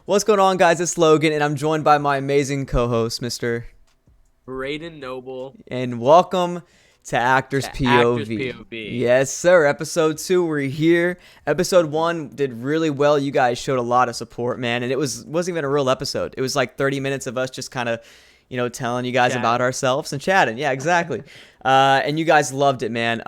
What's going on, guys? It's Logan, and I'm joined by my amazing co-host, Mr. Brayden Noble And welcome to Actors to Actors POV. POV. Yes, sir. Episode 2, we're here. Episode 1 did really well. You guys showed a lot of support, man, and wasn't even a real episode. It was like 30 minutes of us just kind of, telling you guys about ourselves and chatting. Yeah, exactly. And you guys loved it, man.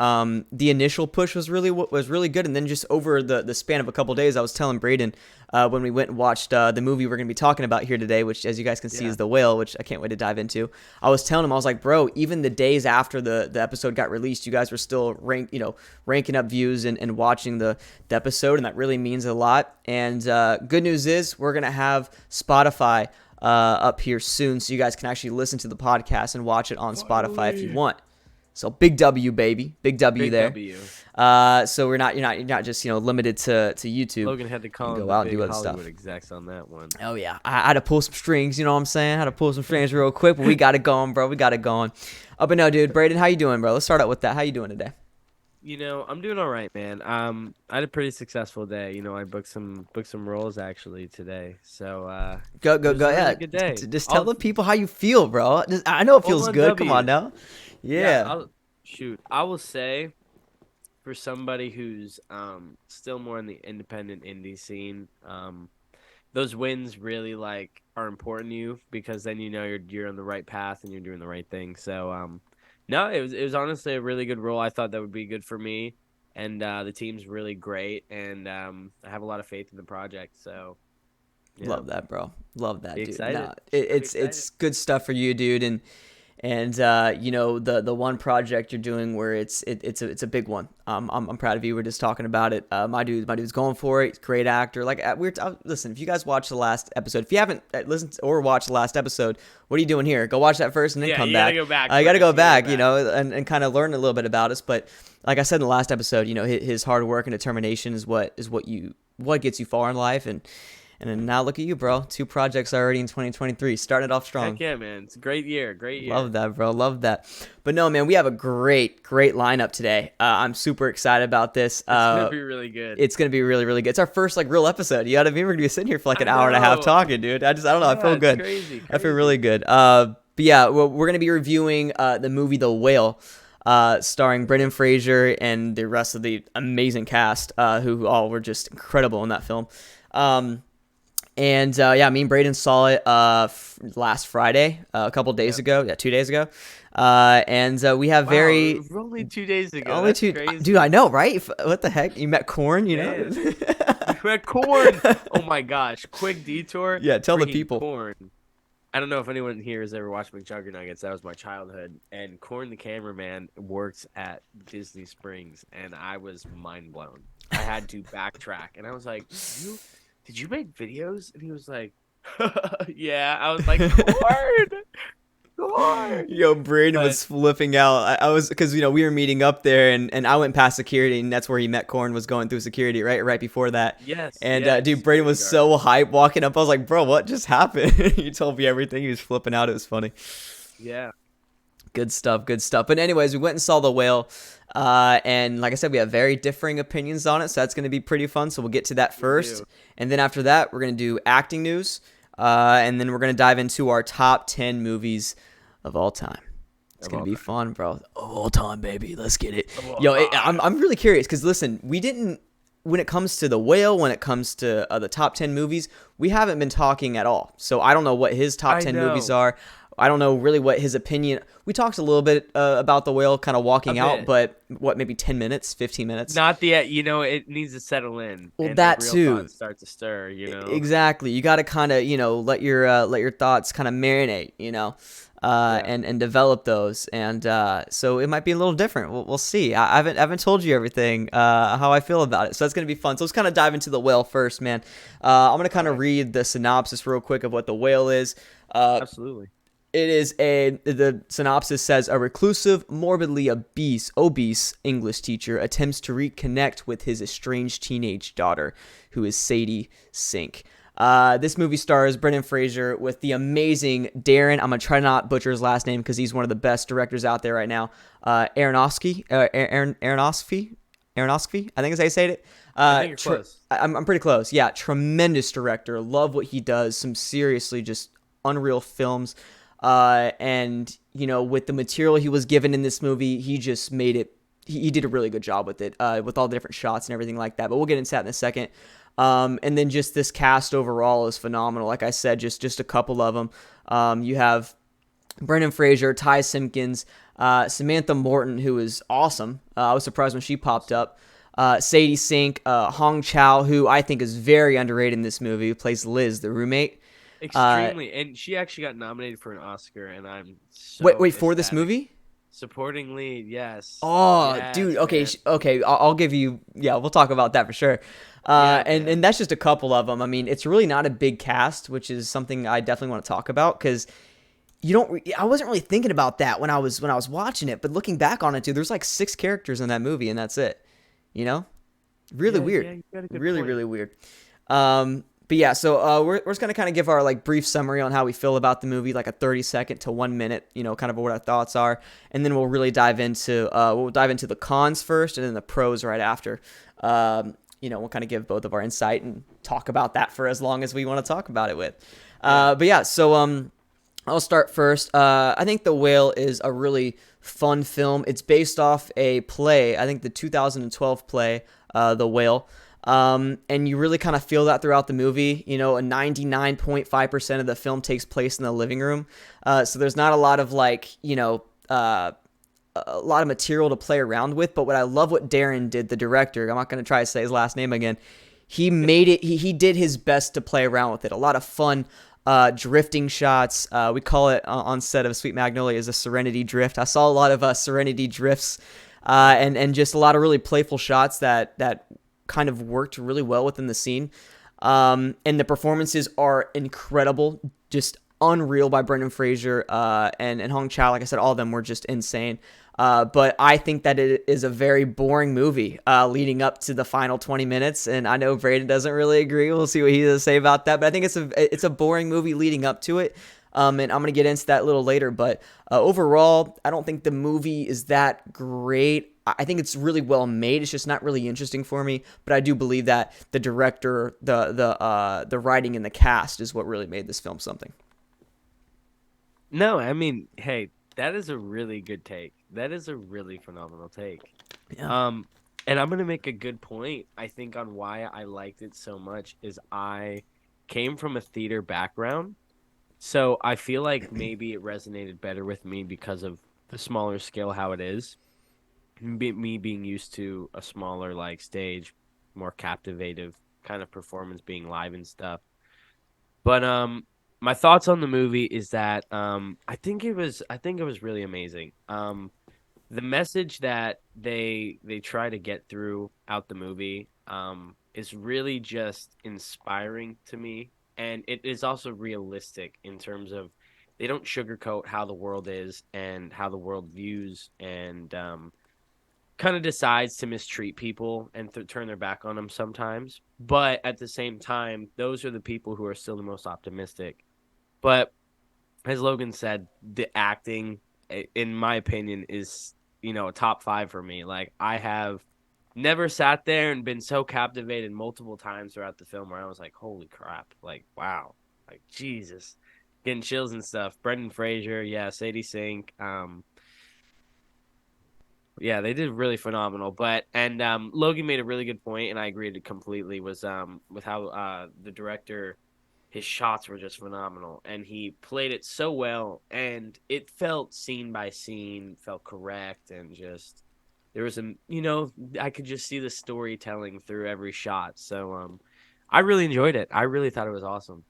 The initial push was really good, and then just over the span of a couple days, I was telling Brayden when we went and watched the movie we're gonna be talking about here today, which, as you guys can see, is The Whale, which I can't wait to dive into. I was telling him, I was like, bro, even the days after the episode got released, you guys were still ranking up views and watching the episode, and that really means a lot. And good news is we're gonna have Spotify up here soon, so you guys can actually listen to the podcast and watch it on Spotify if you want. So big W, baby, big W Big there. W. So you're not just limited to YouTube. Logan had to call go him out the and big do other Hollywood stuff. execs on that one. Oh yeah, I had to pull some strings. You know what I'm saying? I had to pull some strings real quick, but we got it going, bro. We got it going. But no, dude, Brayden, how you doing, bro? Let's start out with that. How you doing today? I'm doing all right, man. I had a pretty successful day. I booked some roles actually today. So Go it was a really yeah. good day. Just tell the people how you feel, bro. I know it feels on good. Come on W. now. Yeah. I will say, for somebody who's still more in the independent indie scene, those wins really are important to you, because then you're on the right path and you're doing the right thing. So no, it was honestly a really good role. I thought that would be good for me, and the team's really great, and I have a lot of faith in the project. So Love that, bro. Love that, be dude. excited. Nah, it's good stuff for you, dude. And the one project you're doing where it's a big one. I'm proud of you. We're just talking about it. My dude's going for it. He's a great actor. Listen, if you guys watched the last episode, if you haven't listened or watched the last episode, what are you doing here? Go watch that first and then come back. Gotta go back. I got to go back, You gotta go back. and kind of learn a little bit about us. But like I said in the last episode, his hard work and determination is what gets you far in life. And then now look at you, bro. 2 projects already in 2023. Starting it off strong. Heck yeah, man. It's a great year. Great year. Love that, bro. Love that. But no, man, we have a great lineup today. I'm super excited about this. It's going to be really good. It's going to be really, really good. It's our first real episode. You got to be, we're going to be sitting here for an hour and a half talking, dude. I don't know. I feel good. Crazy. I feel really good. But yeah, we're going to be reviewing the movie The Whale, starring Brendan Fraser and the rest of the amazing cast, who all were just incredible in that film. And me and Brayden saw it last Friday, a couple days ago. Yeah, 2 days ago. And we have We're only 2 days ago. only That's 2. crazy. Dude, I know, right? What the heck? You met Corn, Man. We had corn. Oh my gosh! Quick detour. Yeah, tell the Freaking people. Corn. I don't know if anyone here has ever watched McJuggernuggets. That was my childhood. And Corn, the cameraman, works at Disney Springs, and I was mind blown. I had to backtrack, and I was like, Did you make videos? And he was like, yeah. I was like, Corn. Yo, Brayden was flipping out. I was, because we were meeting up there, and I went past security, and that's where he met Corn. Was going through security right before that. Yes. And yes, dude, Brayden was so hyped walking up. I was like, bro, what just happened? He told me everything. He was flipping out. It was funny. Yeah. Good stuff. But anyways, we went and saw The Whale. And like I said, we have very differing opinions on it, so that's going to be pretty fun. So we'll get to that first. And then after that, we're going to do acting news. And then we're going to dive into our top 10 movies of all time. It's going to be fun, bro. All time, baby. Let's get it. I'm really curious because, listen, when it comes to The Whale, when it comes to the top 10 movies, we haven't been talking at all. So I don't know what his top 10 movies are. I don't know really what his opinion. We talked a little bit about The Whale kind of walking out, but maybe 10 minutes, 15 minutes? Not yet. It needs to settle in. Well, and that real too. thoughts start to stir, Exactly. You got to kind of, let your thoughts kind of marinate, and develop those. And so it might be a little different. We'll see. I haven't told you everything, how I feel about it. So that's going to be fun. So let's kind of dive into The Whale first, man. I'm going to kind of read the synopsis real quick of what The Whale is. Absolutely. The synopsis says, a reclusive, morbidly obese English teacher attempts to reconnect with his estranged teenage daughter, who is Sadie Sink. This movie stars Brendan Fraser with the amazing Darren. I'm going to try not butcher his last name because he's one of the best directors out there right now. Aronofsky. Aronofsky, I think is how you say it. I think you're close. I'm pretty close. Yeah, tremendous director. Love what he does. Some seriously just unreal films. And with the material he was given in this movie, he just made it. He did a really good job with it, with all the different shots and everything like that. But we'll get into that in a second. And then just this cast overall is phenomenal. Like I said, just a couple of them. You have Brendan Fraser, Ty Simpkins, Samantha Morton, who is awesome. I was surprised when she popped up. Sadie Sink, Hong Chow, who I think is very underrated in this movie, who plays Liz, the roommate. Extremely, and she actually got nominated for an Oscar, and I'm so wait for this ecstatic. movie? Supporting lead, yes. Oh, Yes, dude. Okay, man. okay. I'll give you. Yeah, we'll talk about that for sure. Yeah, And man. and that's just a couple of them. I mean, it's really not a big cast, which is something I definitely want to talk about because you don't. I wasn't really thinking about that when I was watching it, but looking back on it, dude, there's like 6 characters in that movie, and that's it. You know, really weird. Yeah, you got a good Really, point. really weird. But yeah, so we're just gonna kind of give our like brief summary on how we feel about the movie, like a 30-second to 1 minute, kind of what our thoughts are, and then we'll really dive into the cons first, and then the pros right after. We'll kind of give both of our insight and talk about that for as long as we want to talk about it with. But yeah, so I'll start first. I think The Whale is a really fun film. It's based off a play, I think the 2012 play, The Whale. And you really kind of feel that throughout the movie. A 99.5% of the film takes place in the living room. So there's not a lot of a lot of material to play around with. But what Darren did, the director, I'm not going to try to say his last name again. He made it, he did his best to play around with it. A lot of fun drifting shots. We call it on set of Sweet Magnolia as a Serenity drift. I saw a lot of Serenity drifts and just a lot of really playful shots that kind of worked really well within the scene. And the performances are incredible, just unreal by Brendan Fraser and Hong Chow. Like I said, all of them were just insane. But I think that it is a very boring movie leading up to the final 20 minutes. And I know Brayden doesn't really agree. We'll see what he has to say about that. But I think it's a boring movie leading up to it. And I'm going to get into that a little later. But overall, I don't think the movie is that great. I think it's really well made. It's just not really interesting for me. But I do believe that the director, the writing, and the cast is what really made this film something. No, I mean, hey, that is a really good take. That is a really phenomenal take. Yeah. And I'm gonna make a good point. I think on why I liked it so much is I came from a theater background, so I feel like maybe it resonated better with me because of the smaller scale, how it is. Me being used to a smaller like stage, more captivative kind of performance, being live and stuff. But my thoughts on the movie is that I think it was really amazing. The message that they try to get through out the movie is really just inspiring to me, and it is also realistic in terms of they don't sugarcoat how the world is and how the world views and kind of decides to mistreat people and turn their back on them sometimes. But at the same time, those are the people who are still the most optimistic. But as Logan said, the acting, in my opinion, is a top 5 for me. Like I have never sat there and been so captivated multiple times throughout the film where I was like, "Holy crap!" Like wow, like Jesus, getting chills and stuff. Brendan Fraser, yeah, Sadie Sink, yeah, they did really phenomenal. But and Logan made a really good point, and I agreed completely. Was with how the director, his shots were just phenomenal, and he played it so well, and it felt scene by scene, felt correct, and just there was I could just see the storytelling through every shot. So I really enjoyed it. I really thought it was awesome.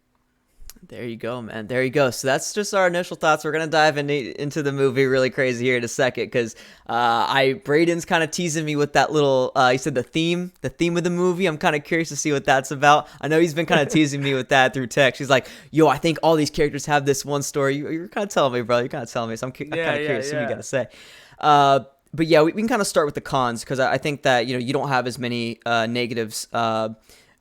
There you go, man. There you go. So that's just our initial thoughts. We're gonna dive into the movie really crazy here in a second because Brayden's kind of teasing me with that little. He said the theme of the movie. I'm kind of curious to see what that's about. I know he's been kind of teasing me with that through text. He's like, "Yo, I think all these characters have this one story." You're kind of telling me, bro. You're kind of telling me. So I'm kind of curious to see what you got to say. But yeah, we can kind of start with the cons because I think that you don't have as many negatives. And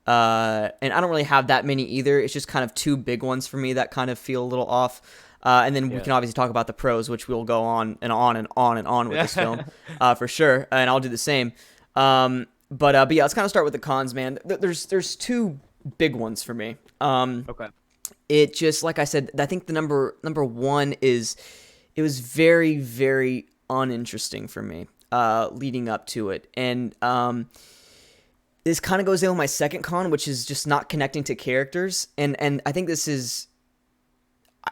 I don't really have that many either. It's just kind of 2 big ones for me that kind of feel a little off. And then we can obviously talk about the pros, which we'll go on and on and on and on with this film for sure. And I'll do the same. But yeah, let's kind of start with the cons, man. There's two big ones for me. Okay. It just, like I said, I think the number one is it was very, very uninteresting for me leading up to it. And this kind of goes in with my second con, which is just not connecting to characters. And I think this is,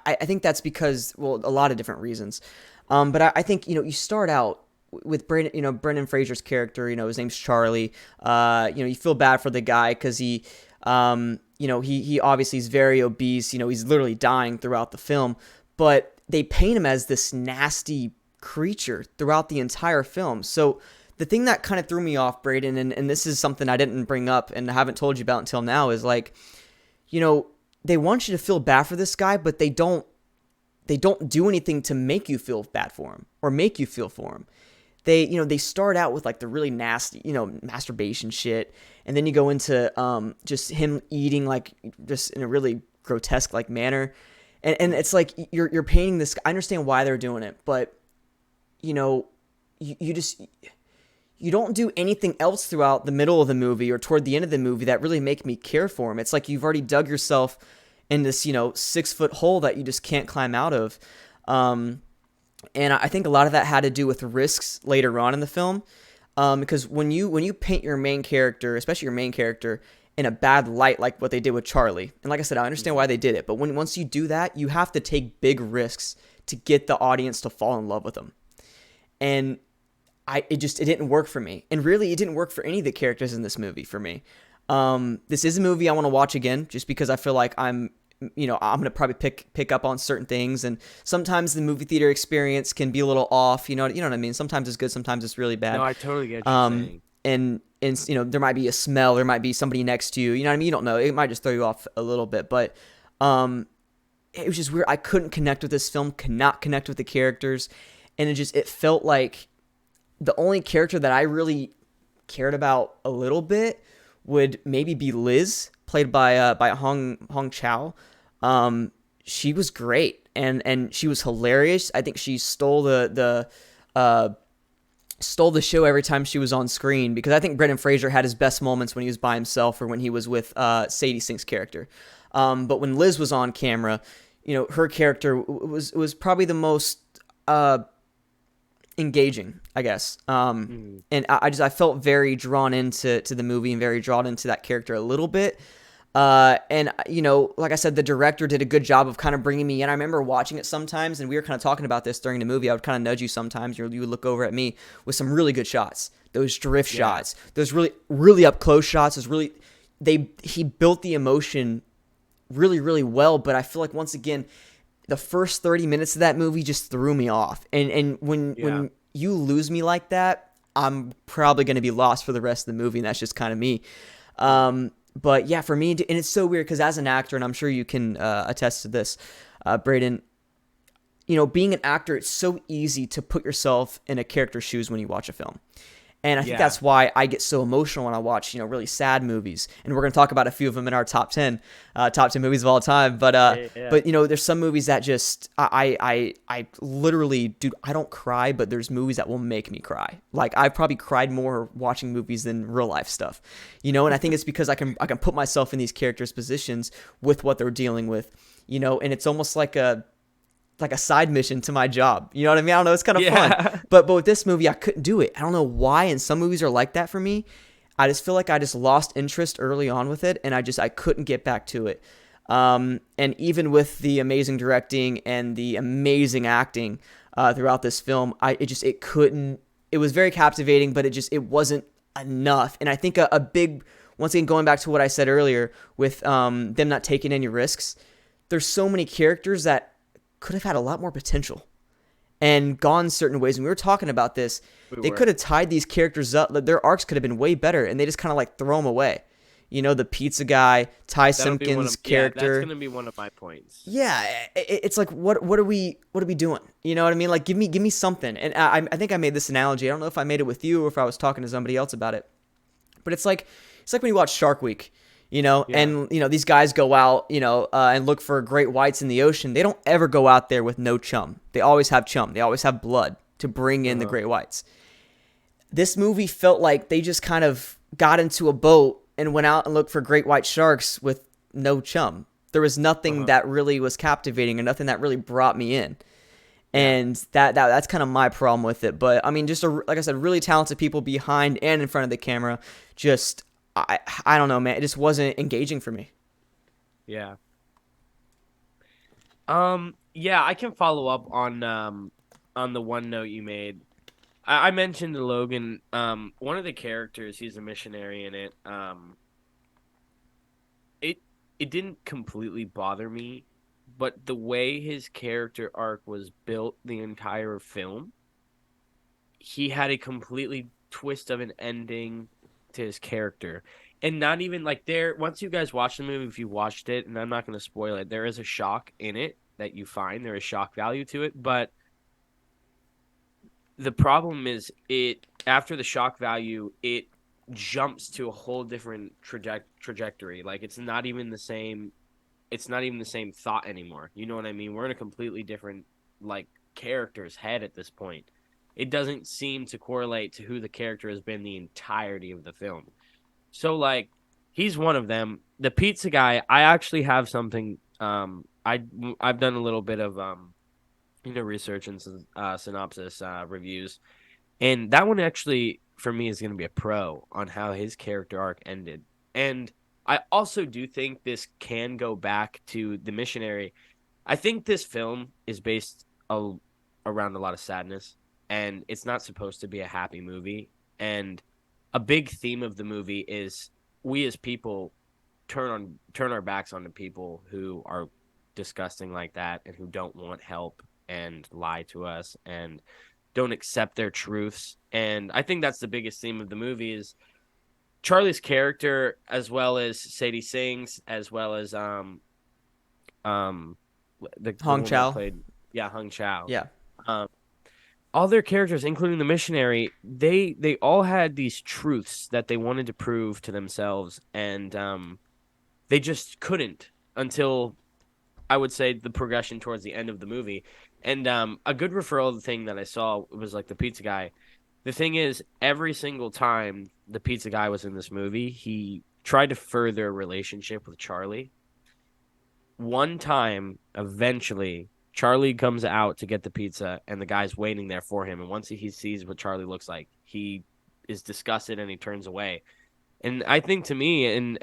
I think that's because, well, a lot of different reasons. But I think, you start out with Brendan Fraser's character, his name's Charlie. You feel bad for the guy because he obviously is very obese. He's literally dying throughout the film, but they paint him as this nasty creature throughout the entire film. So the thing that kind of threw me off, Brayden, and this is something I didn't bring up and I haven't told you about until now, is like, they want you to feel bad for this guy, but they don't do anything to make you feel bad for him or make you feel for him. They start out with like the really nasty, masturbation shit. And then you go into just him eating like just in a really grotesque like manner. And it's like you're painting this. I understand why they're doing it, but you don't do anything else throughout the middle of the movie or toward the end of the movie that really make me care for him. It's like you've already dug yourself in this 6-foot hole that you just can't climb out of. And I think a lot of that had to do with risks later on in the film. Because when you paint your main character, especially your main character, in a bad light, like what they did with Charlie, and like I said, I understand why they did it, but once you do that, you have to take big risks to get the audience to fall in love with them. And it didn't work for me. And really, it didn't work for any of the characters in this movie for me. This is a movie I want to watch again, just because I feel like I'm going to probably pick up on certain things. And sometimes the movie theater experience can be a little off. You know what I mean? Sometimes it's good. Sometimes it's really bad. No, I totally get what you're saying. And there might be a smell. There might be somebody next to you. You know what I mean? You don't know. It might just throw you off a little bit. But it was just weird. I couldn't connect with this film. Could not connect with the characters. And it felt like the only character that I really cared about a little bit would maybe be Liz, played by Hong Chow. She was great and she was hilarious. I think she stole the show every time she was on screen, because I think Brendan Fraser had his best moments when he was by himself or when he was with Sadie Sink's character. But when Liz was on camera, her character was probably the most engaging, I guess. And I felt very drawn into the movie and very drawn into that character a little bit. And like I said, the director did a good job of kind of bringing me in. I remember watching it sometimes, and we were kind of talking about this during the movie. I would kind of nudge you sometimes. You would look over at me with some really good shots, those drift shots, those really, really up close shots. He built the emotion really, really well. But I feel like once again, the first 30 minutes of that movie just threw me off. And when you lose me like that, I'm probably going to be lost for the rest of the movie. And that's just kind of me. But yeah, for me, and it's so weird because as an actor, and I'm sure you can attest to this, Brayden, being an actor, it's so easy to put yourself in a character's shoes when you watch a film. And I think that's why I get so emotional when I watch, really sad movies. And we're going to talk about a few of them in our top 10 movies of all time. But there's some movies that just, I literally, dude, I don't cry, but there's movies that will make me cry. Like I've probably cried more watching movies than real life stuff, and I think it's because I can put myself in these characters' positions with what they're dealing with, and it's almost like a side mission to my job. You know what I mean? I don't know. It's kind of fun. But with this movie, I couldn't do it. I don't know why. And some movies are like that for me. I just feel like I just lost interest early on with it. And I couldn't get back to it. And even with the amazing directing and the amazing acting throughout this film, it was very captivating, but it wasn't enough. And I think a big, once again, going back to what I said earlier with them not taking any risks, there's so many characters that could have had a lot more potential and gone certain ways. And we were talking about this. They could have tied these characters up. Their arcs could have been way better, and they just kind of like throw them away. The pizza guy, Ty Simpkins character. Yeah, that's going to be one of my points. Yeah, it's like what are we doing? You know what I mean? Like give me something. And I think I made this analogy. I don't know if I made it with you or if I was talking to somebody else about it. But it's like when you watch Shark Week. And these guys go out, and look for great whites in the ocean. They don't ever go out there with no chum. They always have chum. They always have blood to bring in the great whites. this movie felt like they just kind of got into a boat and went out and looked for great white sharks with no chum. There was nothing that really was captivating, and nothing that really brought me in. And that's kind of my problem with it. But I mean, just like I said, really talented people behind and in front of the camera. Just I don't know, man. It just wasn't engaging for me. Yeah. Yeah, I can follow up on the one note you made. I mentioned Logan. One of the characters, he's a missionary in it. It didn't completely bother me, but the way his character arc was built the entire film, he had a completely twist of an ending to his character. And not even like there, once you guys watch the movie, if you watched it, and I'm not going to spoil it, there is a shock in it that you find. There is shock value to it. But the problem is, after the shock value, it jumps to a whole different trajectory. Like it's not even the same thought anymore. You know what I mean? We're in a completely different like character's head at this point. It doesn't seem to correlate to who the character has been the entirety of the film. So like he's one of them. The pizza guy, I actually have something I've done a little bit of research and synopsis reviews. And that one actually, for me, is going to be a pro on how his character arc ended. And I also do think this can go back to the missionary. I think this film is based around a lot of sadness, and it's not supposed to be a happy movie. And a big theme of the movie is we as people turn our backs on the people who are disgusting like that and who don't want help and lie to us and don't accept their truths. And I think that's the biggest theme of the movie is Charlie's character, as well as Sadie Singh's, as well as the Hong Chow. Hong Chow. Yeah. All their characters, including the missionary, they all had these truths that they wanted to prove to themselves, and they just couldn't until, I would say, the progression towards the end of the movie. And a good referral thing that I saw was like the pizza guy. The thing is, every single time the pizza guy was in this movie, he tried to further a relationship with Charlie. One time, eventually, Charlie comes out to get the pizza, and the guy's waiting there for him. And once he sees what Charlie looks like, he is disgusted and he turns away. And I think to me, and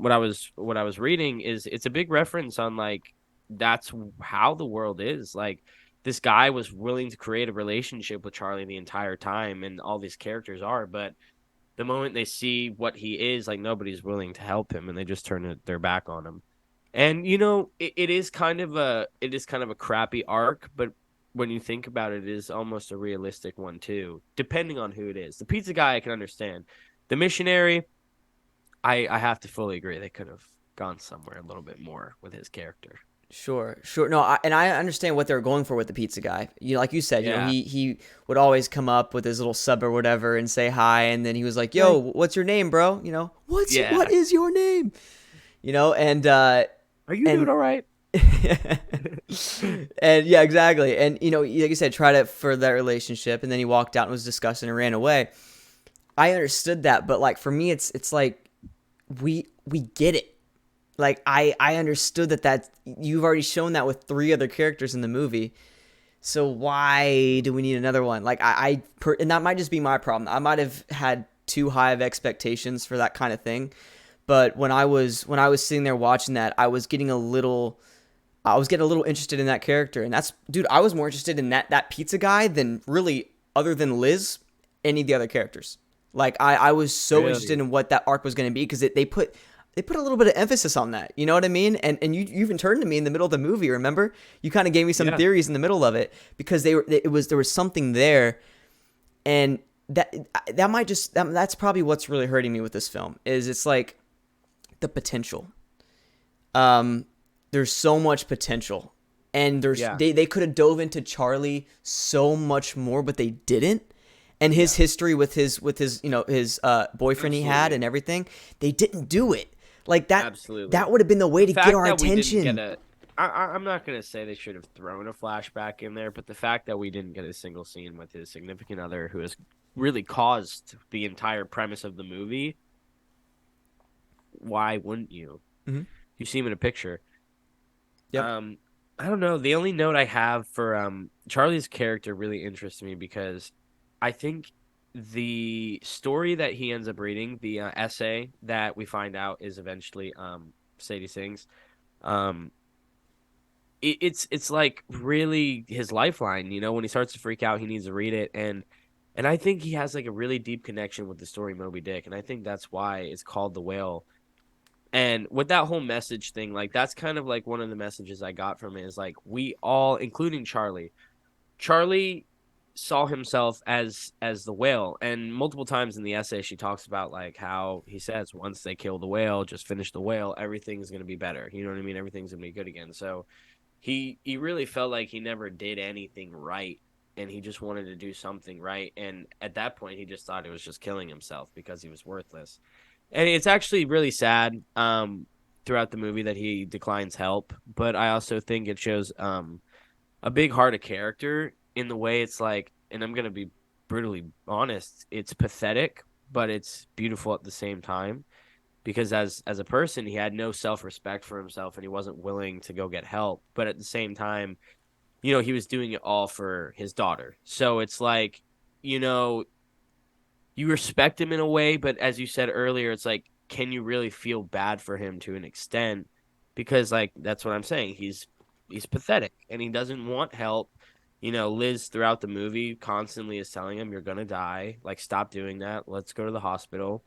what I was reading is it's a big reference on like that's how the world is. Like this guy was willing to create a relationship with Charlie the entire time, and all these characters are, but the moment they see what he is, like nobody's willing to help him, and they just turn their back on him. And it is kind of a crappy arc, but when you think about it, it is almost a realistic one too, depending on who it is. The pizza guy I can understand. The missionary, I have to fully agree. They could have gone somewhere a little bit more with his character. Sure. No, I understand what they were going for with the pizza guy. Like you said, he would always come up with his little sub or whatever and say hi, and then he was like, "Yo, what's your name, bro? What is your name? And are you doing all right?" And yeah, exactly. And like you said, tried it for that relationship, and then he walked out and was disgusted and ran away. I understood that, but like for me, it's like we get it. Like I understood that you've already shown that with 3 other characters in the movie. So why do we need another one? Like and that might just be my problem. I might have had too high of expectations for that kind of thing. But when I was sitting there watching that, I was getting a little interested in that character. And I was more interested in that pizza guy than really, other than Liz, any of the other characters. Like I was so interested in what that arc was going to be, because they put a little bit of emphasis on that. You know what I mean? And you even turned to me in the middle of the movie, remember? You kind of gave me some theories in the middle of it, because there was something there. And that's probably what's really hurting me with this film, is it's like the potential. There's so much potential, and they could have dove into Charlie so much more, but they didn't. And his history with his boyfriend he had and everything, they didn't do it like that. Absolutely. That would have been the way to get our attention. I'm not gonna say they should have thrown a flashback in there, but the fact that we didn't get a single scene with his significant other, who has really caused the entire premise of the movie, why wouldn't you? Hmm. You see him in a picture. Yep. Um, I don't know. The only note I have for Charlie's character really interests me because I think the story that he ends up reading, the essay that we find out is eventually Sadie Sings, um, it's like really his lifeline. You know, when he starts to freak out, he needs to read it, and I think he has like a really deep connection with the story Moby Dick, and I think that's why it's called The Whale. And with that whole message thing, like that's kind of like one of the messages I got from it is like we all, including Charlie, Charlie saw himself as the whale, and multiple times in the essay she talks about like how he says once they kill the whale, just finish the whale, everything's gonna be better. You know what I mean? Everything's gonna be good again. So he really felt like he never did anything right, and he just wanted to do something right. And at that point, he just thought it was just killing himself because he was worthless. And it's actually really sad throughout the movie that he declines help, but I also think it shows a big heart of character in the way it's like, and I'm gonna be brutally honest, it's pathetic, but it's beautiful at the same time because as a person he had no self-respect for himself and he wasn't willing to go get help, but at the same time, you know, he was doing it all for his daughter. So it's like, you know, you respect him in a way, but as you said earlier, it's like, can you really feel bad for him to an extent? Because like that's what I'm saying. He's pathetic and he doesn't want help. You know, Liz throughout the movie constantly is telling him, "You're gonna die. Like, stop doing that. Let's go to the hospital."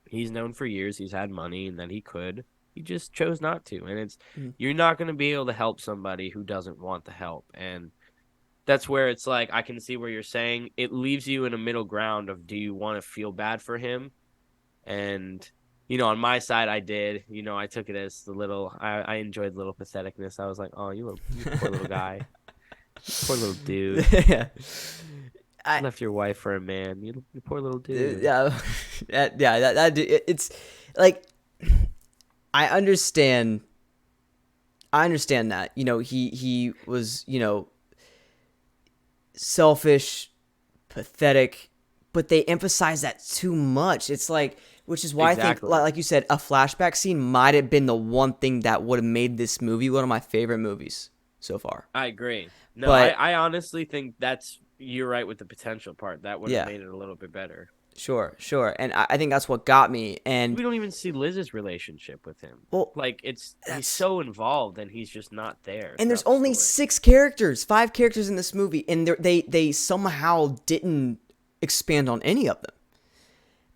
He's known for years he's had money and that he could. He just chose not to. And it's Hmm. you're not gonna be able to help somebody who doesn't want the help. And that's where it's like I can see where you're saying it leaves you in a middle ground of do you want to feel bad for him? And you know, on my side, I did. You know, I took it as the little. I enjoyed the little patheticness. I was like, oh, you poor little guy, you poor little dude. Yeah. I Left your wife for a man. You poor little dude. yeah. Yeah, it's like I understand. I understand that. You know, he was, you know, selfish, pathetic, but they emphasize that too much. It's like, which is why I think, Exactly. like you said, a flashback scene might have been the one thing that would have made this movie one of my favorite movies so far. I agree. No, But I honestly think that's you're right with the potential part. That would have yeah, made it a little bit better. sure, and I think that's what got me. And We don't even see Liz's relationship with him. well, Like it's he's that's so involved and he's just not there and there's throughout the only story. 6 characters, 5 characters in this movie, and they somehow didn't expand on any of them.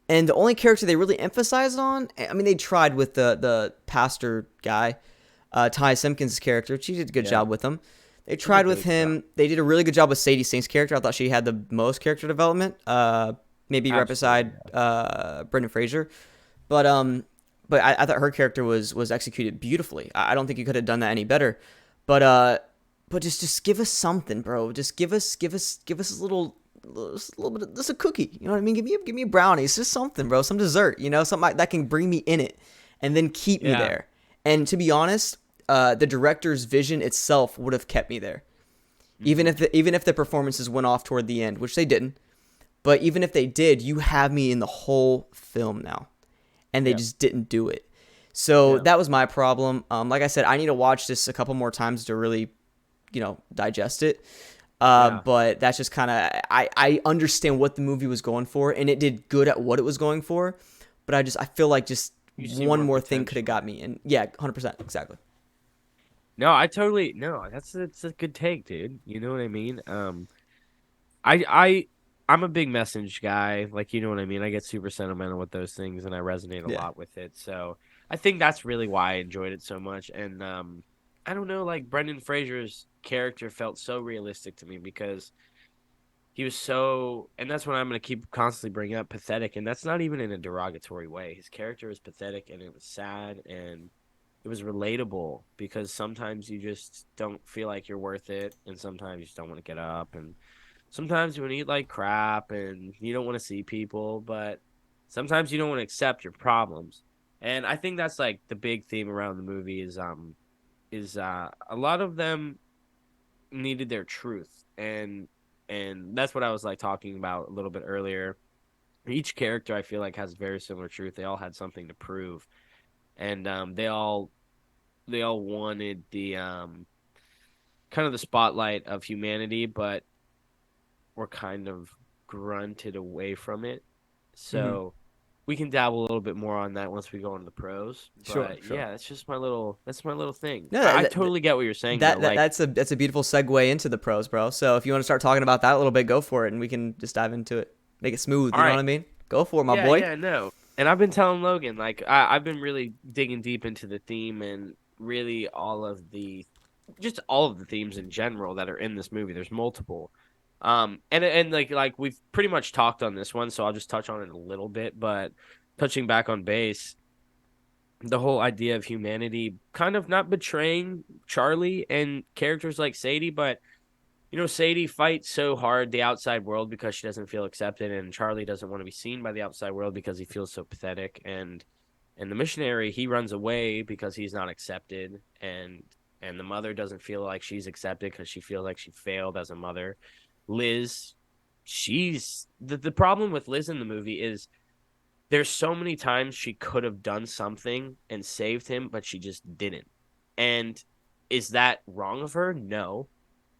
And the only character they really emphasized on, I mean, they tried with the pastor guy, Ty Simpkins' character. She did a good Yeah, job with him. They he did a tried with great job. him. They did a really good job with Sadie Sink's character. I thought she had the most character development. Maybe right Absolutely. beside Brendan Fraser, but I thought her character was executed beautifully. I don't think you could have done that any better. But just give us something, bro. Just give us a little bit of just a cookie. You know what I mean? Give me a brownie. It's just something, bro. Some dessert. You know, something that can bring me in it, and then keep me Yeah. there. And to be honest, the director's vision itself would have kept me there, even Hmm. if the performances went off toward the end, which they didn't. But even if they did, you have me in the whole film now, and they Yeah. just didn't do it. So Yeah. that was my problem. Like I said, I need to watch this a couple more times to really, digest it. Yeah. But that's just kind of I understand what the movie was going for, and it did good at what it was going for. But I feel like just You see one more more thing could have potential. got me. And yeah, 100% exactly. No, I totally no. That's a good take, dude. You know what I mean? I I I'm a big message guy. Like you know what I mean. I get super sentimental with those things, and I resonate a Yeah. lot with it. So I think that's really why I enjoyed it so much. And I don't know, like Brendan Fraser's character felt so realistic to me because he was so, and that's what I'm gonna keep constantly bringing up, pathetic. And that's not even in a derogatory way. His character was pathetic, and it was sad, and it was relatable because sometimes you just don't feel like you're worth it, and sometimes you just don't want to get up, and sometimes you want to eat like crap, and you don't want to see people, but sometimes you don't want to accept your problems. And I think that's like the big theme around the movie is is a lot of them needed their truth, and that's what I was like talking about a little bit earlier. Each character I feel like has very similar truth. They all had something to prove, and they all wanted the kind of the spotlight of humanity, but were kind of grunted away from it. Hmm. So we can dabble a little bit more on that once we go into the pros. Sure, But sure. yeah, that's my little thing. No, I totally get what you're saying though. Like, that's a beautiful segue into the pros, bro. So if you want to start talking about that a little bit, go for it, and we can just dive into it, make it smooth. all You know what right, I mean? Go for it, my yeah, boy. yeah, no. And I've been telling Logan, like, I've been really digging deep into the theme and really just all of the themes in general that are in this movie. There's multiple. And like we've pretty much talked on this one, so I'll just touch on it a little bit, but touching back on base, the whole idea of humanity kind of not betraying Charlie and characters like Sadie, but Sadie fights so hard the outside world because she doesn't feel accepted, and Charlie doesn't want to be seen by the outside world because he feels so pathetic. And the missionary, he runs away because he's not accepted, and the mother doesn't feel like she's accepted because she feels like she failed as a mother. Liz, she's the problem with Liz in the movie is there's so many times she could have done something and saved him, but she just didn't. And is that wrong of her? No,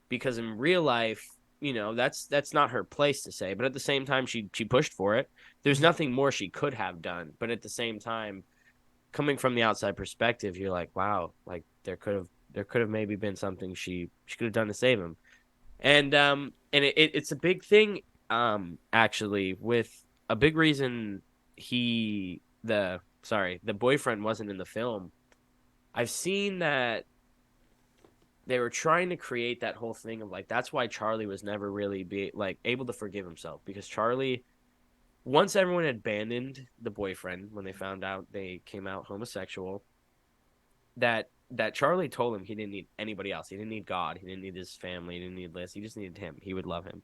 because in real life, that's not her place to say. But at the same time, she pushed for it. There's nothing more she could have done. But at the same time, coming from the outside perspective, you're like, wow, like there could have maybe been something she could have done to save him. And it's a big thing, actually, with a big reason the boyfriend wasn't in the film. I've seen that they were trying to create that whole thing of like that's why Charlie was never really be like able to forgive himself, because Charlie, once everyone had abandoned the boyfriend when they found out they came out homosexual, that Charlie told him he didn't need anybody else. He didn't need God. He didn't need his family. He didn't need Liz. He just needed him. He would love him.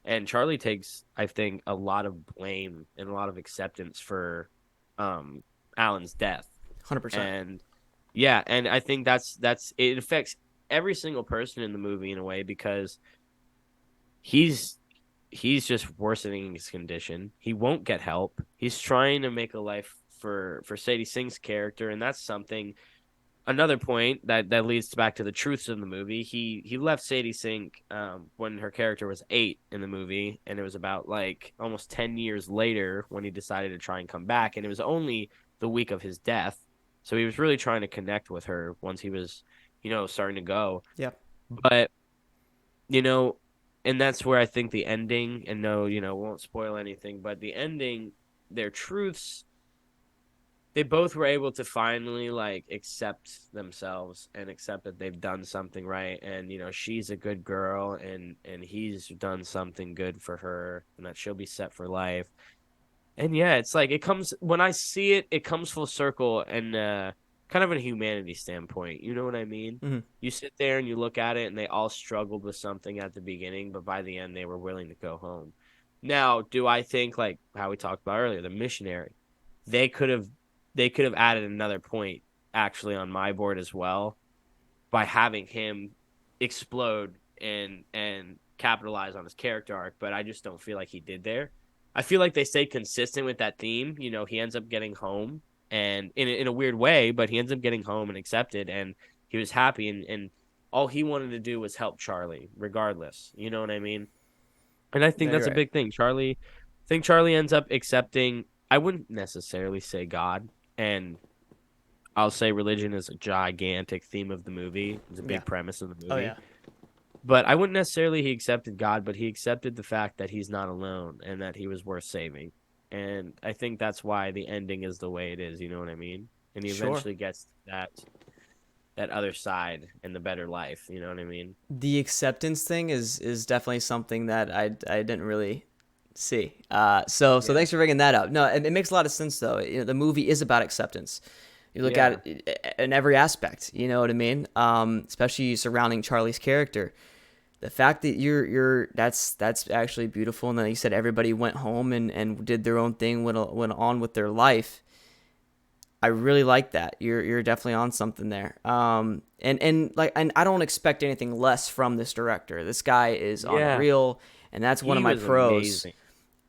And Charlie takes, I think, a lot of blame and a lot of acceptance for um Alan's death. 100%. And yeah, and I think that's it affects every single person in the movie in a way, because he's he's just worsening his condition. He won't get help. He's trying to make a life for Sadie Singh's character, and that's something, another point that leads back to the truths of the movie. He left Sadie Sink when her character was 8 in the movie, and it was about like almost 10 years later when he decided to try and come back, and it was only the week of his death. So he was really trying to connect with her once he was, starting to go. Yep. But you know, and that's where I think the ending, and no, won't spoil anything, but the ending, their truths, they both were able to finally like accept themselves and accept that they've done something right, and she's a good girl, and he's done something good for her, and that she'll be set for life. And yeah, it's like it comes, when I see it, it comes full circle, and kind of a humanity standpoint, you know what I mean? Hmm. You sit there and you look at it, and they all struggled with something at the beginning, but by the end they were willing to go home. Now, do I think, like how we talked about earlier, the missionary, they could have they could have added another point actually on my board as well, by having him explode and capitalize on his character arc, but I just don't feel like he did there. I feel like they stayed consistent with that theme. He ends up getting home, and in a weird way, but he ends up getting home and accepted, and he was happy, and all he wanted to do was help Charlie regardless. You know what I mean? And I think No, you're that's a right. big thing. I think Charlie ends up accepting, I wouldn't necessarily say God, and I'll say religion is a gigantic theme of the movie. It's a Yeah. big premise of the Oh movie. yeah. But I wouldn't necessarily he accepted God, but he accepted the fact that he's not alone and that he was worth saving. And I think that's why the ending is the way it is, you know what I mean? And he Sure. eventually gets that other side and the better life, you know what I mean? The acceptance thing is definitely something that I didn't really see. So Yeah. thanks for bringing that up. No, it makes a lot of sense though. The movie is about acceptance. You look Yeah. at it in every aspect. You know what I mean? Especially surrounding Charlie's character. The fact that you're that's actually beautiful. And then you said everybody went home and did their own thing, went on with their life. I really like that. You're definitely on something there. And I don't expect anything less from this director. This guy is Yeah, unreal, and that's one of he my was pros. amazing.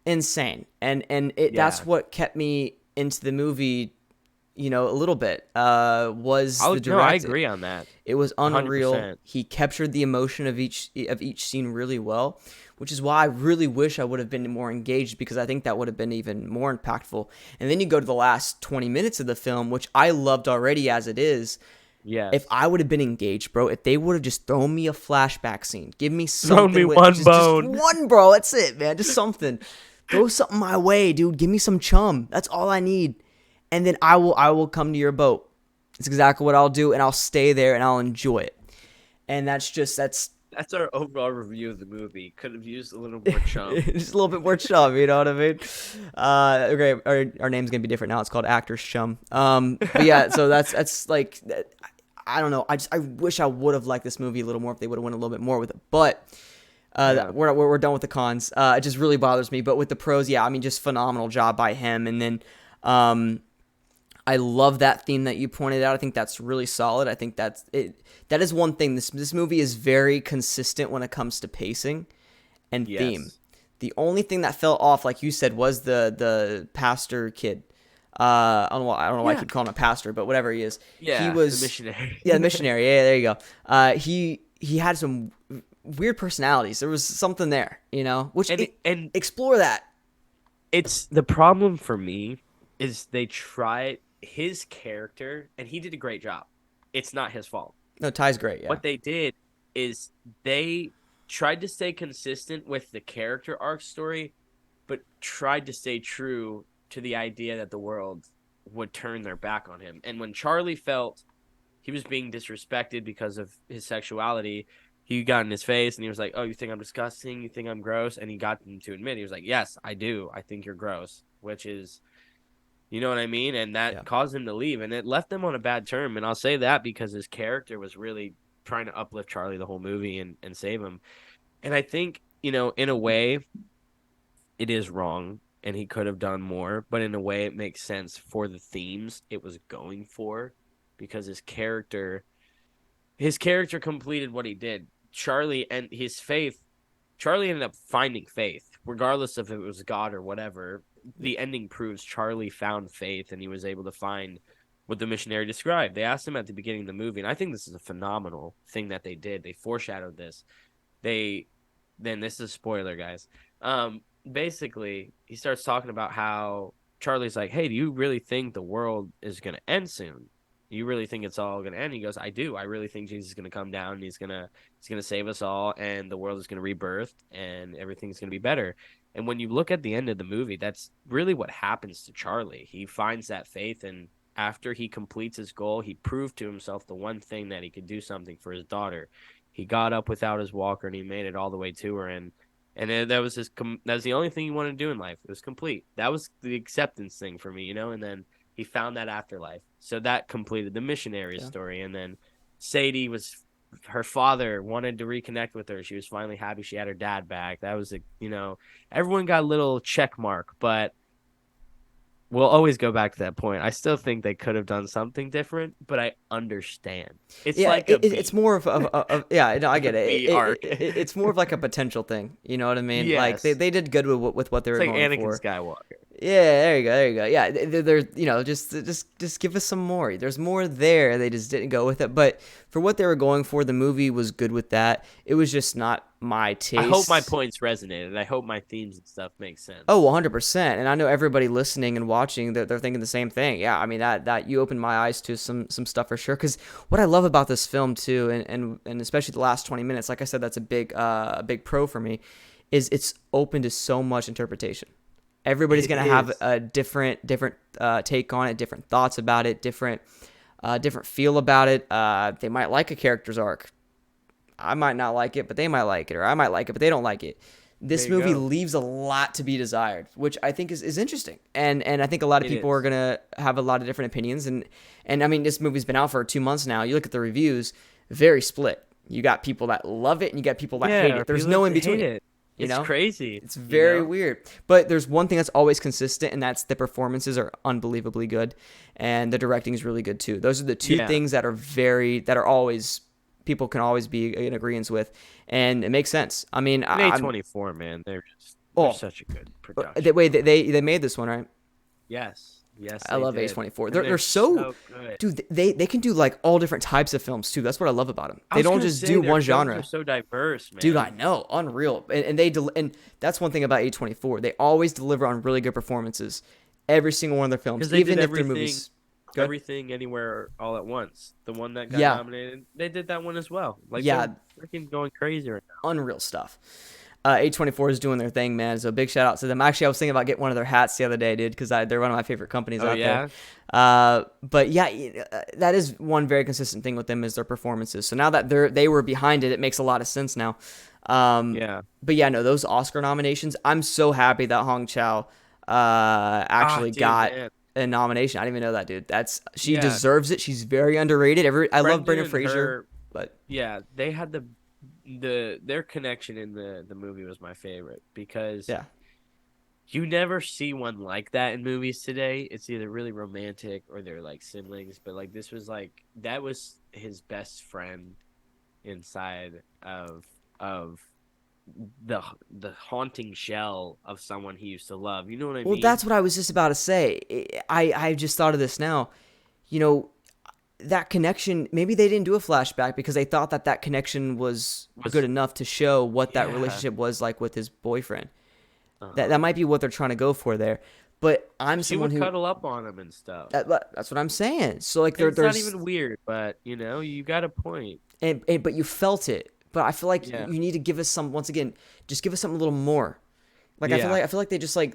Insane. And that's Yeah, what kept me into the movie, a little bit. Was the no, I directing. agree on that. It was unreal. 100%. He captured the emotion of each scene really well, which is why I really wish I would have been more engaged, because I think that would have been even more impactful. And then you go to the last 20 minutes of the film, which I loved already as it is. If Yes. I would have been engaged, bro, if they would have just thrown me a flashback scene, give me Thrown something me with one just bone. one, bro. That's it, man. Just something. Throw something my way, dude. Give me some chum. That's all I need. And then I will come to your boat. It's exactly what I'll do, and I'll stay there and I'll enjoy it. And that's That's our overall review of the movie. Could have used a little more chum. just a little bit more chum, you know what I mean? Okay, our name's gonna be different now. It's called Actors Chum. But yeah, so that's like, I don't know. I wish I would have liked this movie a little more if they would have went a little bit more with it. But Yeah. we're done with the cons. It just really bothers me. But with the pros, yeah, I mean, just phenomenal job by him. And then I love that theme that you pointed out. I think that's really solid. I think that's it. That is one thing. This movie is very consistent when it comes to pacing and theme. Yes. The only thing that fell off, like you said, was the pastor kid. I don't know why I Yeah. keep calling him a pastor, but whatever he is. Yeah, He was the missionary. Yeah, the missionary. Yeah, there you go. He had some weird personalities. There was something there, which And explore that. it's the problem for me is they tried his character, and he did a great job. It's not his fault. No, Ty's great. Yeah. What they did is they tried to stay consistent with the character arc story, but tried to stay true to the idea that the world would turn their back on him. And when Charlie felt he was being disrespected because of his sexuality, he got in his face and he was like, "Oh, you think I'm disgusting? You think I'm gross?" And he got him to admit, he was like, "Yes, I do. I think you're gross," which is, you know what I mean? And that caused him to leave, and it left them on a bad term. And I'll say that because his character was really trying to uplift Charlie the whole movie and save him. And I think, in a way, it is wrong and he could have done more, but in a way it makes sense for the themes it was going for, because his character completed what he did. Charlie ended up finding faith, regardless if it was God or whatever. The ending proves Charlie found faith and he was able to find what the missionary described. They asked him at the beginning of the movie, and I think this is a phenomenal thing that they did. They foreshadowed this. Then this is a spoiler, guys. Basically, he starts talking about how Charlie's like, "Hey, do you really think the world is going to end soon? You really think it's all going to end?" He goes, "I do. I really think Jesus is going to come down and he's going to save us all, and the world is going to rebirth and everything's going to be better." And when you look at the end of the movie, that's really what happens to Charlie. He finds that faith, and after he completes his goal, he proved to himself the one thing, that he could do something for his daughter. He got up without his walker and he made it all the way to her, and that was the only thing he wanted to do in life. It was complete. That was the acceptance thing for me, and then he found that afterlife. So that completed the missionary story. And then Sadie her father wanted to reconnect with her. She was finally happy she had her dad back. That was everyone got a little check mark, but we'll always go back to that point. I still think they could have done something different, but I understand. It's like it's more of yeah, no, I get it. B arc. It's more of like a potential thing. You know what I mean? Like Yes. they did good with what they were It's like going Anakin for. Skywalker. Yeah, there you go. Yeah, there's just give us some more. There's more there. They just didn't go with it. But for what they were going for, the movie was good with that. It was just not my taste. I hope my points resonated. I hope my themes and stuff make sense. Oh, 100%. And I know everybody listening and watching, they're thinking the same thing. Yeah, I mean, that you opened my eyes to some stuff for sure. Because what I love about this film too, and especially the last 20 minutes, like I said, that's a big pro for me, is it's open to so much interpretation. Everybody's gonna have a different take on it, different thoughts about it, different feel about it. They might like a character's arc. I might not like it, but they might like it, or I might like it, but they don't like it. This movie leaves a lot to be desired, which I think is interesting, and I think a lot of people are gonna have a lot of different opinions, and I mean, this movie's been out for 2 months now. You look at the reviews, very split. You got people that love it, and you got people that hate it. There's no in between. You It's know, crazy. it's very weird. But there's one thing that's always consistent, and that's the performances are unbelievably good, and the directing is really good too. Those are the two Yeah. things that are always people can always be in agreement with, and it makes sense. I mean, And I'm A24, man, they're oh, such a good they, production wait, company. they made this one, right? Yes, yes, I they love did, H24. and They're they're so, so good. dude. They can do like all different types of films too. That's what I love about them. I They was don't gonna just say do their one films are genre. so diverse, Dude, I man. know, unreal, and that's one thing about A24. They always deliver on really good performances, every single one of their films, Because they did even if their movies. Good, everything, anywhere, all at once. The one that got yeah, nominated, they did that one as well. Like yeah, they're freaking going crazy right unreal stuff. A24 is doing their thing, man. So big shout out to them. Actually, I was thinking about getting one of their hats the other day, dude, because they're one of my favorite companies now. Oh out there. yeah, But yeah, that is one very consistent thing with them is their performances. So now that they were behind it, it makes a lot of sense now. yeah. But yeah, no, those Oscar nominations, I'm so happy that Hong Chow Ah, actually dude, got man. a nomination. I didn't even know that, dude. She Yeah, deserves it. She's very underrated. I love Brendan Brendan and Fraser, her. but Yeah, they had their connection in the movie was my favorite because yeah, you never see one like that in movies today. It's either really romantic or they're like siblings, but like this was like that was his best friend inside of the haunting shell of someone he used to love. You know what I well, mean? that's what I was just about to say. I just thought of this now. You know, that connection, maybe they didn't do a flashback because they thought that connection was good Was enough to show what that yeah. relationship was like with his boyfriend. That Uh-huh. might be what they're trying to go for there. But I'm She someone would who cuddle up on him and stuff. that's what I'm saying. So like And it's not there's even weird, but you got a point. and but you felt it. But I feel like Yeah. you need to give us some once again, just give us something a little more. Like Yeah. I feel like they just I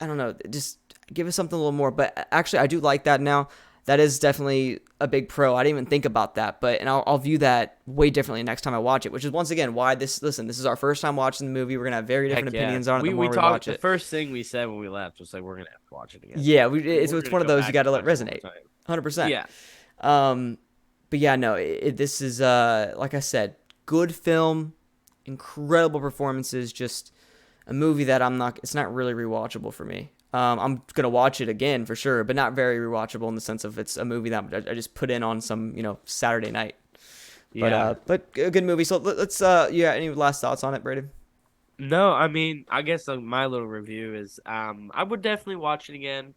don't know, just give us something a little more. But actually, I do like that now. That is definitely a big pro. I didn't even think about that, but and I'll view that way differently next time I watch it. Which is once again why this. Listen, this is our first time watching the movie. We're gonna have very different Heck yeah. opinions on it the We more we talked watch the it. first thing we said when we left was like we're gonna have to watch it again. Yeah, Like, it's we're it's gonna one of go those you back got and to let watch it one more resonate, time. 100%. Yeah. But yeah, no, this is like I said, good film, incredible performances, just a movie that it's not really rewatchable for me. I'm gonna watch it again for sure, but not very rewatchable in the sense of it's a movie that I just put in on some Saturday night. Yeah. But a good movie. So let's yeah. Any last thoughts on it, Brayden? No, I mean, I guess my little review is I would definitely watch it again.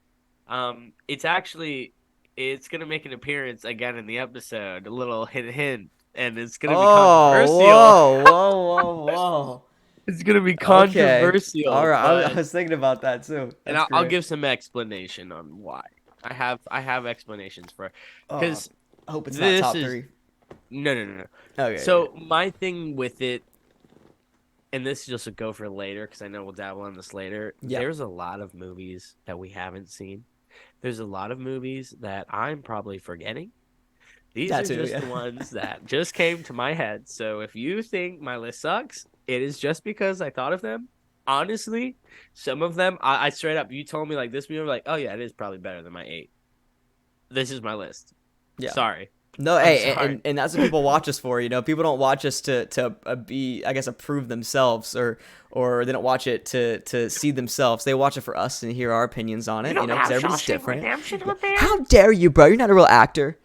It's gonna make an appearance again in the episode, a little hint, and it's gonna be Oh, controversial. whoa, whoa, whoa, whoa. It's gonna be Okay, all controversial, right. I but was thinking about that too. and That's I'll great. give some explanation on why. I have explanations for Oh, because I hope it's not this top is three. no. Okay, okay. So my thing with it, and this is just a go for later because I know we'll dabble on this later. Yep. There's a lot of movies that we haven't seen. There's a lot of movies that I'm probably forgetting. These That are too. just Yeah. the ones that just came to my head. So if you think my list sucks, it is just because I thought of them. Honestly, some of them, I straight up, you told me like this movie, I'm like, oh yeah, it is probably better than my eight. This is my list. Yeah. Sorry. No, I'm hey, sorry. and that's what people watch us for. People don't watch us to be, I guess, approve themselves, or they don't watch it to see themselves. They watch it for us and hear our opinions on You it. don't Because have everybody's Shawshank different. Redemption Yeah. on there? How dare you, bro? You're not a real actor.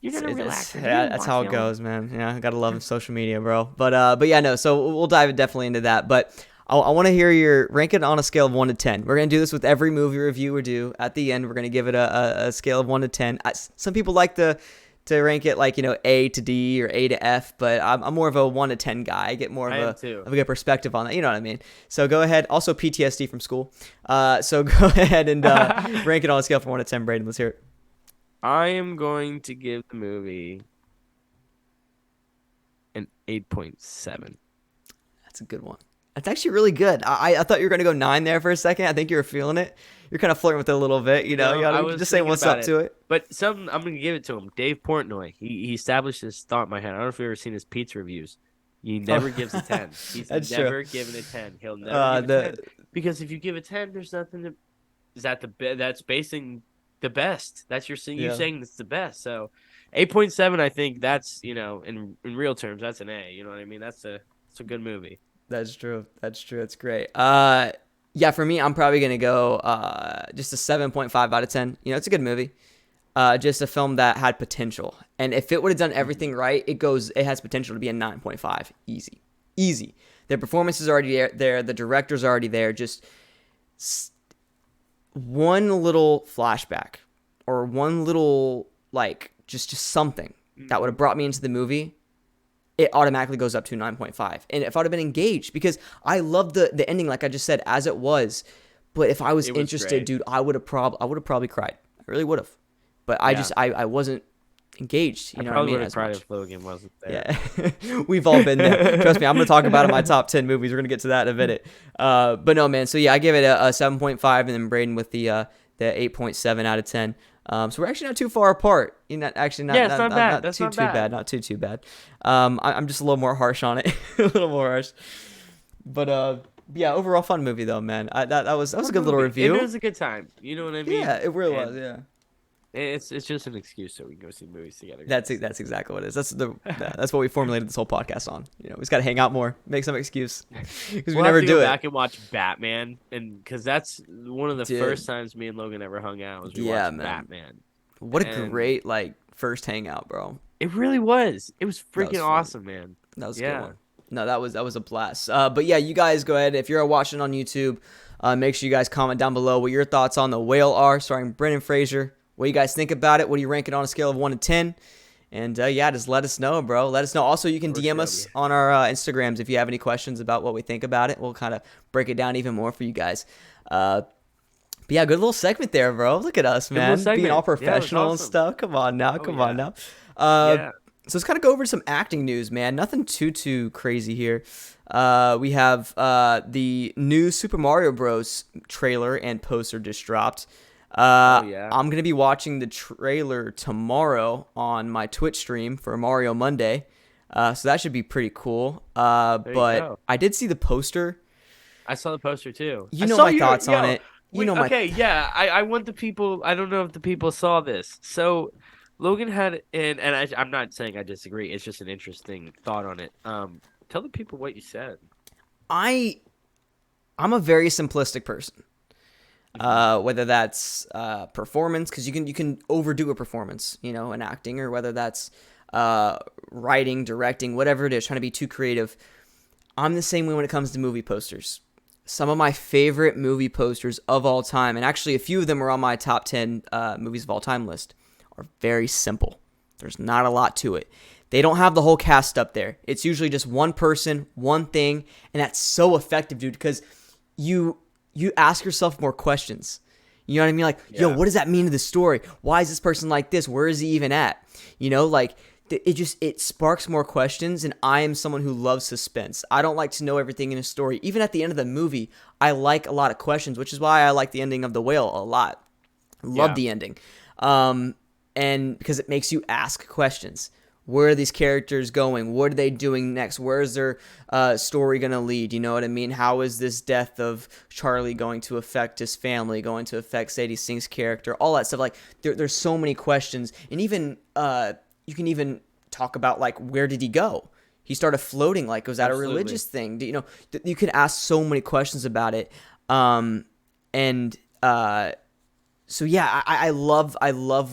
You're not a real actor. You Yeah, didn't that's watch how the it other one. goes, man. Yeah, I gotta love social media, bro. But yeah, no. So we'll dive definitely into that. But I want to hear your rank it on a scale of 1 to 10. We're gonna do this with every movie review we do. At the end, we're gonna give it a scale of 1 to 10. Some people like to rank it like A to D or A to F, but I'm more of a 1 to 10 guy. I get more I of am a too. of a good perspective on that. You know what I mean? So go ahead. Also PTSD from school. So go ahead and rank it on a scale from 1 to 10. Brayden, let's hear it. I am going to give the movie an 8.7. That's a good one. That's actually really good. I thought you were gonna go 9 there for a second. I think you were feeling it. You're kind of flirting with it a little bit. You No, I gotta was just say thinking what's about up it. to it. But something I'm gonna give it to him. Dave Portnoy. He established this thought in my head. I don't know if you've ever seen his pizza reviews. He never gives a 10. He's That's true. never given a 10. He'll never give a The 10. Because if you give a 10, there's nothing to is that that's basing the best. That's you yeah. saying it's the best. So 8.7, I think that's, in real terms, that's an A. You know what I mean? It's a good movie. That's true. That's true. That's great. Yeah, for me, I'm probably gonna go just a 7.5 out of 10. You know, it's a good movie. Just a film that had potential, and if it would have done everything right, it has potential to be a 9.5. Easy, easy. The performance is already there. The director's already there. Just one little flashback or one little like just something that would have brought me into the movie, it automatically goes up to 9.5. And if I'd have been engaged, because I love the ending, like I just said, as it was, but if I was interested, great. dude, I would have probably cried. I really would have. But I wasn't engaged. You know what I mean? Would have as cried much. if Logan wasn't there. Yeah, we've all been there. Trust me, I'm gonna talk about it in my top 10 movies. We're gonna get to that in a minute. But no, man. So yeah, I give it a 7.5, and then Brayden with the 8.7 out of 10. So we're actually not too far apart. You're not actually not. Yeah, it's not bad. Not That's too not bad. bad. Not too bad. I'm just a little more harsh on it. A little more harsh. But yeah, overall fun movie though, man. That was a good little review. It was a good time. You know what I mean? Yeah, it really was. Yeah. It's just an excuse so we can go see movies together. That's exactly what it is. That's what we formulated this whole podcast on. You know, we just got to hang out more, make some excuse, because we never do go it. Back and watch Batman, and because that's one of the first times me and Logan ever hung out was we watched Batman. What a great like first hangout, bro. It really was. It was freaking awesome, man. That was a good one. No, that was a blast. But yeah, you guys go ahead if you're watching on YouTube. Make sure you guys comment down below what your thoughts on The Whale are, starring Brendan Fraser. What do you guys think about it? What do you rank it on a scale of 1 to 10? And yeah, just let us know, bro. Let us know. Also, you can DM us on our Instagrams if you have any questions about what we think about it. We'll kind of break it down even more for you guys. But yeah, good little segment there, bro. Look at us, man. Being all professional and stuff. Come on now. Come on now. So let's kind of go over some acting news, man. Nothing too crazy here. We have the new Super Mario Bros. Trailer and poster just dropped. I'm going to be watching the trailer tomorrow on my Twitch stream for Mario Monday. So that should be pretty cool. But I did see the poster. I saw the poster too. You know my thoughts on it. I want the people. I don't know if the people saw this. So Logan had, I'm not saying I disagree. It's just an interesting thought on it. Tell the people what you said. I'm a very simplistic person. Whether that's performance, because you can overdo a performance, you know, in acting, or whether that's writing, directing, whatever it is, trying to be too creative. I'm the same way when it comes to movie posters. Some of my favorite movie posters of all time, and actually a few of them are on my top 10 movies of all time list, are very simple. There's not a lot to it. They don't have the whole cast up there. It's usually just one person, one thing, and that's so effective, dude, because you ask yourself more questions. You know what I mean? Like, yo, what does that mean to the story? Why is this person like this? Where is he even at? You know, like, it sparks more questions, and I am someone who loves suspense. I don't like to know everything in a story. Even at the end of the movie, I like a lot of questions, which is why I like the ending of The Whale a lot. Love the ending. And because it makes you ask questions. Where are these characters going? What are they doing next? Where is their story going to lead? You know what I mean? How is this death of Charlie going to affect his family, going to affect Sadie Sink's character? All that stuff. Like, there's so many questions. And even you can even talk about, like, where did he go? He started floating. Like, was that a religious thing? You know, you could ask so many questions about it. So yeah, I love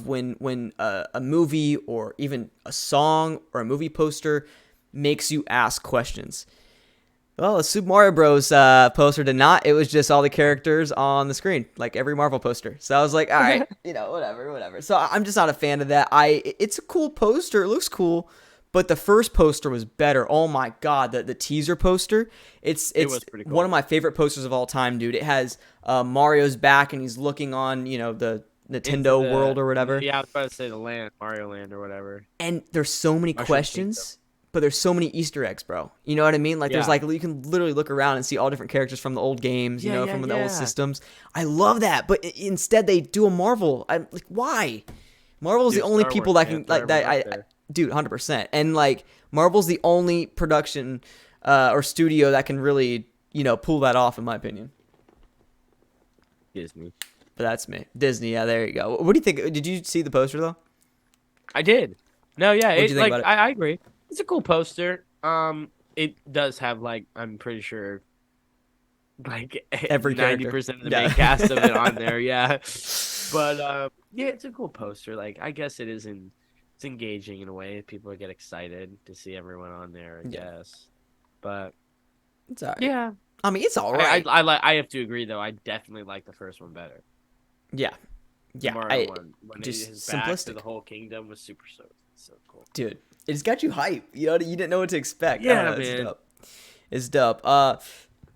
when a movie or even a song or a movie poster makes you ask questions. Well, the Super Mario Bros. Poster did not. It was just all the characters on the screen, like every Marvel poster. So I was like, all right, you know, whatever. So I'm just not a fan of that. It's a cool poster. It looks cool. But the first poster was better. Oh my god, the teaser poster. It was pretty cool. One of my favorite posters of all time, dude. It has Mario's back and he's looking on, you know, the Nintendo world or whatever. Yeah, I was about to say the land, Mario Land or whatever. And there's so many questions, but there's so many Easter eggs, bro. You know what I mean? Like there's like, you can literally look around and see all different characters from the old games, you know, from the old systems. I love that, but instead they do a Marvel. I'm like, why? Marvel's the only people that can like that. Dude, 100%. And like Marvel's the only production or studio that can really, you know, pull that off, in my opinion. Disney. But that's me. Disney, yeah, there you go. What do you think? Did you see the poster though? I did. No, yeah, What did you think about it? I agree. It's a cool poster. it does have like I'm pretty sure like Every character. 90% of the main cast of it on Yeah. there. Yeah, but yeah, it's a cool poster. Like I guess it's engaging in a way. People get excited to see everyone on there. I Yeah. guess, but It's all right. yeah, I mean, it's all I right. I, I like. I have to agree though. I definitely like the first one better. Yeah. The Yeah. Mario I one when just his back to simplistic. the whole kingdom was so cool. Dude, it's got you hype. You didn't know what to expect. I don't Yeah, know. It's man. dope. It's dope.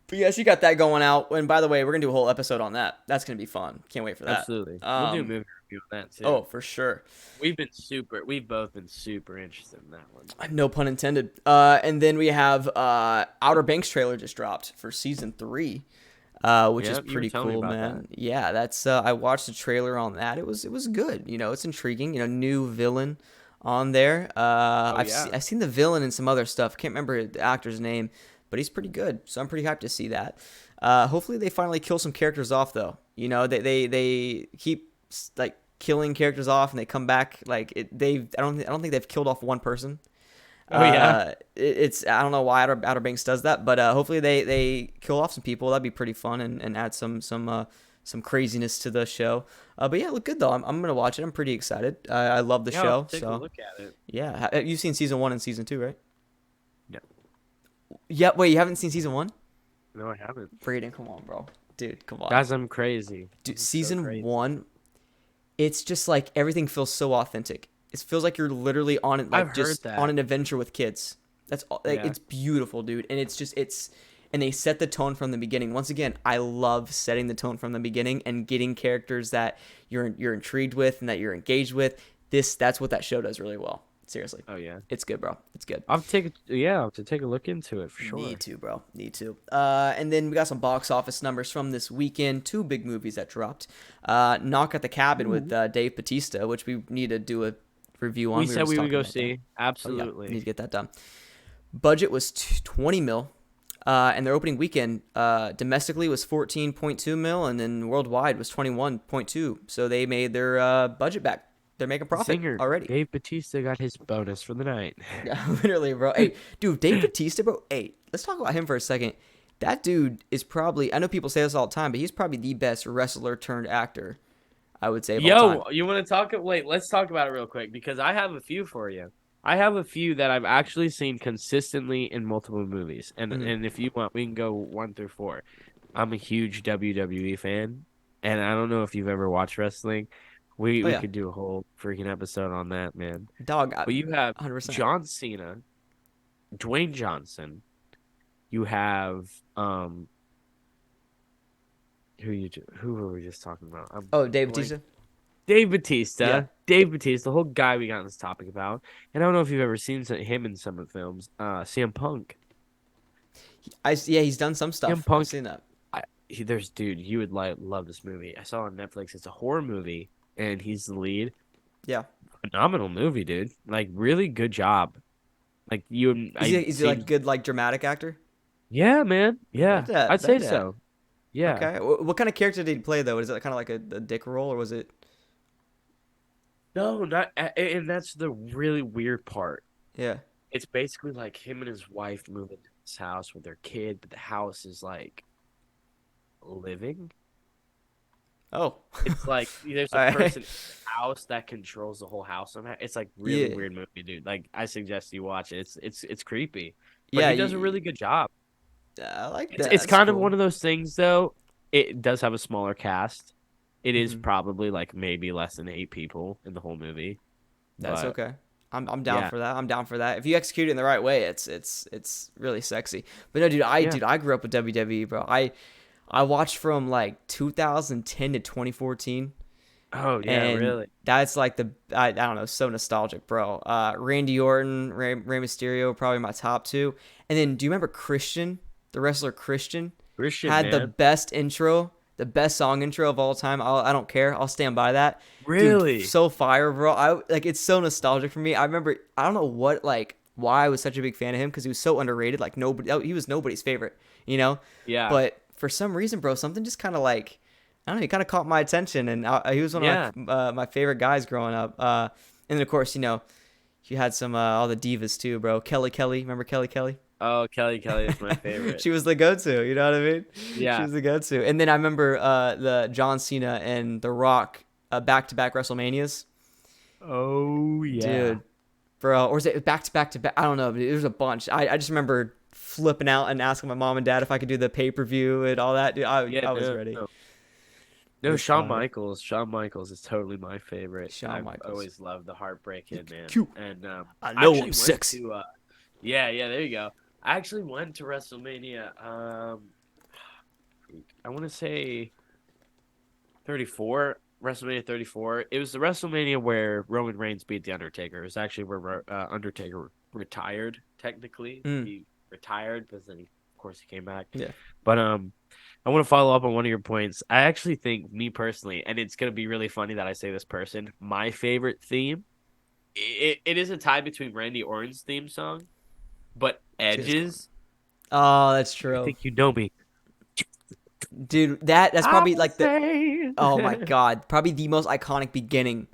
But yes, you got that going out. And by the way, we're gonna do a whole episode on that. That's gonna be fun. Can't wait for that. Absolutely. We'll do a movie review on that too. Oh, for sure. We've both been super interested in that one. No pun intended. And then we have Outer Banks trailer just dropped for season 3, which is Yeah, you were pretty telling me cool, about man. that. Yeah, that's I watched the trailer on that. It was good. It's intriguing. New villain on there. Oh yeah. I've seen the villain in some other stuff. Can't remember the actor's name, but he's pretty good. So I'm pretty hyped to see that. Hopefully they finally kill some characters off though. They keep like killing characters off and they come back like I don't think they've killed off one person. Oh yeah. It's I don't know why Outer Banks does that, but hopefully they kill off some people. That'd be pretty fun and add some craziness to the show. But yeah, look good though. I'm gonna watch it. I'm pretty excited. I love the Yeah, I'll show. take a So look at it. yeah, you've seen season 1 and season 2, right? No. Yeah. Wait, you haven't seen season 1? No, I haven't. Brayden, come on, bro. Dude, come on. Guys, I'm crazy. Dude, I'm so season crazy. 1, it's just like everything feels so authentic. It feels like you're literally on it, I've like heard just that. on an adventure with kids. That's all. Like Yeah. it's beautiful, dude, and and they set the tone from the beginning. Once again, I love setting the tone from the beginning and getting characters that you're intrigued with and that you're engaged with. That's what that show does really well. Seriously, Oh yeah. it's good, bro. It's good. I'll have to take a look into it for sure. Need to, bro. Need to. And then we got some box office numbers from this weekend. 2 big movies that dropped. Knock at the Cabin with Dave Bautista, which we need to do a review on. We were said just we would talking go about that. see. Oh, yeah. Absolutely. Need to get that done. Budget was 20 mil. And their opening weekend domestically was 14.2 mil, and then worldwide was 21.2. So they made their budget back. They're making profit Singer already. Dave Bautista got his bonus for the night. Yeah, literally, bro. Hey, dude, Dave Bautista, bro. Hey, let's talk about him for a second. That dude is probably, I know people say this all the time, but he's probably the best wrestler turned actor, I would say, of all time. Yo, you want to talk? Wait, let's talk about it real quick because I have a few for you. I have a few that I've actually seen consistently in multiple movies, and if you want, we can go 1 through 4. I'm a huge WWE fan, and I don't know if you've ever watched wrestling. We Oh, yeah. could do a whole freaking episode on that, man. Dog, But you have 100%. John Cena, Dwayne Johnson. You have who were we just talking about? Oh, Dave blank- Bautista? Dave Bautista. Yeah. Dave Bautista, the whole guy we got on this topic about. And I don't know if you've ever seen him in some of the films. CM Punk. Yeah, he's done some stuff. CM Punk. I've seen that. Dude, you would love this movie. I saw it on Netflix. It's a horror movie, and he's the lead. Yeah. Phenomenal movie, dude. Like, really good job. Like, Is he like good, like dramatic actor? Yeah, man. Yeah, Bet that, I'd say bet that. so. Yeah. Okay. What kind of character did he play though? Is it kind of like a dick role, or was it? No, not and that's the really weird part. Yeah. It's basically like him and his wife move into this house with their kid, but the house is like living. Oh. It's like there's a All right. person in the house that controls the whole house somehow. It's like really Yeah. weird movie, dude. Like I suggest you watch it. It's creepy. But Yeah. he does a really good job. I like It's that. it's That's kind of cool. one of those things though. It does have a smaller cast. It is Mhm. probably like maybe less than 8 people in the whole movie. That's But okay. I'm down yeah. for that. I'm down for that. If you execute it in the right way, it's really sexy. But no, dude, Yeah. I grew up with WWE, bro. I watched from like 2010 to 2014. Oh yeah, And really. that's like I don't know, so nostalgic, bro. Randy Orton, Rey Mysterio, probably my top 2. And then do you remember Christian, the wrestler Christian? Christian, Had the man. best intro, the best song intro of all time. I don't care. I'll stand by that. Really? Dude, so fire, bro. It's so nostalgic for me. I remember I don't know why I was such a big fan of him because he was so underrated. Like he was nobody's favorite, you know? Yeah. But for some reason, bro, something just kind of like I don't know, he kind of caught my attention, and he was one Yeah. of my favorite guys growing up. And then of course, you had some all the divas too, bro. Kelly, remember Kelly? Oh, Kelly is my favorite. She was the go-to. You know what I mean? She Yeah. was the go-to. And then I remember the John Cena and The Rock back-to-back WrestleManias. Oh yeah. Dude, bro, or was it back to back to back? I don't know, but there's a bunch. I just remember flipping out and asking my mom and dad if I could do the pay-per-view and all that. Dude, Yeah, I was no, ready. no. It No, was Shawn fire. Michaels. Shawn Michaels is totally my favorite. Shawn I've Michaels. always loved the Heartbreak Kid, man. Q. And I I know actually I'm went sexy. to yeah, there you go. I actually went to WrestleMania. I want to say 34, WrestleMania 34. It was the WrestleMania where Roman Reigns beat the Undertaker. It was actually where Undertaker retired. Technically, Mm, he retired, but then of course, he came back. yeah. But I want to follow up on one of your points. I actually think, me personally, and it's gonna be really funny that I say this person, my favorite theme. It is a tie between Randy Orton's theme song, but Jesus Christ. Edge's. Oh, that's You true, think you know me? dude. That's I probably will like the. say. Oh my God, probably the most iconic beginning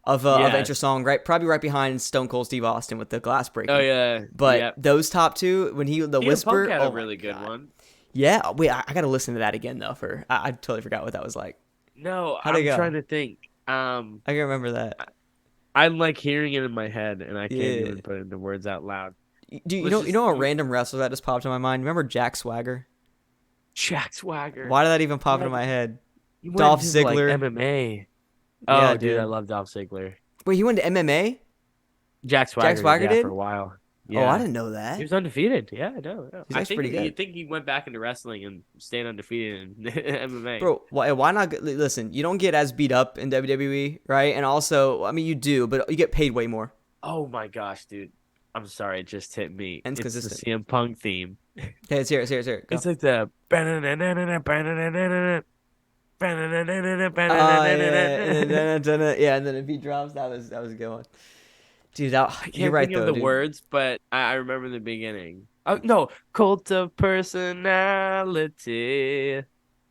of intro Yes. song, right? Probably right behind Stone Cold Steve Austin with the glass Oh breaking. yeah. But Yep. those top two, when the CM Punk whisper, had a oh my really good God. one. Yeah, wait, I gotta listen to that again though. I totally forgot what that was like. No, How'd it I'm go? trying to think. I can remember that. I, I like hearing it in my head, and I can't Yeah. even put it into words out loud. Do you Let's know you just know a random wrestler that just popped in my mind? Remember Jack Swagger? Jack Swagger. Why did that even pop into Yeah, my head? he went Dolph into like Ziggler. MMA. Yeah, Oh, dude, I dude. love Dolph Ziggler. Wait, he went to MMA? Jack Jack Swagger did, Swagger yeah, for did? a while. Oh, I Yeah, didn't know he that. was undefeated. Yeah, I know. Yeah. He's I actually think pretty you good. think he went back into wrestling and stayed undefeated in MMA. Bro, why not listen, you don't get as beat up in WWE, right? And also, I mean you do, but you get paid way more. Oh my gosh, dude. I'm sorry, it just hit me. And it's It's the consistent. CM Punk theme. Okay, it's here. Go. It's like the Yeah, and then yeah, and then if he drops, that was a good one. Dude, I you're can't right think of though, the dude. words, but I remember the beginning. Oh no, Cult of Personality.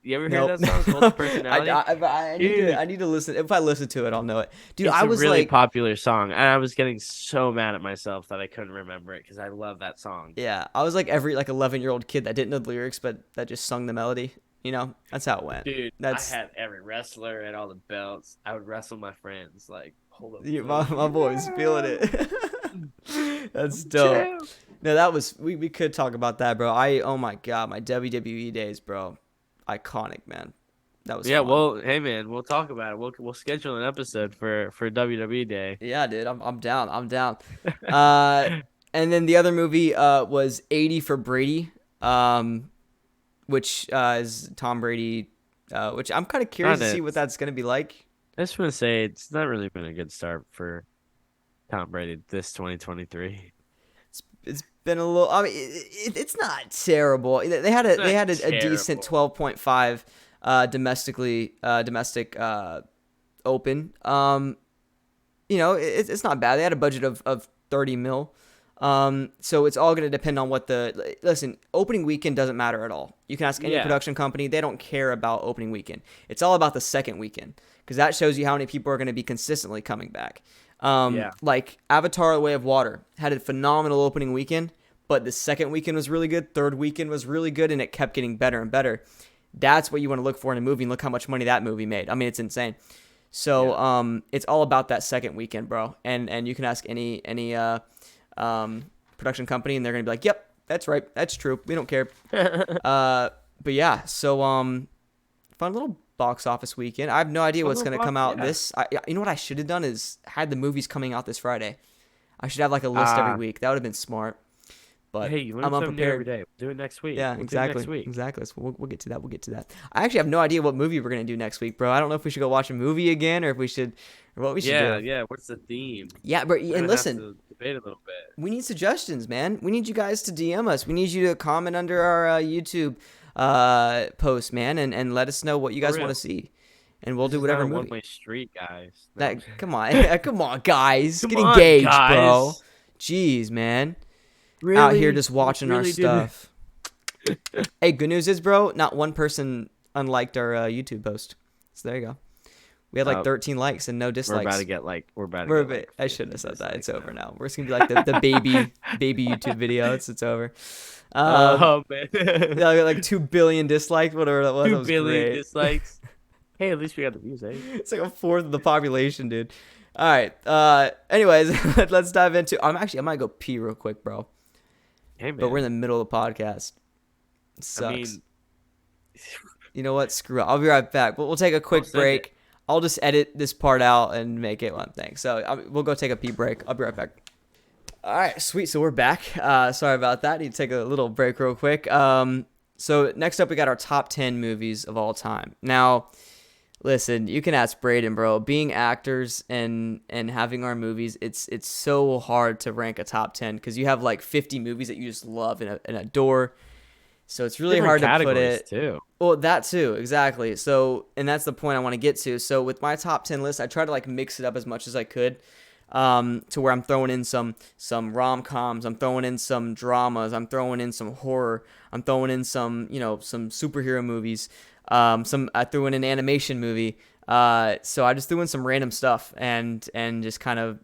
You ever hear Nope. that song, Cult of Personality? I Dude, need to listen. If I listen to it, I'll know it. Dude, it's I a was really like, popular song, and I was getting so mad at myself that I couldn't remember it because I love that song. yeah, I was like every like 11-year-old kid that didn't know the lyrics but that just sung the melody. You know, that's how it went. Dude, I That's had every wrestler and all the belts. I would wrestle my friends. Like, hold up, my boy's feeling it. That's dope. champ. No, that was we could talk about that, bro. Oh my God, my WWE days, bro. Iconic, man. That was Yeah, fun. well, hey man, we'll talk about it. We'll schedule an episode for WWE Day. Yeah, dude, I'm down. I'm down. Uh, and then the other movie was 80 for Brady, which is Tom Brady, which I'm kind of curious Not to see it. what that's gonna be like. I just want to say it's not really been a good start for Tom Brady this 2023. It's been a little. I mean, it's not terrible. They had It's they not had a decent terrible. 12.5 domestic open. It's not bad. They had a budget of 30 mil. So it's all going to depend on what listen, opening weekend doesn't matter at all. You can ask any Yeah, production company. They don't care about opening weekend. It's all about the second weekend because that shows you how many people are going to be consistently coming back. yeah, Like Avatar: The Way of Water had a phenomenal opening weekend, but the second weekend was really good. Third weekend was really good, and it kept getting better and better. That's what you want to look for in a movie, and look how much money that movie made. I mean, it's insane. So, yeah. it's all about that second weekend, bro. And you can ask any production company, and they're gonna be like, "Yep, that's right, that's true. We don't care." But yeah, so fun little box office weekend. I have no idea what's gonna come out Yeah. You know what I should have done is had the movies coming out this Friday. I should have like a list every Ah, week. That would have been smart. But hey, you I'm learn something new every unprepared. day. We'll do it next week. Yeah, We'll do it exactly, next week. exactly. So we'll get to that. We'll get to that. I actually have no idea what movie we're gonna do next week, bro. I don't know if we should go watch a movie again or if we should, or what we should Yeah, do. yeah. What's the theme? Yeah, but We're and gonna have listen, to debate a little bit. we need suggestions, man. We need you guys to DM us. We need you to comment under our YouTube post, man, and let us know what you For guys want to real. see, and we'll This do is not whatever a movie. one-way street, guys. No. That come on, come on, guys, Come get on, engaged, bro. guys. Jeez, man, out here Really? just watching our Really did. stuff. Hey, good news is, bro, not one person unliked our YouTube post. So there you go. We had like Uh, 13 likes and no we're about dislikes. to get like we're about to get like I shouldn't 50 have said that. It's dislikes over now. now. We're just gonna be like the baby YouTube video. It's over. Oh man. Yeah, like 2 billion dislikes, whatever that was. Two That was billion great. dislikes. Hey, at least we got the views, eh? It's like a fourth of the population, dude. All right. Anyways, let's dive into. I might go pee real quick, bro. Hey But we're in man. the middle of the podcast. It I sucks. mean, You know what? Screw it. I'll be right back. We'll take a I'll quick send it. break. I'll just edit this part out and make it one thing. So we'll go take a pee break. I'll be right back. All right, sweet. So we're back. Sorry about that. Need to take a little break real quick. So next up, we got our top 10 movies of all time. Now, listen, you can ask Brayden, bro. Being actors and having our movies, it's so hard to rank a top 10 because you have like 50 movies that you just love and adore. So it's really Different hard to put categories it. too. Well, that too, exactly. So, and that's the point I want to get to. So with my top 10 list, I try to like mix it up as much as I could. To where I'm throwing in some rom-coms, I'm throwing in some dramas, I'm throwing in some horror, I'm throwing in some some superhero movies, some I threw in an animation movie. So I just threw in some random stuff and just kind of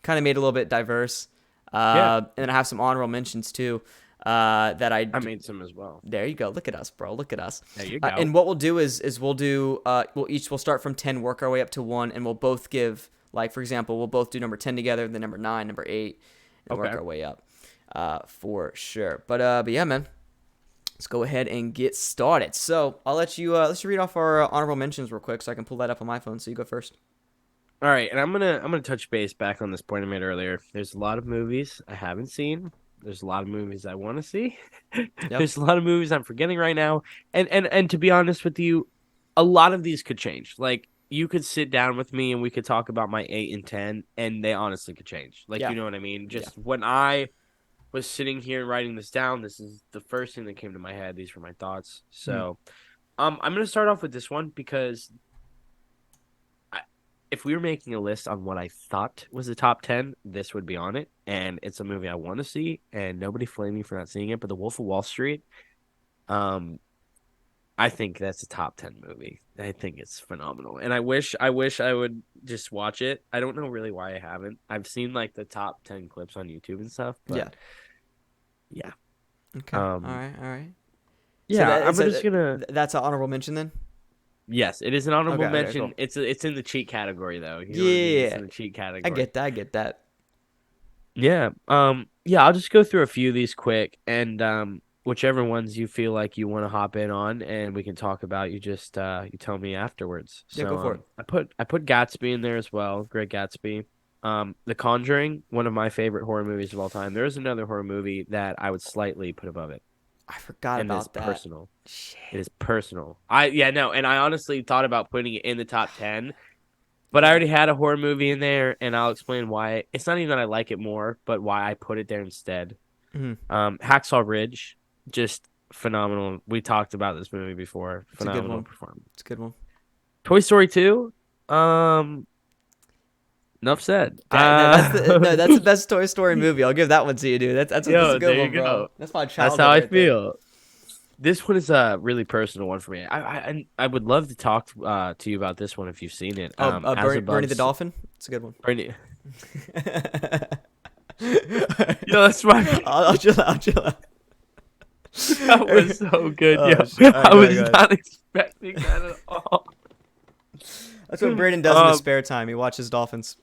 made it a little bit diverse. Yeah, And then I have some honorable mentions too. That I made some as well. There you go. Look at us, bro. Look at us. There you go. And what we'll do is we'll start from 10, work our way up to 1, and we'll both give, like, for example, we'll both do number 10 together, then number 9, number 8, and work Okay. our way up. For sure. But yeah, man. Let's go ahead and get started. So I'll let you read off our honorable mentions real quick so I can pull that up on my phone. So you go first. All right, and I'm gonna touch base back on this point I made earlier. There's a lot of movies I haven't seen. There's a lot of movies I want to see. Yep. There's a lot of movies I'm forgetting right now. And to be honest with you, a lot of these could change. Like you could sit down with me and we could talk about my 8 and 10 and they honestly could change. Like Yeah. you know what I mean? Yeah. Just when I was sitting here writing this down, this is the first thing that came to my head. These were my thoughts. So, I'm going to start off with this one because if we were making a list on what I thought was the top 10, this would be on it. And it's a movie I want to see, and nobody flame me for not seeing it. But The Wolf of Wall Street, I think that's a top 10 movie. I think it's phenomenal. And I wish I would just watch it. I don't know really why I haven't. I've seen like the top 10 clips on YouTube and stuff, but yeah. Okay. All right. All right. Yeah, I'm so just gonna. that's an honorable mention then. Yes, it is an honorable Okay. mention. Cool. It's in the cheat category though. You know what I mean? It's Yeah. in the cheat I category. get that. I get that. Yeah. Yeah, I'll just go through a few of these quick and whichever ones you feel like you want to hop in on and we can talk about, you just you tell me afterwards. Yeah, So go for it. I put Gatsby in there as well. Great Gatsby. The Conjuring, one of my favorite horror movies of all time. There is another horror movie that I would slightly put above it. I forgot And it's about that. personal. Shit. It is personal. And I honestly thought about putting it in the top 10, but I already had a horror movie in there, and I'll explain why. It's not even that I like it more, but why I put it there instead. Hacksaw Ridge, just phenomenal. We talked about this movie before. It's a good Phenomenal one. performance. It's a good one. Toy Story 2. Enough said. That's the best Toy Story movie. I'll give that one to you, dude. That's a good there one, you bro. go. That's my That's childhood. how I right there. feel. This one is a really personal one for me. I would love to talk to you about this one if you've seen it. Bernie the Dolphin. It's a good one. Bernie. Yo, that's my. I'll chill out. I'll chill out. That was so good. Oh, Yo, shit. All right, I go was ahead. not expecting that at all. That's what Brayden does in his spare time. He watches dolphins.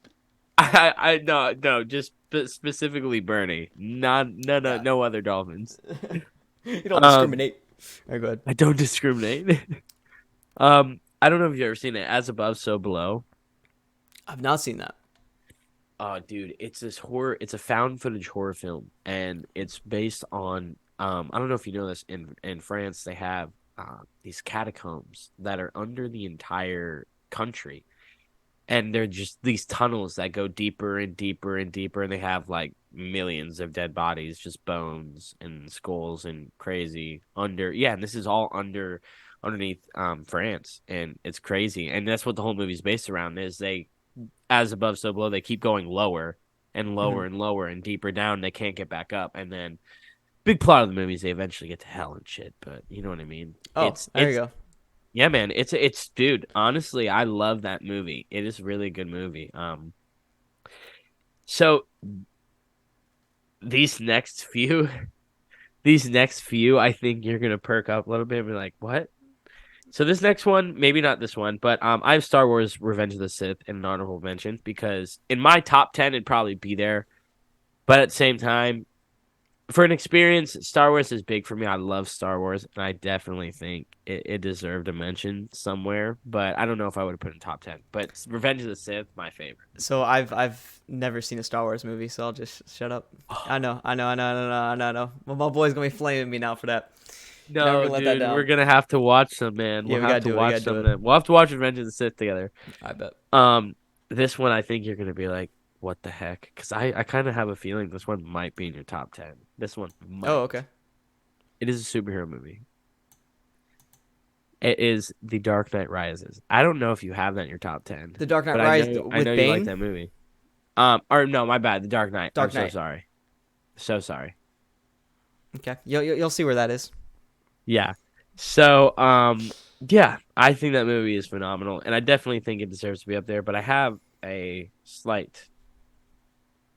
I no, just specifically Bernie. No other dolphins. You don't discriminate. All right, go ahead. I don't discriminate. I don't know if you've ever seen it. As Above, So Below. I've not seen that. Oh, dude, it's this horror. It's a found footage horror film, and it's based on. I don't know if you know this. In France, they have these catacombs that are under the entire country, and they're just these tunnels that go deeper and deeper and deeper, and they have like millions of dead bodies, just bones and skulls and crazy under. Yeah, and this is all underneath France, and it's crazy, and that's what the whole movie's based around. Is they as above, so below. They keep going lower and lower and lower and deeper down. They can't get back up, and then big plot of the movie is they eventually get to hell and shit. But you know what I mean? Oh, there you go. Yeah, man. It's dude, honestly, I love that movie. It is a really good movie. So these next few these next few, I think you're gonna perk up a little bit and be like, what? So this next one, maybe not this one, but I have Star Wars Revenge of the Sith in an honorable mention because in my top 10 it'd probably be there. But at the same time, for an experience, Star Wars is big for me. I love Star Wars, and I definitely think it deserved a mention somewhere. But I don't know if I would have put it in top 10. But Revenge of the Sith, my favorite. So I've never seen a Star Wars movie, so I'll just shut up. I know. Well, my boy's gonna be flaming me now for that. Never No, gonna let that dude, we're down. gonna have to watch them, man. Yeah, We'll we have gotta to do it. We watch gotta do some of it. them. We'll have to watch Revenge of the Sith together. I bet. Um, this one I think you're gonna be like, what the heck? Because I kind of have a feeling this one might be in your top 10. This one Oh, might. okay. It is a superhero movie. It is The Dark Knight Rises. I don't know if you have that in your top 10, The Dark Knight but Rises I know with you like Bane. that movie. Or no, my bad. The Dark Knight. I'm Dark so Knight. sorry. So sorry. Okay, you'll see where that is. Yeah. So, yeah, I think that movie is phenomenal, and I definitely think it deserves to be up there. But I have a slight.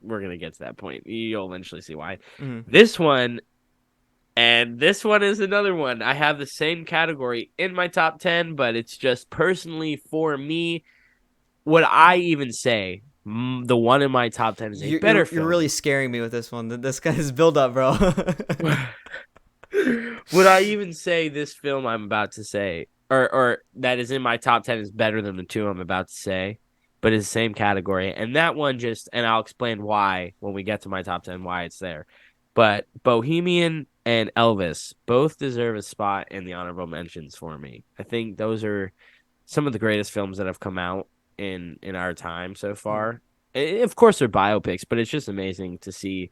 We're gonna get to that point. You'll eventually see why. Mm. This one, and this one is another one. I have the same category in my top 10, but it's just personally for me. Would I even say the one in my top 10 is a better You're really film? scaring me with this one. This guy's build up, bro. Would I even say this film I'm about to say, or that is in my top 10 is better than the two I'm about to say, but it's the same category? And that one just, and I'll explain why when we get to my top 10, why it's there. But Bohemian and Elvis both deserve a spot in the honorable mentions for me. I think those are some of the greatest films that have come out in our time so Mm, far. Of course, they're biopics, but it's just amazing to see.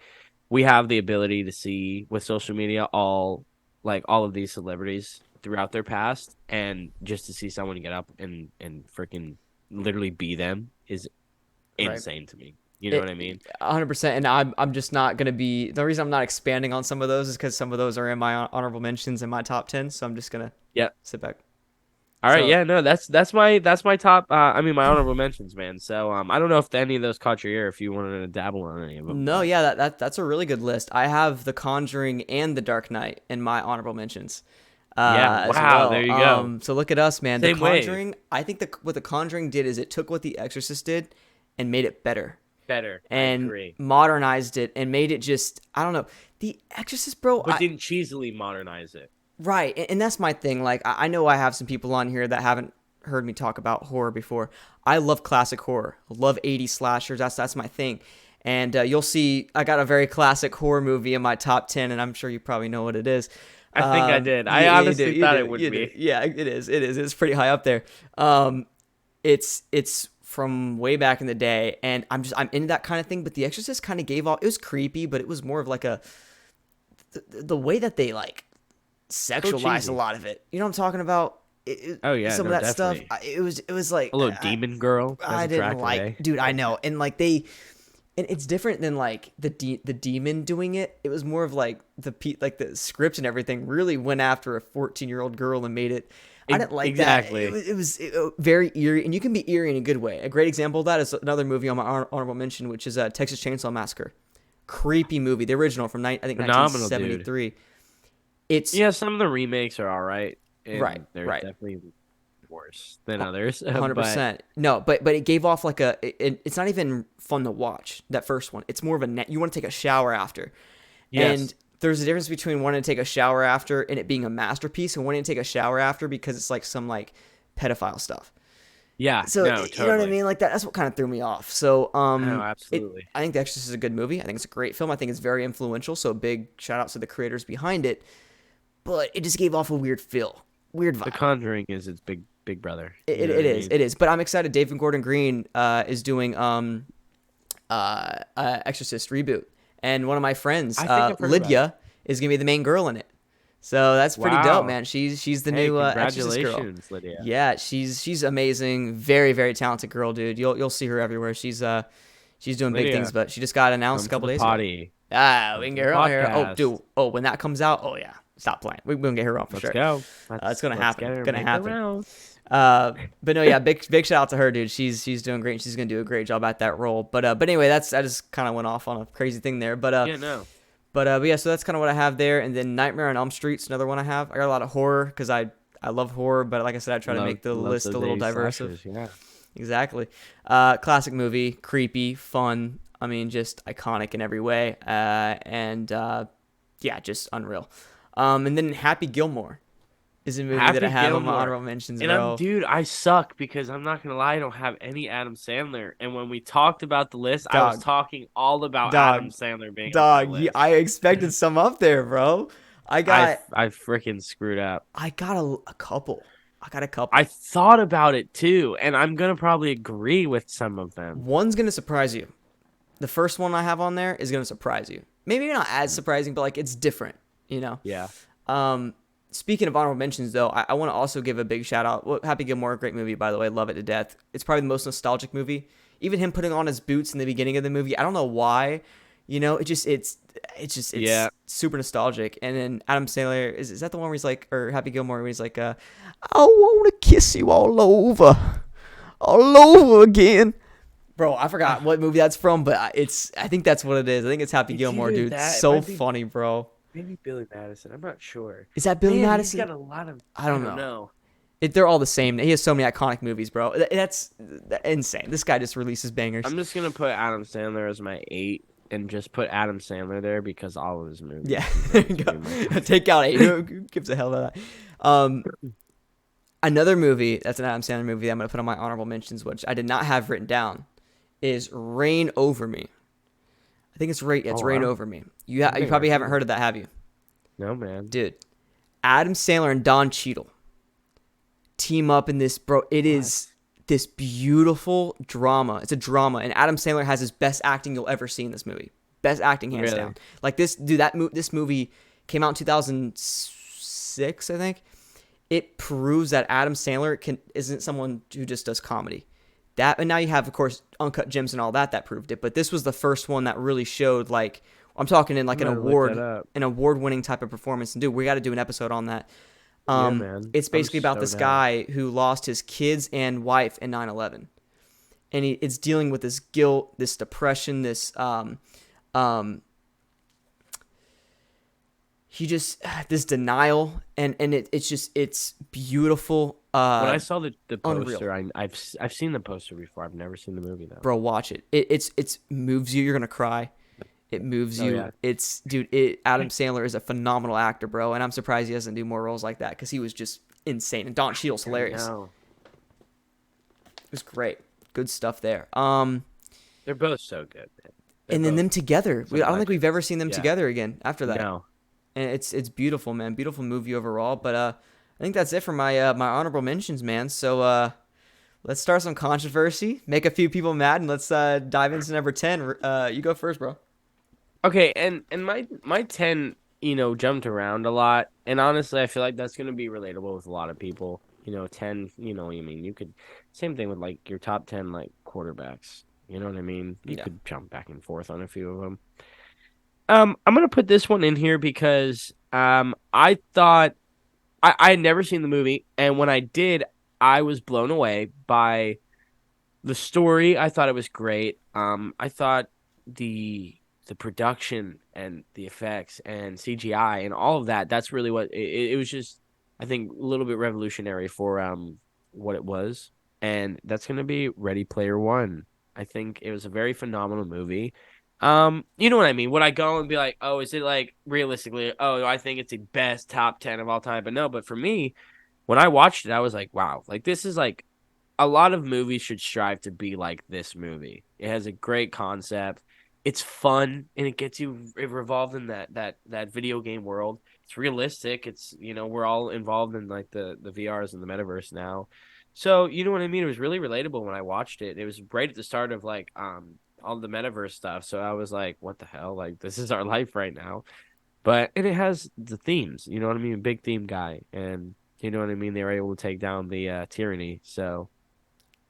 We have the ability to see with social media all of these celebrities throughout their past, and just to see someone get up and freaking literally be them is right. insane to me. You know what I It, mean? 100%. And I'm just not gonna be. The reason I'm not expanding on some of those is because some of those are in my honorable mentions in my top 10. So I'm just gonna Yeah. sit back. All right, So yeah, no, that's my top. I mean, my honorable mentions, man. So, I don't know if any of those caught your ear. If you wanted to dabble on any of them, no, but yeah, that's a really good list. I have The Conjuring and The Dark Knight in my honorable mentions, yeah, as wow, there well. you go. So look at us, man. The Same wave, Conjuring. I think what The Conjuring did is it took what The Exorcist did and made it better better. I and agree, modernized it and made it just I don't know. The Exorcist, bro. but didn't cheesily modernize it. Right, and that's my thing. Like I know I have some people on here that haven't heard me talk about horror before. I love classic horror. I love 80s slashers. That's my thing. And you'll see I got a very classic horror movie in my top 10, and I'm sure you probably know what it is. I think I did. I You do, honestly you thought do, it would you do. be. Yeah, it is. It is. It's pretty high up there. It's from way back in the day, and I'm into that kind of thing. But The Exorcist kind of gave off. It was creepy, but it was more of like the way that they like So sexualized a cheesy. lot of it. You know what I'm talking about? Oh yeah, Some of no, that stuff. definitely. It was like A little demon girl. That's I didn't attractive, like, eh? dude. I know, and like and it's different than like the demon doing it. It was more of like like the script and everything really went after a 14-year-old girl and made it. I didn't like that. Exactly. It was very eerie, and you can be eerie in a good way. A great example of that is another movie on my honorable mention, which is Texas Chainsaw Massacre. Creepy movie, the original from I think Phenomenal, dude. 1973. It's Yeah, some of the remakes are all right, right, and they're right. definitely worse than others. Hundred But percent. No, but it gave off like it's not even fun to watch that first one. It's more of a net. You want to take a shower after, and yes, there's a difference between wanting to take a shower after and it being a masterpiece, and wanting to take a shower after because it's like some like pedophile stuff. yeah, So no, you know what I totally. mean? Like that's what kind of threw me off. So No, absolutely. I think The Exorcist is a good movie. I think it's a great film. I think it's very influential. So big shout outs to the creators behind it. But it just gave off a weird feel, weird The vibe. Conjuring is its big brother. You know what I mean? It is. But I'm excited. David Gordon Green is doing Exorcist reboot, and one of my friends, I think I've heard about it. Lydia, is gonna be the main girl in it. So that's pretty dope, Wow. man. She's the Hey, new Exorcist girl. congratulations, Lydia. Yeah, she's amazing. Very very talented girl, dude. You'll see her everywhere. She's doing big things, Lydia, but she just got announced come a to couple the days ago. potty. Ah, we Come can to get the her on here. Oh, podcast. dude. Oh, when that comes out, oh yeah, stop playing. We're gonna get her on for Let's sure. go. It's gonna Let's get happen. her. Gonna Make her happen. rounds. But no, yeah, big shout out to her, dude. She's doing great. She's gonna do a great job at that role. But anyway, I just kind of went off on a crazy thing there. Yeah, no. But yeah, so that's kind of what I have there. And then Nightmare on Elm Street's another one I have. I got a lot of horror because I love horror, but like I said, I try to make the Love list those a little 80s diverse. slashers, yeah. Exactly. Classic movie, creepy, fun. I mean, just iconic in every way. And yeah, just unreal. And then Happy Gilmore is a movie that I Happy have on my Gilmore. honorable mentions, And bro. dude, I suck because I'm not gonna lie, I don't have any Adam Sandler. And when we talked about the list, I was Dog, talking all about Adam dog, Sandler being on my dog. list. I expected some up there, bro. I got, I freaking screwed up. I got a couple. I got a I couple. thought about it too, and I'm gonna probably agree with some of them. One's gonna surprise you. The first one I have on there is gonna surprise you. Maybe not as surprising, but like it's different, you know. Yeah. Speaking of honorable mentions, though, I want to also give a big shout out. Well, Happy Gilmore, great movie, by the way. Love it to death. It's probably the most nostalgic movie. Even him putting on his boots in the beginning of the movie, I don't know why. You know, it's Yeah. super nostalgic. And then Adam Sandler is that the one where he's like, or Happy Gilmore where he's like, I want to kiss you all over again. Bro, I forgot what movie that's from, but I think that's what it is. I think it's Happy It's Gilmore, either dude. that, it So might be funny, bro. maybe Billy Madison. I'm not sure. Is that Billy Man, Madison? he's got a lot of. I don't know. know. They're all the same. He has so many iconic movies, bro. That's insane. This guy just releases bangers. I'm just gonna put Adam Sandler as my 8, and just put Adam Sandler there because all of his movies. Yeah, are there you go. pretty much- Take out 8. Who gives a hell about that? Another movie that's an Adam Sandler movie that I'm gonna put on my honorable mentions, which I did not have written down, is Reign Over Me. I think it's Reign wow. Over Me. You probably haven't heard of that, have you? No, man. Dude, Adam Sandler and Don Cheadle team up in this, bro. It is this beautiful drama. It's a drama, and Adam Sandler has his best acting you'll ever see in this movie. Best acting, hands Really? down. Like this, dude. This movie came out in 2006, I think. It proves that Adam Sandler isn't someone who just does comedy. That, and now you have, of course, Uncut Gems and all that proved it. But this was the first one that really showed, like, I'm talking in like I'm an gonna look that up. award-winning type of performance. And dude, we got to do an episode on that. Yeah, man. It's basically I'm about so this down. guy who lost his kids and wife in 9/11, and it's dealing with this guilt, this depression, this denial, and it's beautiful. When I saw the unreal. poster, I've seen the poster before. I've never seen the movie though. Bro, watch it. It's moves you. You're gonna cry. It moves you. Yeah. Adam Sandler is a phenomenal actor, bro, and I'm surprised he doesn't do more roles like that because he was just insane. And Don Cheadle's hilarious. No. It was great. Good stuff there. They're both so good, man. And then them together. I don't think we've ever seen them Yeah. together again after that. No. And it's beautiful, man. Beautiful movie overall. But I think that's it for my my honorable mentions, man. So let's start some controversy, make a few people mad, and let's dive into number 10. You go first, bro. Okay, and my 10, jumped around a lot, and honestly, I feel like that's gonna be relatable with a lot of people. 10, you could same thing with like your top 10 like quarterbacks. You know what I mean? You Yeah. could jump back and forth on a few of them. I'm gonna put this one in here because I thought I had never seen the movie, and when I did, I was blown away by the story. I thought it was great. I thought the production and the effects and CGI and all of that. That's really what it was. Just I think a little bit revolutionary for what it was, and that's gonna be Ready Player One. I think it was a very phenomenal movie. You know what I mean? Would I go and be like, oh, is it like realistically? Oh, I think it's the best top 10 of all time. But no, but for me, when I watched it, I was like, wow, like this is like a lot of movies should strive to be like this movie. It has a great concept. It's fun and it gets you revolved in that video game world. It's realistic. It's we're all involved in like the VRs and the metaverse now. So you know what I mean? It was really relatable when I watched it. It was right at the start of like all the metaverse stuff. So I was like, what the hell? Like this is our life right now. And it has the themes, you know what I mean? Big theme guy. And you know what I mean? They were able to take down the tyranny. So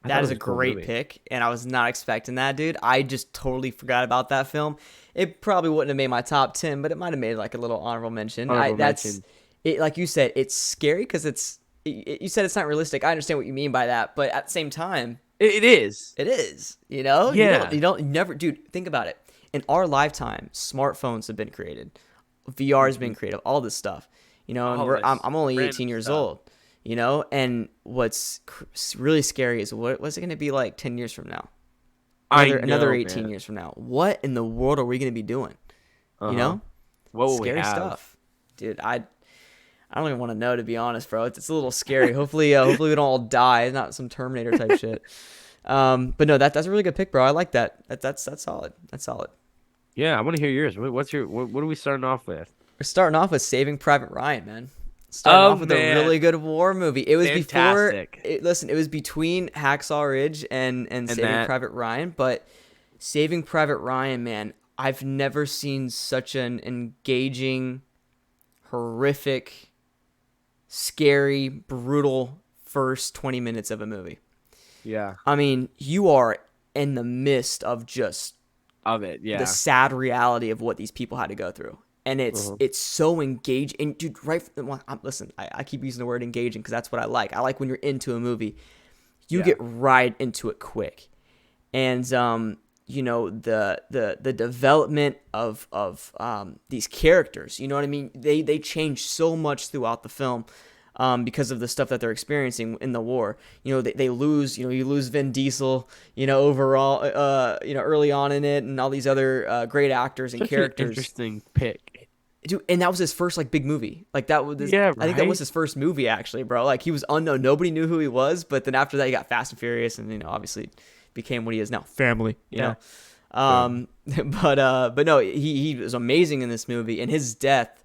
I thought That it is was a a cool great movie. pick, and I was not expecting that, dude. I just totally forgot about that film. It probably wouldn't have made my top 10, but it might have made like a little honorable mention. Honorable That's mention. it. Like you said, it's scary because you said it's not realistic. I understand what you mean by that, but at the same time, It is. it is. You know, Yeah. you never, dude. Think about it. In our lifetime, smartphones have been created, VR has been Hmm. created, all this stuff. You know, and All this I'm only random 18 years stuff. old. You know, and what's really scary is what's it going to be like 10 years from now? I Another know, 18 man. years from now. What in the world are we going to be doing? Uh You huh. know? What will we Scary have? stuff. Dude, I don't even want to know, to be honest, bro. It's a little scary. Hopefully we don't all die. It's not some Terminator type shit. But no, that's a really good pick, bro. I like that. That's solid. That's solid. Yeah, I want to hear yours. What's your what are we starting off with? We're starting off with Saving Private Ryan, man. Starting Oh off with a man, really good war movie. It was before. fantastic. Listen, it was between Hacksaw Ridge and And Saving that Private Ryan, but Saving Private Ryan, man, I've never seen such an engaging, horrific, scary, brutal first 20 minutes of a movie. yeah, I mean, you are in the midst of just of it, the yeah. sad reality of what these people had to go through. And Uh-huh. it's so engaging. And dude, listen, I keep using the word engaging because that's what I like. I like when you're into a movie, you Yeah. get right into it quick. And you know, the development of these characters, you know what I mean? They change so much throughout the film. Because of the stuff that they're experiencing in the war, you know, they lose, you know, you lose Vin Diesel, you know, overall, you know, early on in it, and all these other great actors and Such an characters. interesting pick. Dude, and that was his first like big movie. Like that was, Yeah, I think that was right. his first movie actually, bro. Like he was unknown, nobody knew who he was. But then after that, he got Fast and Furious, and you know, obviously became what he is now, family. You Yeah. know, Boom. but no, he was amazing in this movie, and his death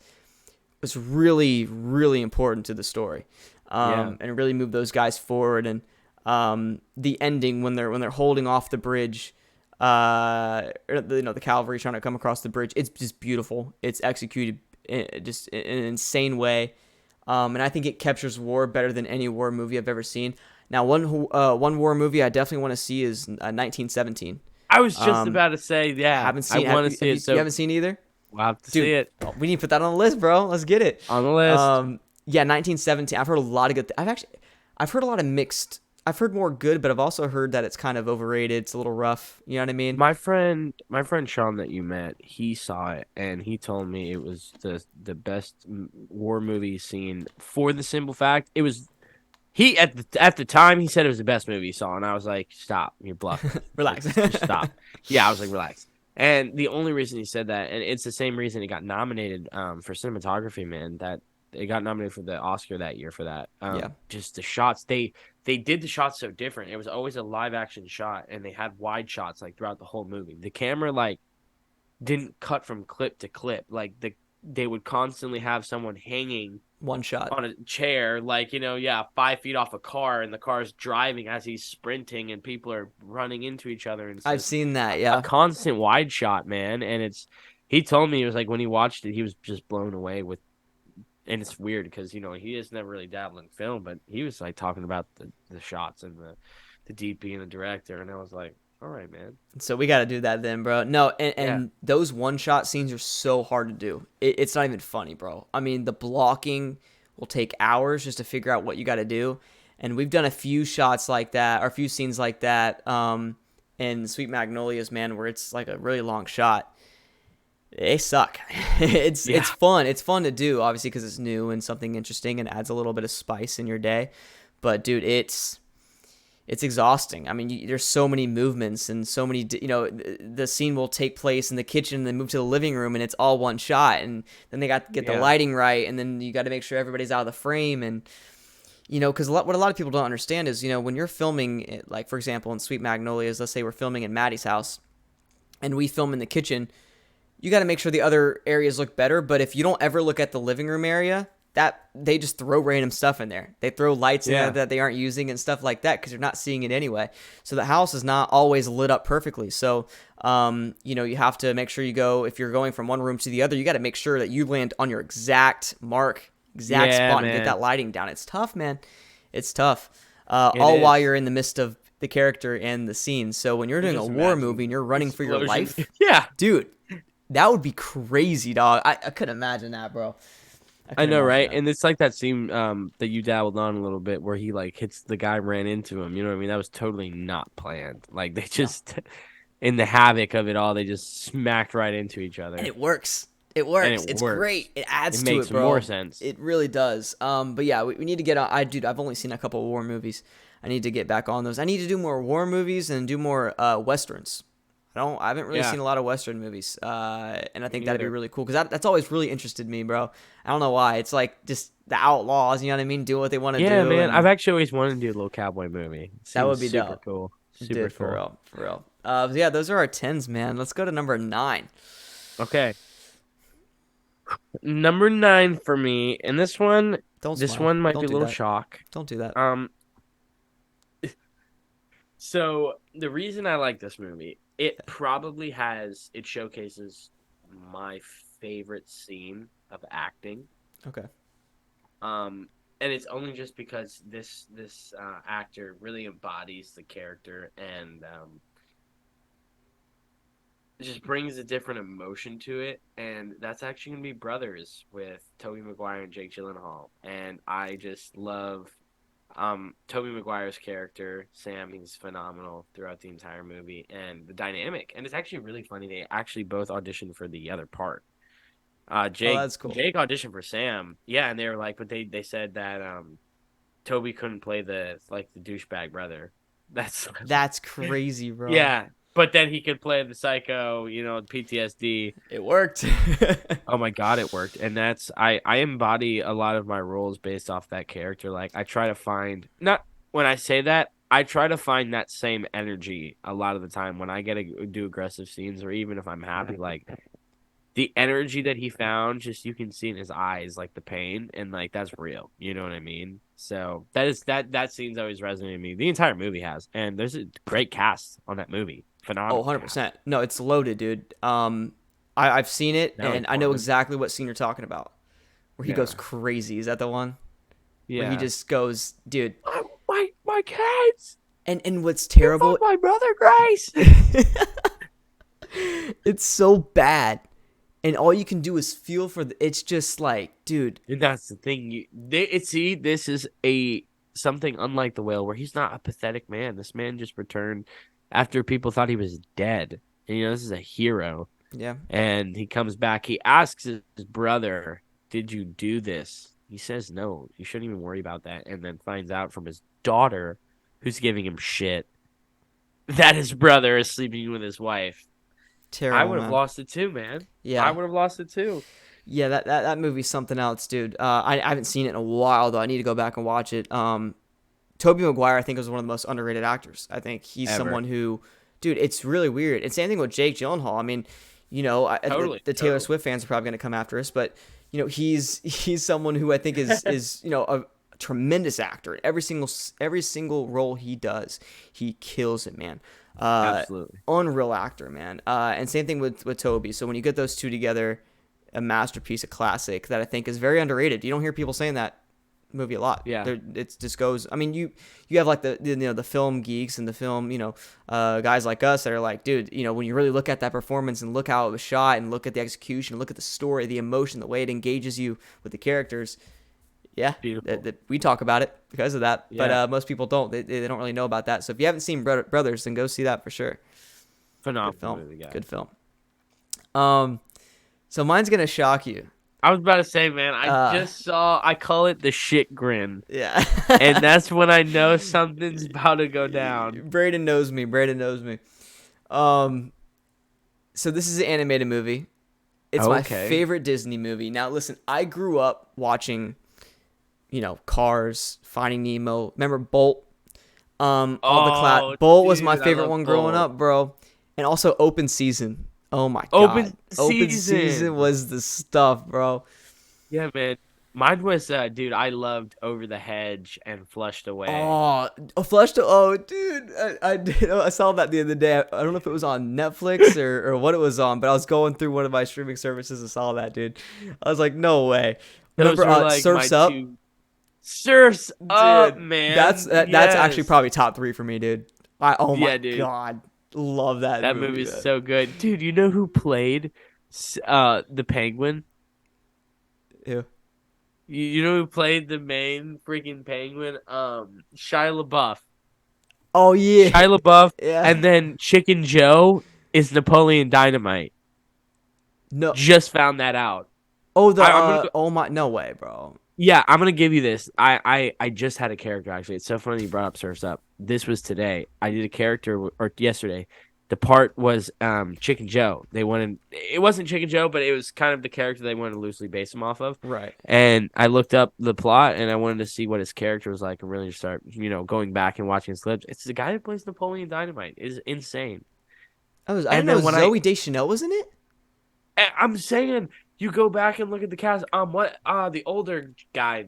was really, really important to the story, Yeah. and really moved those guys forward. And the ending when they're holding off the bridge, you know, the cavalry trying to come across the bridge, it's just beautiful. It's executed just in an insane way, and I think it captures war better than any war movie I've ever seen. Now, one war movie I definitely want to see is 1917. I was just Um, about to say, yeah, haven't I seen. want to see it. You So haven't seen either? we'll have to see Dude, it we need to put that on the list, bro. Let's get it. on the list. Yeah, 1917. I've heard a lot of good. I've heard a lot of mixed. I've heard more good, but I've also heard that it's kind of overrated. It's a little rough. You know what I mean? My friend Sean that you met, he saw it and he told me it was the best war movie he's seen for the simple fact it was he at the time he said it was the best movie he saw and I was like, stop, you're bluffing. Like Relax. just stop. Yeah, I was like, relax. And the only reason he said that, and it's the same reason it got nominated for cinematography, man, that it got nominated for the Oscar that year for that. Yeah. Just the shots they did the shots so different. It was always a live action shot, and they had wide shots like throughout the whole movie. The camera like didn't cut from clip to clip. Like they would constantly have someone hanging One shot. on a chair, like, 5 feet off a car, and the car's driving as he's sprinting, and people are running into each other, and it's I've just seen that. a Yeah. constant wide shot, man. And he told me it was like when he watched it, he was just blown away with. And it's weird because he has never really dabbled in film, but he was like talking about the shots and the DP and the director, and I was like, all right, man. So we got to do that then, bro. No, and, Yeah. and those one shot scenes are so hard to do. It's not even funny, bro. I mean, the blocking will take hours just to figure out what you got to do. And we've done a few shots like that, or a few scenes like that, in Sweet Magnolias, man, where it's like a really long shot. They suck. It's fun. It's fun to do, obviously, because it's new and something interesting and adds a little bit of spice in your day. But dude, it's exhausting. I mean, there's so many movements and so many. The scene will take place in the kitchen, and then move to the living room, and it's all one shot. And then they got to get the lighting right, and then you got to make sure everybody's out of the frame. And because what a lot of people don't understand is, when you're filming, like for example in Sweet Magnolias, let's say we're filming in Maddie's house, and we film in the kitchen. You got to make sure the other areas look better, but if you don't ever look at the living room area, that they just throw random stuff in there. They throw lights in there that they aren't using and stuff like that because you're not seeing it anyway. So the house is not always lit up perfectly. So, you have to make sure if you're going from one room to the other, you got to make sure that you land on your exact mark, spot, and get that lighting down. It's tough, man. It's tough. While you're in the midst of the character and the scene. So when you're doing a Just war imagine movie and you're running for your explosion. life, Yeah. dude, that would be crazy, dog. I couldn't imagine that, bro. I couldn't know, imagine right? that. And it's like that scene that you dabbled on a little bit where he like hits the guy, ran into him. You know what I mean? That was totally not planned. Like they No. just in the havoc of it all, they just smacked right into each And other. it works. It And works. it It's works. great. It It adds to makes it, more bro. sense. It really does. But yeah, we need to get on. I've only seen a couple of war movies. I need to get back on those. I need to do more war movies and do more westerns. I haven't really Yeah, seen a lot of western movies. And I me think that'd be neither. really cool because that's always really interested me, bro. I don't know why. It's like just the outlaws. You know what I mean? Doing what they want to Yeah, do, man. I've and actually always wanted to do a little cowboy movie. It that seems would be super dope. cool. Super Dude, for cool. real, for real. Yeah, those are our tens, man. Let's go to number 9. Okay. Number 9 for me, and Don't this smile. one might be Don't a do little that. shock. Don't do that. Um, so the reason I like this movie, it showcases my favorite scene of acting. Okay. And it's only just because this actor really embodies the character and just brings a different emotion to it, and that's actually gonna be Brothers with Tobey Maguire and Jake Gyllenhaal. And I just love Tobey Maguire's character, Sam. He's phenomenal throughout the entire movie, and the dynamic. And it's actually really funny. They actually both auditioned for the other part. Oh, Jake that's cool. Jake auditioned for Sam. Yeah, and they were like, but they said that Toby couldn't play the douchebag brother. That's That's crazy, bro. yeah, but then he could play the psycho, PTSD. It worked. Oh my God, it worked. And I embody a lot of my roles based off that character. Like I try to find not when I say that, I try to find that same energy a lot of the time when I get to do aggressive scenes or even if I'm happy, like the energy that he found, just you can see in his eyes, like the pain, and like that's real. You know what I mean? So that scene's always resonated with me. The entire movie has, and there's a great cast on that movie. Oh, Phenomenal cast. 100%. No, it's loaded, dude. I've seen it, Natalie and I know Portman. exactly what scene you're talking about. Where he goes Yeah. crazy. Is that the one? Where he Yeah. just goes, dude. My kids. And what's You terrible? fucked my brother, Grace. It's so bad, and all you can do is feel for the. It's just like, dude. And that's the thing. This is something unlike the whale, where he's not a pathetic man. This man just returned after people thought he was dead. And this is a hero. Yeah. And he comes back. He asks his brother, "Did you do this?" He says, "No, you shouldn't even worry about that." And then finds out from his daughter, who's giving him shit, that his brother is sleeping with his wife. I Terrible, would have man. lost it too, man. Yeah. I would have lost it too. Yeah, that movie's something else, dude. I haven't seen it in a while though. I need to go back and watch it. Tobey Maguire, I think, is one of the most underrated actors. I think he's Ever. someone who, dude, it's really weird. And same thing with Jake Gyllenhaal. I mean, Totally, the Taylor totally. Swift fans are probably going to come after us, but he's someone who I think is a tremendous actor. Every single role he does, he kills it, man. Absolutely. Unreal actor, man. And same thing with Toby. So when you get those two together, a masterpiece, a classic that I think is very underrated. You don't hear people saying that movie a lot. Yeah. It just goes. I mean, you have like the film geeks and the film guys like us that are like, dude, when you really look at that performance and look how it was shot and look at the execution, look at the story, the emotion, the way it engages you with the characters. Yeah, Beautiful. we talk about it because of that, Yeah. but most people don't. They don't really know about that. So if you haven't seen Brothers, then go see that for sure. Phenomenal Good film. movie, guy. Good film. So mine's gonna shock you. I was about to say, man, Uh, I call it the shit grin. Yeah. And that's when I know something's about to go down. Brayden knows me. Brayden knows me. So this is an animated movie. It's my Okay. favorite Disney movie. Now listen, I grew up watching, Cars, Finding Nemo. Remember Bolt? All the Oh, Bolt was my dude, I favorite love one growing Bolt. up, bro. And also Open Season. Oh my Open god. Open Season. Season was the stuff, bro. Yeah, man. Mine was, dude, I loved Over the Hedge and Flushed Away. Oh, Flushed. Oh, dude, I did. I saw that the other day. I don't know if it was on Netflix or what it was on, but I was going through one of my streaming services and saw that, dude. I was like, no way. Those Remember were like Surfs my Up? two. Surfs Up, Dude, man. that's actually Yes. probably top 3 for me, dude. Oh my Yeah, dude. god, love that That movie, movie's man. so good. Dude, you know who played the Penguin? Ew. You know who played the main freaking Penguin? Shia LaBeouf. Oh yeah, Shia LaBeouf, yeah. and then Chicken Joe is Napoleon Dynamite. No. Just found that out. Oh the I'm gonna go. oh my, no way, bro. Yeah, I'm gonna give you this. I just had a character actually. It's so funny you brought up Surfs Up. This was today. I did a character or yesterday. The part was Chicken Joe. They wanted it wasn't Chicken Joe, but it was kind of the character they wanted to loosely base him off of. Right. And I looked up the plot and I wanted to see what his character was like and really start, going back and watching his clips. It's the guy that plays Napoleon Dynamite. It's insane. I didn't And know then when I Zoe Deschanel was in it. I'm saying you go back and look at the cast. What the older guy,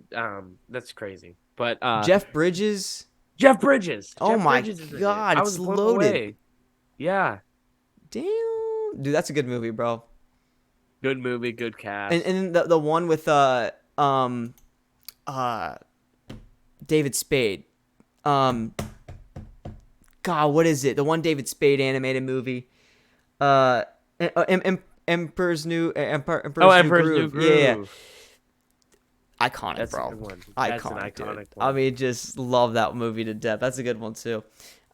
that's crazy. But Jeff Bridges. Jeff Bridges. Oh Jeff my Bridges is in it. god, I it's was blown loaded. away. Yeah. Damn, dude, that's a good movie, bro. Good movie, good And cast. and the one with uh David Spade. Um, God, what is it? The one David Spade animated movie. Uh, Emperor's Emperor's New Groove. Yeah, Groove. iconic, That's a bro. good one. That's an Iconic, dude. iconic I one. mean, just love that movie to death. That's a good one too.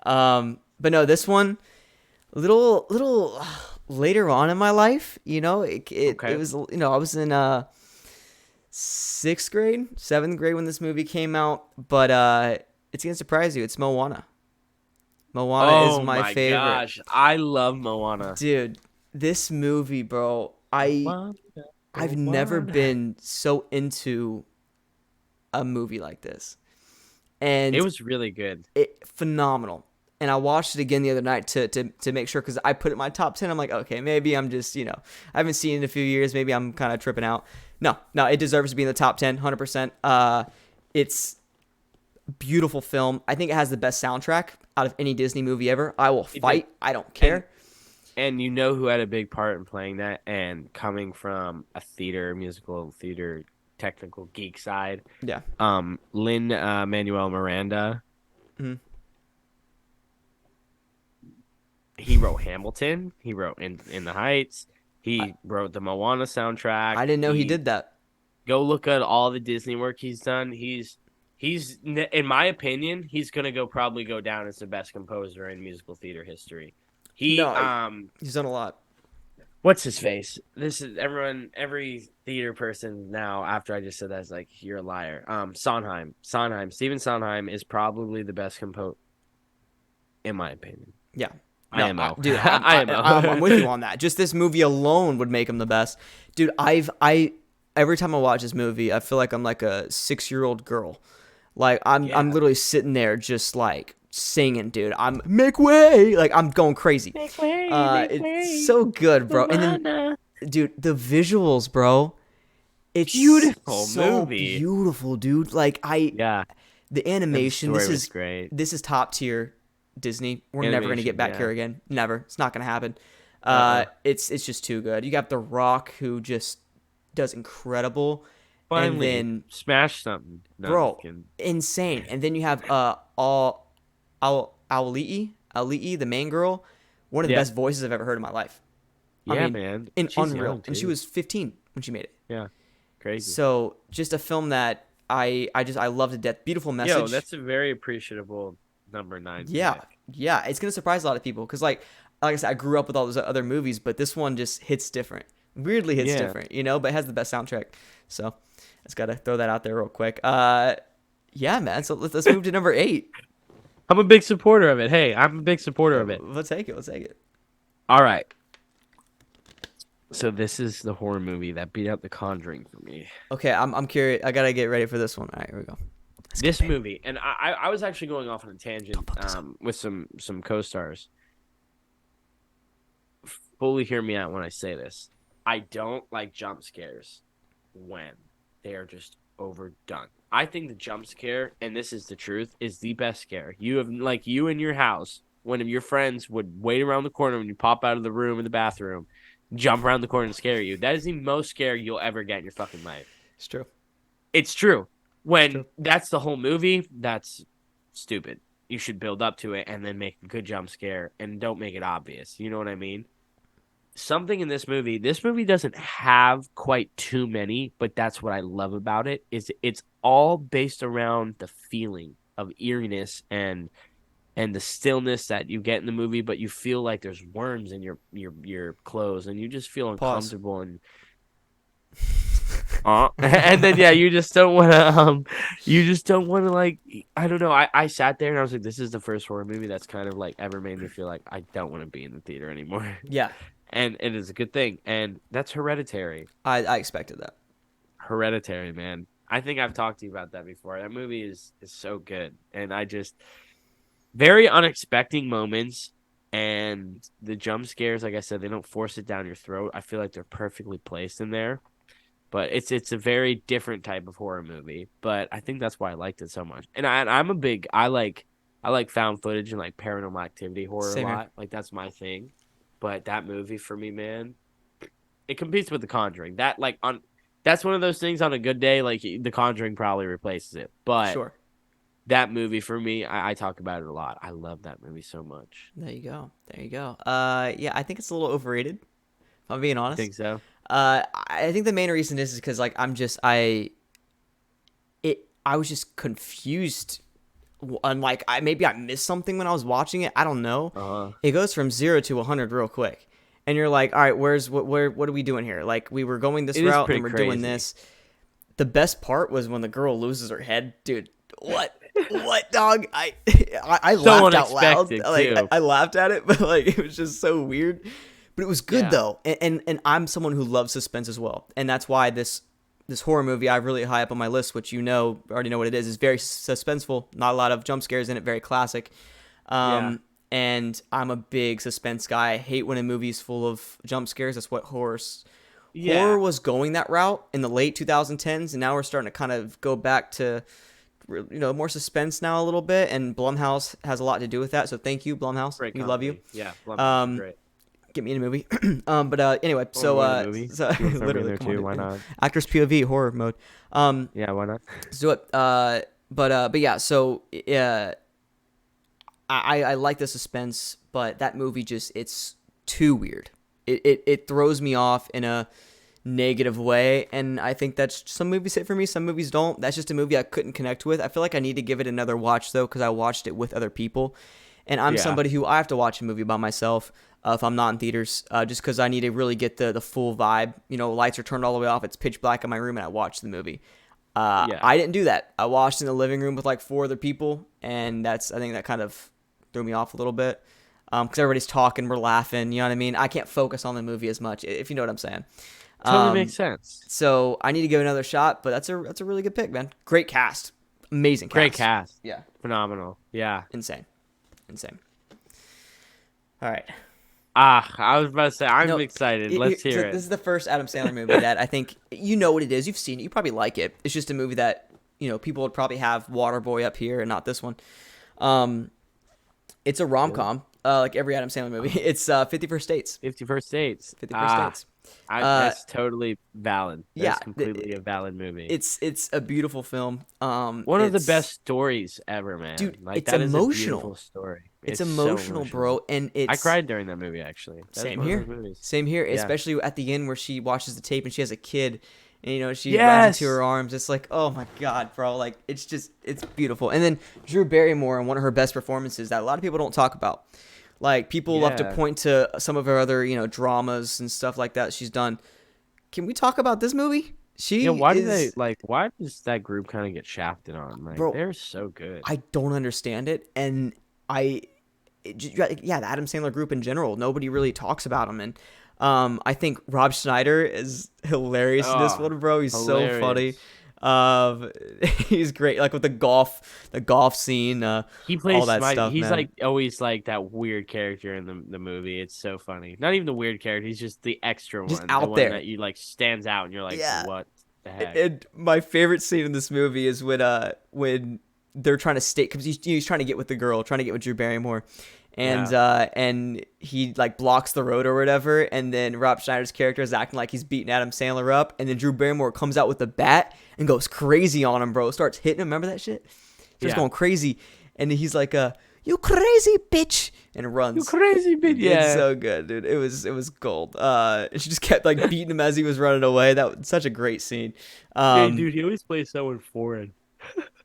But no, this one, little later on in my life, Okay. it was, I was in sixth grade, seventh grade when this movie came out, but it's gonna surprise you. It's Moana. Moana is Oh my my favorite. gosh. I love Moana. Dude, this movie, bro, Moana, I've never Moana. been so into a movie like this. And It was really good. phenomenal. And I watched it again the other night to make sure, because I put it in my top 10. I'm like, okay, maybe I'm just, I haven't seen it in a few years. Maybe I'm kind of tripping out. No, it deserves to be in the top 10, 100%. It's a beautiful film. I think it has the best soundtrack out of any Disney movie ever. I will fight. I don't care. And you know who had a big part in playing that and coming from a musical theater, technical geek side? Yeah. Lin-Manuel Miranda. Mhm. He wrote Hamilton. He wrote In the Heights. He wrote the Moana soundtrack. I didn't know he did that. Go look at all the Disney work he's done. He's in my opinion, he's gonna probably go down as the best composer in musical theater history. He's done a lot. What's his face? This is every theater person now, after I just said that, is like, you're a liar. Sondheim. Stephen Sondheim is probably the best composer, in my opinion. Yeah. No, IMO. Dude, IMO. I'm with you on that. Just this movie alone would make him the best. Dude, every time I watch this movie, I feel like I'm like a 6-year-old girl. Like I'm literally sitting there just like singing, dude. I'm make way, like I'm going crazy. Make way, it's so good, bro. And then, dude, the visuals, bro. It's beautiful so movie. Beautiful, dude. Like the animation. The story was great. This is top tier Disney. We're never gonna get back here again. Never. It's not gonna happen. It's just too good. You got The Rock, who just does incredible. Finally, and then smash something, bro, insane. And then you have Ali'i, the main girl, one of the best voices I've ever heard in my life. Yeah, man, she's unreal, and she was 15 when she made it. Yeah, crazy. So just a film that I love to death. Beautiful message. Yo, that's a very appreciable number 9. Yeah, it's gonna surprise a lot of people because like I said, I grew up with all those other movies, but this one just hits different. Weirdly hits different, but it has the best soundtrack. So I just gotta throw that out there real quick. Yeah, man. So let's move to number 8. I'm a big supporter of it. Hey, I'm a big supporter of it. Let's take it. All right. So this is the horror movie that beat out The Conjuring for me. Okay, I'm curious. I gotta get ready for this one. All right, here we go. This movie, and I was actually going off on a tangent with some co-stars. Fully hear me out when I say this. I don't like jump scares when they are just overdone. I think the jump scare, and this is the truth, is the best scare. You in your house, one of your friends would wait around the corner when you pop out of the room in the bathroom, jump around the corner and scare you. That is the most scare you'll ever get in your fucking life. It's true. It's true. That's the whole movie, that's stupid. you should build up to it and then make a good jump scare and don't make it obvious. You know what I mean? Something in this movie doesn't have quite too many, but that's what I love about it is it's all based around the feeling of eeriness and the stillness that you get in the movie, but you feel like there's worms in your clothes and you just feel Pause. uncomfortable and and then yeah, you just don't want to like I don't know. I sat there and I was like, this is the first horror movie that's kind of like ever made me feel like I don't want to be in the theater anymore. Yeah, And it is a good thing. And that's Hereditary. I expected that. Hereditary, man. I think I've talked to you about that before. That movie is so good. And I just very unexpected moments and the jump scares, like I said, they don't force it down your throat. I feel like they're perfectly placed in there. But it's a very different type of horror movie. But I think that's why I liked it so much. And I like found footage and like paranormal activity horror a Same here. lot. Like that's my thing. But that movie for me, man, it competes with The Conjuring. That's one of those things on a good day, like The Conjuring probably replaces it. But Sure. that movie for me, I talk about it a lot. I love that movie so much. There you go. There you go. Yeah, I think it's a little overrated. If I'm being I honest. think so. I think the main reason is because like I was just confused, and like maybe I missed something when I was watching it. I don't know. Uh-huh. It goes from 0 to 100 real quick, and you're like, all right, what are we doing here? Like we were going this It is route pretty and we're crazy. doing this. The best part was when the girl loses her head, dude. What dog? I So laughed out loud. unexpected, Like too. I laughed at it, but like it was just so weird. But it was good Yeah. though, and I'm someone who loves suspense as well, and that's why this horror movie I have really high up on my list, which already know what it is very suspenseful. Not a lot of jump scares in it, very classic. Yeah. And I'm a big suspense guy. I hate when a movie's full of jump scares. That's what horror was going that route in the late 2010s, and now we're starting to kind of go back to more suspense now a little bit, and Blumhouse has a lot to do with that. So thank you, Blumhouse. Great We love you. company. Yeah. Blumhouse is great. Get me in a movie. But anyway, so movie. so You wanna throw me in literally, there come too, on, why dude. not? Actors POV horror mode. Yeah, why not? Let's do it. But yeah, so I like the suspense, but that movie it's too weird. It throws me off in a negative way, and I think that's some movies hit for me, some movies don't. That's just a movie I couldn't connect with. I feel like I need to give it another watch though, because I watched it with other people, and I'm somebody who I have to watch a movie by myself if I'm not in theaters, just because I need to really get the full vibe. Lights are turned all the way off, it's pitch black in my room, and I watch the movie. I didn't do that. I watched in the living room with like 4 other people, and I think that kind of threw me off a little bit, because everybody's talking, we're laughing, you know what I mean? I can't focus on the movie as much, if you know what I'm saying. Totally makes sense. So I need to give it another shot, but that's a really good pick, man. Great cast. Amazing cast. Great cast. Yeah. Phenomenal. Yeah. Insane. All right. I was about to say, I'm No, excited. Let's hear This it. is the first Adam Sandler movie that I think you know what it is. You've seen it. You probably like it. It's just a movie that people would probably have Waterboy up here and not this one. It's a rom-com, like every Adam Sandler movie. It's 50 First Dates. 50 First Dates. 50 First Dates. That's totally valid. That's yeah, completely a valid movie. It's a beautiful film. One of the best stories ever, man. Dude, like, it's that is emotional. a beautiful story. It's so emotional, bro, and I cried during that movie, actually. That's Same one of here. those movies. Same here, Yeah. especially at the end where she watches the tape and she has a kid, and she runs into her arms. It's like, oh my god, bro! Like it's beautiful. And then Drew Barrymore in one of her best performances that a lot of people don't talk about. Like people love to point to some of her other dramas and stuff like that she's done. Can we talk about this movie? Why does that group kind of get shafted on? Like, Bro, they're so good. I don't understand it, and the Adam Sandler group in general, nobody really talks about them, and I think Rob Schneider is hilarious in this one, bro. He's so funny. He's great, like with the golf scene. He plays all that stuff. He's man. like always like that weird character in the movie. It's so funny. Not even the weird character. He's just the extra just one. out the one there that you like stands out, and you're like, what the heck? And my favorite scene in this movie is when they're trying to stay, because he's trying to get with the girl, trying to get with Drew Barrymore. And he like blocks the road or whatever, and then Rob Schneider's character is acting like he's beating Adam Sandler up, and then Drew Barrymore comes out with a bat and goes crazy on him, bro. Starts hitting him. Remember that shit? Starts going crazy, and he's like, "You crazy bitch," and You runs. crazy bitch. It's Yeah. so good, dude. It was gold. She just kept like beating him as he was running away. That was such a great scene. Yeah, Um, dude, he always plays someone foreign.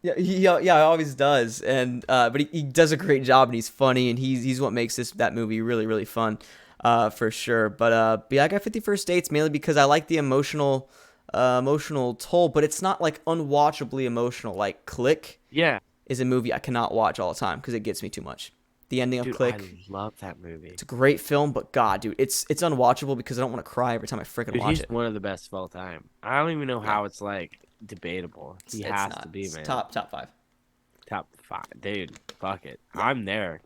he always does, and but he does a great job, and he's funny, and he's what makes that movie really really fun, for sure. But yeah, I got 51st Dates mainly because I like the emotional toll, but it's not like unwatchably emotional. Like Click Yeah. is a movie I cannot watch all the time because it gets me too much. The ending of Dude, I Click, love that movie. it's a great film, but God, dude, it's unwatchable because I don't want to cry every time I freaking Dude, watch he's it. one of the best of all time. I don't even know Yeah, how it's like debatable. He it's has not. to be, It's man. top five. Top 5. Dude, fuck it. Yeah. I'm there.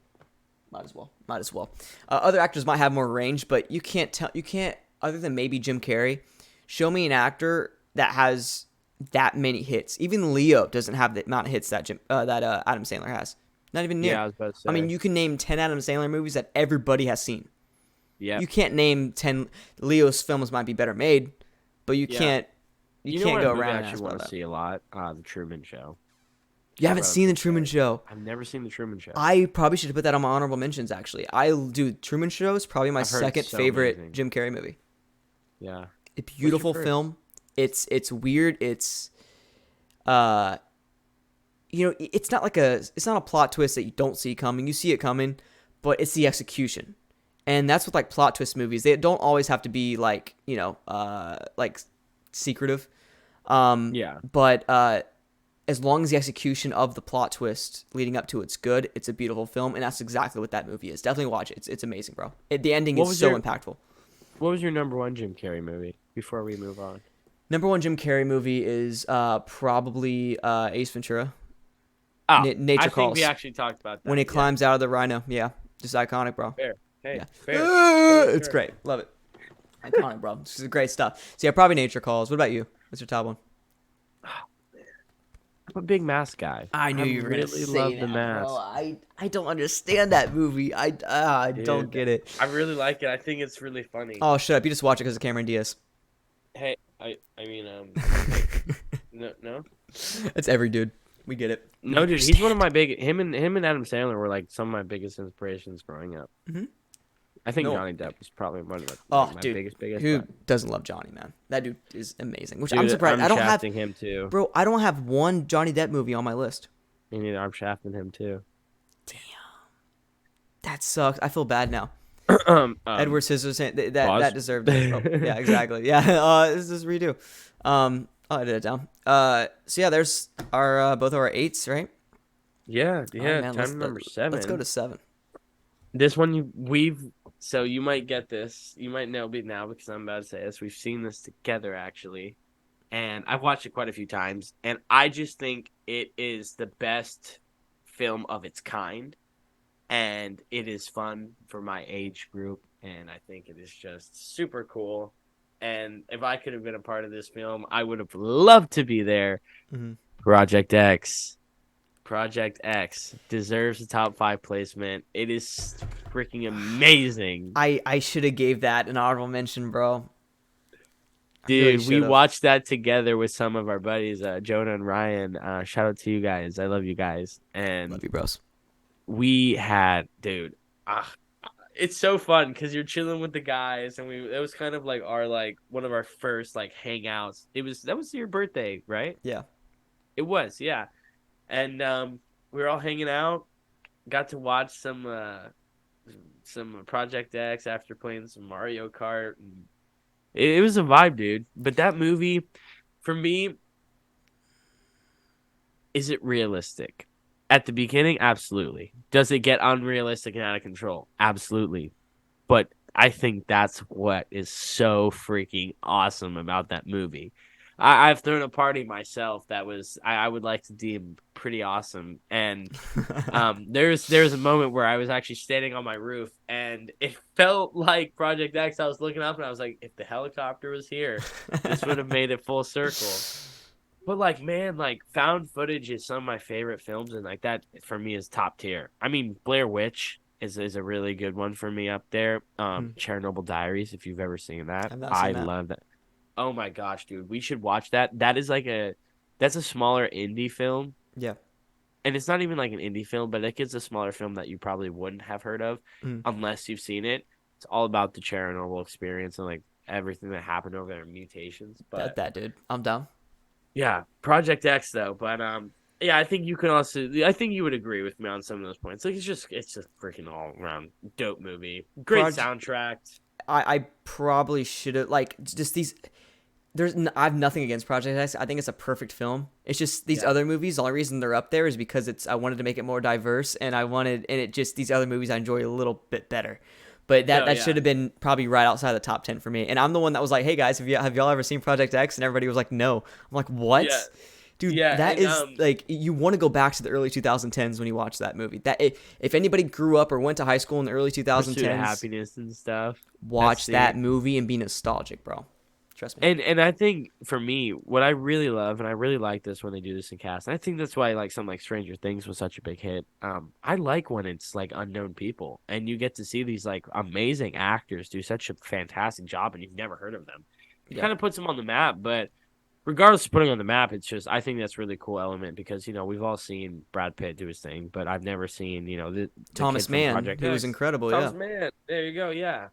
Might as well. Might as well. Other actors might have more range, but you can't tell. You can't, other than maybe Jim Carrey, show me an actor that has that many hits. Even Leo doesn't have the amount of hits that Adam Sandler has. Not even near. Yeah, I was about to I mean, say. you can name 10 Adam Sandler movies that everybody has seen. Yep. You can't name 10 Leo's films might be better made, but you Yeah. can't. You You know can't what go movie I around and actually ask want about to that. see a lot? The Truman Show. You haven't Bro, seen the Jim Truman Carrey. Show. I've never seen the Truman Show. I probably should have put that on my honorable mentions. Actually, I do. Truman Show is probably my I've heard it's second so favorite amazing. Jim Carrey movie. Yeah. A beautiful first? film. It's weird. Uh, it's not it's not a plot twist that you don't see coming. You see it coming, but it's the execution, and that's with like plot twist movies. They don't always have to be like like secretive. Yeah. But as long as the execution of the plot twist leading up to it's good, it's a beautiful film, and that's exactly what that movie is. Definitely watch it. It's amazing, bro. The ending What is was so your impactful. What was your number one Jim Carrey movie before we move on? Number one Jim Carrey movie is probably Ace Ventura. Oh, I Nature think we Calls. actually talked about When that. he Yeah. climbs out of the rhino. Yeah, just iconic, bro. Fair. Hey, Yeah. fair. Fair, It's fair. great. Love it. Iconic, bro. This is great stuff. So yeah, probably Nature Calls. What about you? What's your top one? I'm a big mask guy. I knew you were gonna really say love the that, bro. mask. I don't understand that movie. I don't Dude, get it. I really like it. I think it's really funny. Oh, shut up. You just watch it because of Cameron Diaz. Hey, I mean, no, It's every dude. We get it. no, dude. He's one of my big. Him and Adam Sandler were like some of my biggest inspirations growing up. Mm-hmm. I think No. Johnny Depp was probably one of Oh, my dude. biggest. Who But, doesn't love Johnny, man? That dude is amazing. Which dude, I'm surprised. I'm I don't have, shafting him too. bro. I don't have one Johnny Depp movie on my list. Me neither. I'm shafting him too. That sucks. I feel bad now. um, Edward Scissorhands. pause. That deserved it. Oh, yeah, exactly. Yeah. This is redo. I'll edit it down. So yeah, there's our both of our 8s, right? Yeah, All right, yeah. man, Time number 7. Let's go to 7. This one we've. So you might get this. You might know it now because I'm about to say this. We've seen this together actually, and I've watched it quite a few times, and I just think it is the best film of its kind, and it is fun for my age group, and I think it is just super cool. And if I could have been a part of this film, I would have loved to be there. Mm-hmm. Project X. Project X deserves a top 5 placement. It is freaking amazing. I should have gave that an honorable mention, bro. Dude, we watched that together with some of our buddies, Jonah and Ryan. Shout out to you guys. I love you guys. And Love you, bros. we had, dude, it's so fun because you're chilling with the guys, and it was kind of like one of our first like hangouts. That was your birthday, right? Yeah. It was, yeah. And we were all hanging out. Got to watch some Project X after playing some Mario Kart. And it was a vibe, dude. But that movie, for me, is it realistic? At the beginning, absolutely. Does it get unrealistic and out of control? Absolutely. But I think that's what is so freaking awesome about that movie. I've thrown a party myself that was I would like to deem pretty awesome, and there's a moment where I was actually standing on my roof, and it felt like Project X. I was looking up, and I was like, if the helicopter was here, this would have made it full circle. But like, man, like found footage is some of my favorite films, and like that for me is top tier. I mean, Blair Witch is a really good one for me up there. Chernobyl Diaries, if you've ever seen that, I love that. Oh my gosh, dude, we should watch that. That's a smaller indie film. Yeah. and it's not even like an indie film, but it's a smaller film that you probably wouldn't have heard of Mm. unless you've seen it. It's all about the Chernobyl experience and like everything that happened over there, mutations. Bet But that, dude. I'm down. yeah, Project X though. But yeah, I think you can also. I think you would agree with me on some of those points. Like it's a freaking all around dope movie. Great soundtrack. I probably should have like just these. I have nothing against Project X. I think it's a perfect film. It's just these other movies. The only reason they're up there is because I wanted to make it more diverse, and it just these other movies I enjoy a little bit better. But that should have been probably right outside the top 10 for me. And I'm the one that was like, hey guys, have y'all ever seen Project X? And everybody was like, no. I'm like, what? Yeah. Dude, that is like, you want to go back to the early 2010s when you watch that movie. That if anybody grew up or went to high school in the early 2010s, Pursuit of Happiness and stuff, watch that movie and be nostalgic, bro. Trust me. And I think for me, what I really love, and I really like this when they do this in cast, and I think that's why like something like Stranger Things was such a big hit. I like when it's like unknown people, and you get to see these like amazing actors do such a fantastic job, and you've never heard of them. It kind of puts them on the map, but regardless of putting on the map, it's just I think that's a really cool element because we've all seen Brad Pitt do his thing, but I've never seen the Thomas Mann, who was incredible. Thomas Mann, there you go, yeah.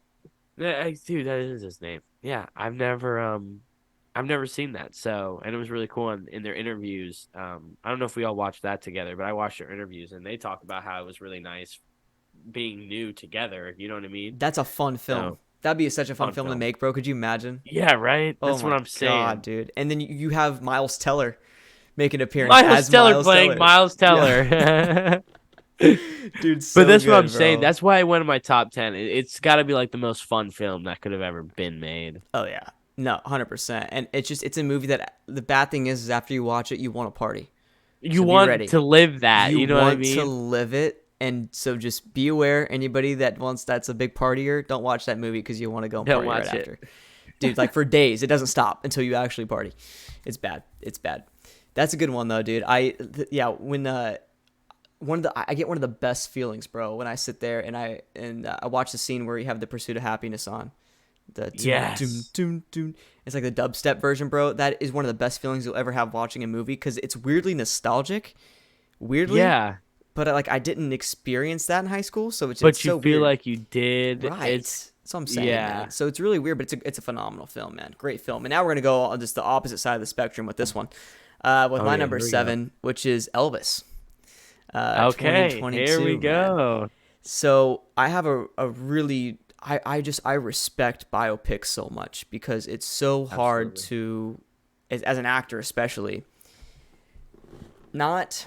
Dude, that is his name. Yeah, I've never seen that. So, and it was really cool in their interviews. I don't know if we all watched that together, but I watched their interviews and they talk about how it was really nice being new together. You know what I mean? That's a fun film. So, that'd be such a fun film to make, bro. Could you imagine? Yeah, right. That's what I'm saying, God, dude. And then you have Miles Teller make an appearance. Miles Teller playing Miles Teller. Yeah. Dude, but that's what I'm saying. That's why it went in my top 10. It's got to be like the most fun film that could have ever been made. Oh yeah, no, 100%. And it's a movie that the bad thing is after you watch it, you want to party. You want to live that. You know what I mean? You want to live it, and so just be aware. Anybody that's a big partier, don't watch that movie because you want to go and party right after. Dude, like for days, it doesn't stop until you actually party. It's bad. It's bad. That's a good one though, dude. I get one of the best feelings, bro, when I sit there and I watch the scene where you have the Pursuit of Happiness on. It's like the dubstep version, bro. That is one of the best feelings you'll ever have watching a movie because it's weirdly nostalgic. Yeah. But I didn't experience that in high school, so it's but you so feel weird. Like you did. Right. That's what I'm saying. Yeah. Man. So it's really weird, but it's a phenomenal film, man. Great film. And now we're gonna go on just the opposite side of the spectrum with this one, with my number 7, which is Elvis. Okay, here we go. Man. So I have a really I respect biopics so much because it's so hard to, as an actor especially, not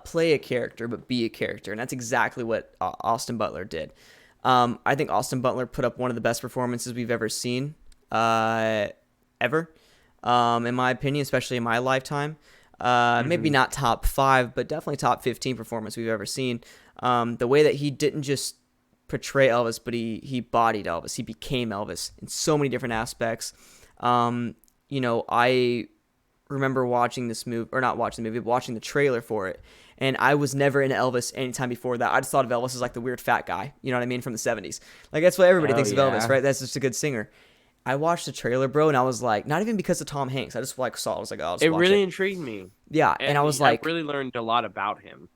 play a character but be a character, and that's exactly what Austin Butler did. I think Austin Butler put up one of the best performances we've ever seen, ever, in my opinion, especially in my lifetime. Maybe not top 5, but definitely top 15 performance we've ever seen. The way that he didn't just portray Elvis, but he bodied Elvis. He became Elvis in so many different aspects. I remember watching this movie, or not watching the movie, but watching the trailer for it. And I was never into Elvis anytime before that. I just thought of Elvis as like the weird fat guy, you know what I mean, from the 70s. Like that's what everybody thinks of Elvis, right? That's just a good singer. I watched the trailer, bro, and I was like, not even because of Tom Hanks. I just saw it. I was like, oh, I'll just watch it. It really intrigued me. Yeah, and I was like, I really learned a lot about him.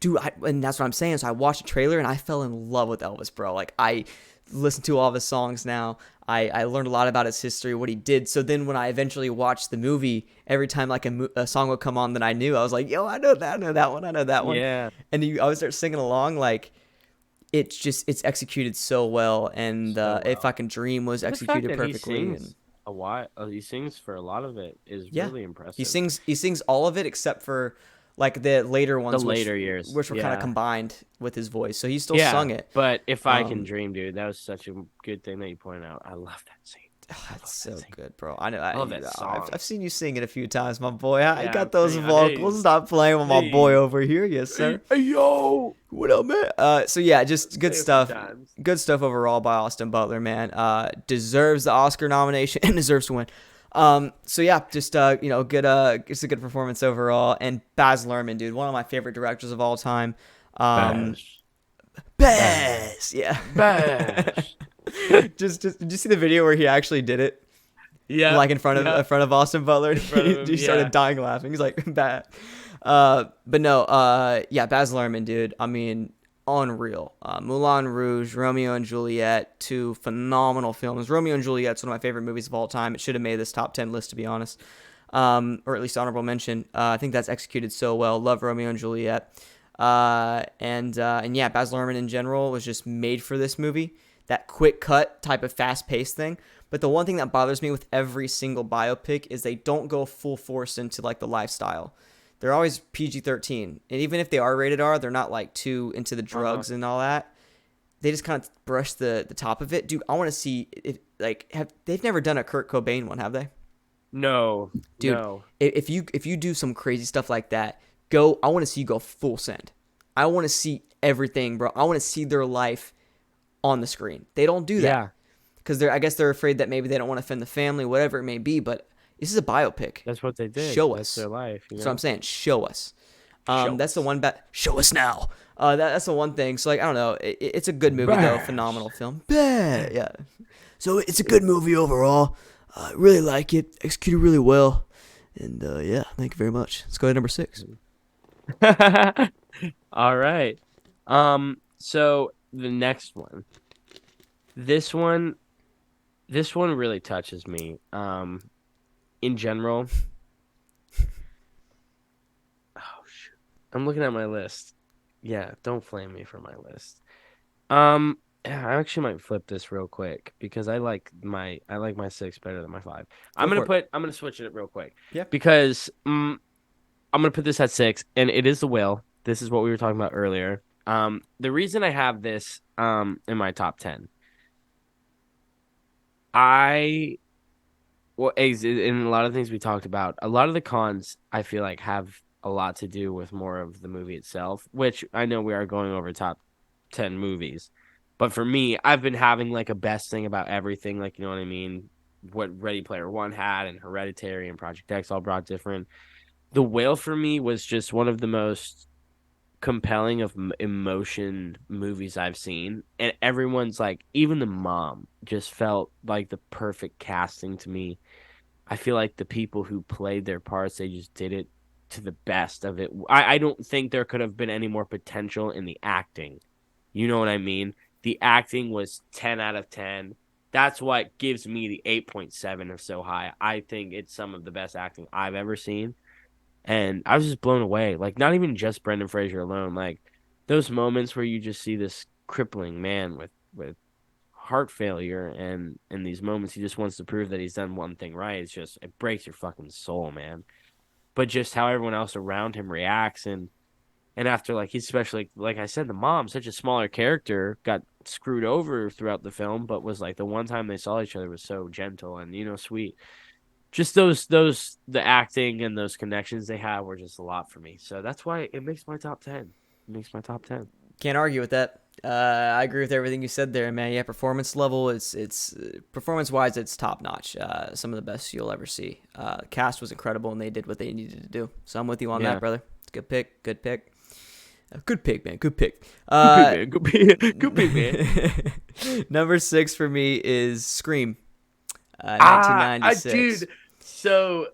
Dude, and that's what I'm saying. So I watched the trailer, and I fell in love with Elvis, bro. Like, I listen to all of his songs now. I learned a lot about his history, what he did. So then when I eventually watched the movie, every time like a song would come on that I knew, I was like, yo, I know that one. Yeah. And I would start singing along like, it's executed so well, and If I Can Dream was executed perfectly. He sings for a lot of it is really impressive. He sings all of it except for like the later ones, years, which were kind of combined with his voice. So he still sung it. But If I Can Dream, dude, that was such a good thing that you pointed out. I love that scene. That's so good, bro. I know. I love that song. I've seen you sing it a few times, my boy. I got those vocals. Stop playing with my boy over here, yes sir. Hey, yo, what up, man? So yeah, just good stuff. Good stuff overall by Austin Butler, man. Deserves the Oscar nomination and deserves to win. So yeah, just good. It's a good performance overall. And Baz Luhrmann, dude, one of my favorite directors of all time. Baz, yeah. Baz. just did you see the video where he actually did it? Yeah, like in front of Austin Butler. He started dying laughing. He's like, bad. But no, yeah, Baz Luhrmann, dude. I mean, unreal. Moulin Rouge, Romeo and Juliet, two phenomenal films. Romeo and Juliet's one of my favorite movies of all time. It should have made this top 10 list, to be honest, or at least honorable mention. I think that's executed so well. Love Romeo and Juliet. And yeah, Baz Luhrmann in general was just made for this movie. That quick cut type of fast paced thing. But the one thing that bothers me with every single biopic is they don't go full force into like the lifestyle. They're always PG-13, and even if they are rated R, they're not like too into the drugs and all that. They just kind of brush the top of it, dude. I want to see if they've never done a Kurt Cobain one, have they? No, Dude, no. if you do some crazy stuff like that, go. I want to see you go full send. I want to see everything, bro. I want to see their life on the screen. They don't do that. Yeah, Because I guess they're afraid that maybe they don't want to offend the family, whatever it may be. But this is a biopic. that's what they did. Show That's us. their life. That's what I'm saying. Show us. That's the us. one. Show us now. That's the one thing. So like, I don't know. It's a good movie though. Phenomenal film. Yeah. So it's a good movie overall. I really like it. Executed really well. And yeah, thank you very much. Let's go to number 6. All right. So the next one. This one really touches me. In general. Oh shoot. I'm looking at my list. Yeah, don't flame me for my list. Yeah, I actually might flip this real quick because I like my 6 better than my 5. I'm gonna switch it real quick. Yeah. Because I'm gonna put this at 6, and it is The Whale. This is what we were talking about earlier. The reason I have this in my top 10, in a lot of things we talked about, a lot of the cons I feel like have a lot to do with more of the movie itself, which I know we are going over top 10 movies. But for me, I've been having like a best thing about everything, like, you know what I mean? What Ready Player One had and Hereditary and Project X all brought different. The Whale for me was just one of the most compelling of emotion movies I've seen. And everyone's like, even the mom just felt like the perfect casting to me. I feel like the people who played their parts, they just did it to the best of it. I don't think there could have been any more potential in the acting. You know what I mean? The acting was 10 out of 10. That's what gives me the 8.7 of so high. I think it's some of the best acting I've ever seen. And I was just blown away. Like, not even just Brendan Fraser alone. Like, those moments where you just see this crippling man with heart failure, and in these moments he just wants to prove that he's done one thing right. It breaks your fucking soul, man. But just how everyone else around him reacts, and after, like, he's especially, like I said, the mom, such a smaller character, got screwed over throughout the film, but was like the one time they saw each other was so gentle and, sweet. Just the acting and those connections they have were just a lot for me. So that's why it makes my top 10. It makes my top 10. Can't argue with that. I agree with everything you said there, man. Yeah, performance level, it's performance wise, it's top notch. Some of the best you'll ever see. Cast was incredible, and they did what they needed to do. So I'm with you on that, brother. It's a good pick. Good pick. Good pick, man. Good pick. Good pick, man. Number 6 for me is Scream. 1996. Dude. So,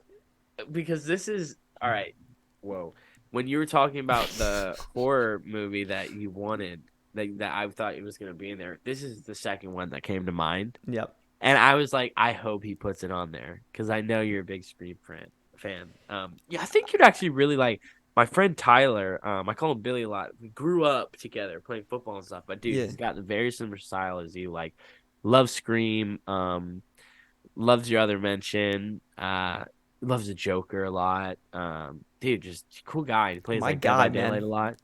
because this is all right. Whoa. When you were talking about the horror movie that you wanted, that I thought it was going to be in there, this is the second one that came to mind. Yep. And I was like, I hope he puts it on there because I know you're a big Scream fan. Yeah, I think you'd actually really like my friend Tyler. I call him Billy a lot. We grew up together playing football and stuff. But dude, he's got the very similar style as you. Like, loves Scream. Loves your other mention. Loves the Joker a lot. Dude, just cool guy. He plays My like God, Dead by man. Daylight a lot.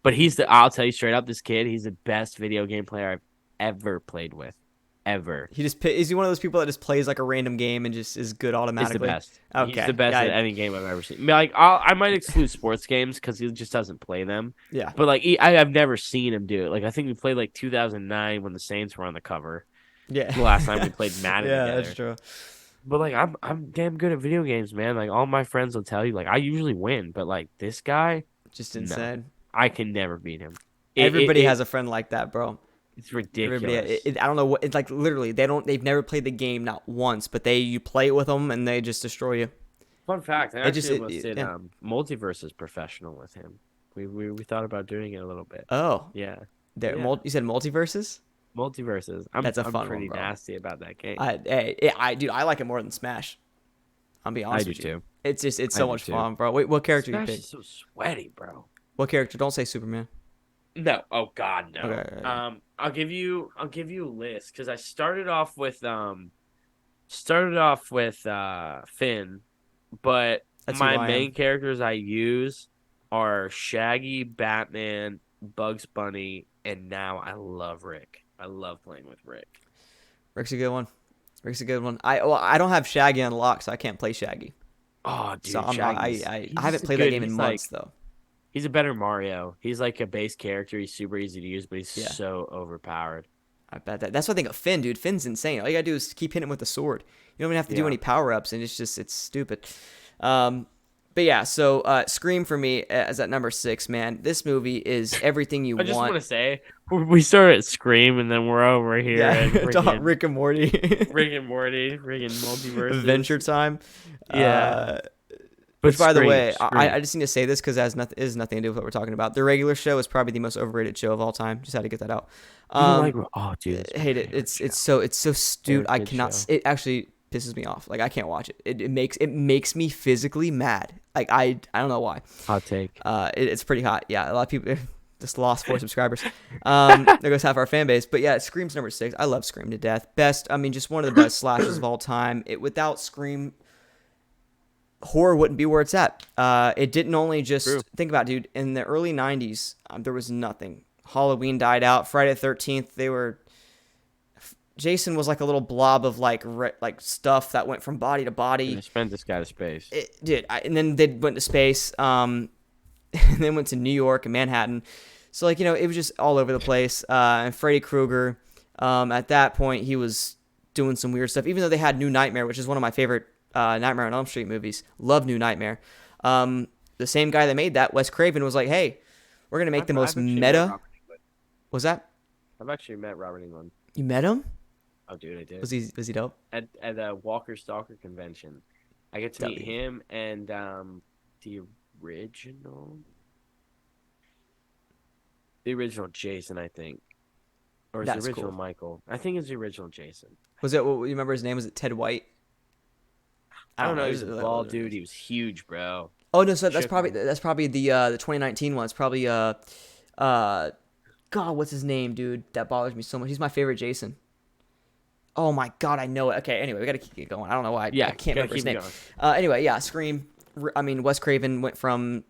But I'll tell you straight up, this kid, he's the best video game player I've ever played with. Ever. Is he one of those people that just plays like a random game and just is good automatically? He's the best. Okay. He's the best at any game I've ever seen. Like, I might exclude sports games because he just doesn't play them. Yeah. But like, I've never seen him do it. Like, I think we played like 2009 when the Saints were on the cover. Yeah. The last time we played Madden yeah, together. That's true. But like, I'm damn good at video games, man. Like, all my friends will tell you, like, I usually win, but like this guy, just insane. I can never beat him. Everybody has a friend like that, bro. It's ridiculous. I don't know what it's like. Literally, they've never played the game not once, but you play it with them and they just destroy you. Fun fact, I It just actually almost did yeah. Multiverses Professional with him. We thought about doing it a little bit. Oh, Yeah. there. Yeah. You said multiverses. Multiverses. That's a I'm fun one, pretty bro. nasty about that game. Dude, I like it more than Smash. I'll be I honest do with you. too. It's I so do much too. fun, bro. Wait, what character you Smash pick? is so sweaty, bro. What character? Don't say Superman. No. Oh God, Okay, no. okay. I'll give you a list because I started off with Finn, but That's who my I am. main characters I use are Shaggy, Batman, Bugs Bunny, and now I love Rick. I love playing with Rick. Rick's a good one. Rick's a good one. I don't have Shaggy unlocked, so I can't play Shaggy. Oh, So dude, I'm not. Shaggy's I he's haven't just a played that good. game in months though. He's a better Mario. He's like a base character. He's super easy to use, but he's Yeah, so overpowered. I bet that. That's what I think of Finn, dude. Finn's insane. All you gotta do is keep hitting him with the sword. You don't even have to do Yeah. any power ups, and it's stupid. Um, but yeah, so Scream for me is at number 6. Man, this movie is everything you I just want. want to say we started at Scream and then we're over here Yeah, at freaking Rick and Morty, Rick and Morty, freaking Adventure multiverses. Time. Yeah, Uh, but which, by the way, Scream. I just need to say this because it has nothing to do with what we're talking about. The regular show is probably the most overrated show of all time. Just had to get that out. You don't Um, like? Oh, dude, it's my hate it. favorite show. It's so stupid. Favorite I kid cannot. show. It actually pisses me off. Like I can't watch it. It makes me physically mad. Like I don't know why. Hot take. It's pretty hot. Yeah, a lot of people just lost 4 subscribers. There goes half our fan base. But yeah, Scream's number 6. I love Scream to death. Best. I mean, just one of the best slashes of all time. Without Scream, horror wouldn't be where it's at. It didn't only just True. think about it, dude. In the early '90s, there was nothing. Halloween died out. Friday the 13th, Jason was like a little blob of like stuff that went from body to body. I spent this guy to space. It did. And then they went to space. And then went to New York and Manhattan. So like it was just all over the place. And Freddy Krueger, at that point he was doing some weird stuff. Even though they had New Nightmare, which is one of my favorite Nightmare on Elm Street movies. Love New Nightmare. The same guy that made that, Wes Craven, was like, hey, we're gonna make the most I've actually met meta. Robert Englund. Was that I've actually met Robert Englund. you met him? Oh, dude, I did. Was he dope? At the Walker Stalker convention. I get to meet W. him and the original the original Jason, I think. Or is That's the original cool. Michael? I think it's the original Jason. Was it? What you remember his name? Was it Ted White? I don't know. It He was a bald dude. He was huge, bro. Oh no, so that's Shook probably him. the 2019 one. It's probably God, what's his name, dude? That bothers me so much. He's my favorite Jason. Oh my God, I know it. Okay, anyway, we gotta keep it going. I don't know why I Yeah, can't gotta remember his keep it name. going. Anyway, yeah, Scream. I mean, Wes Craven went from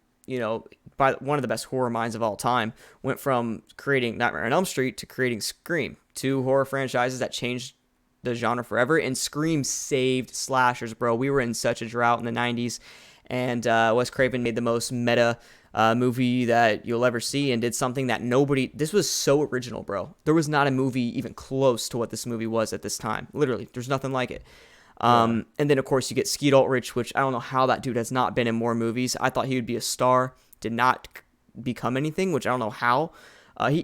by one of the best horror minds of all time, went from creating Nightmare on Elm Street to creating Scream, 2 horror franchises that changed the genre forever. And Scream saved slashers, bro. We were in such a drought in the 90s, and Wes Craven made the most meta movie that you'll ever see, and did something that this was so original, bro. There was not a movie even close to what this movie was at this time. Literally, there's nothing like it. And then of course you get Skeet Ulrich, which I don't know how that dude has not been in more movies. I thought he would be a star, did not become anything, which I don't know how. I'm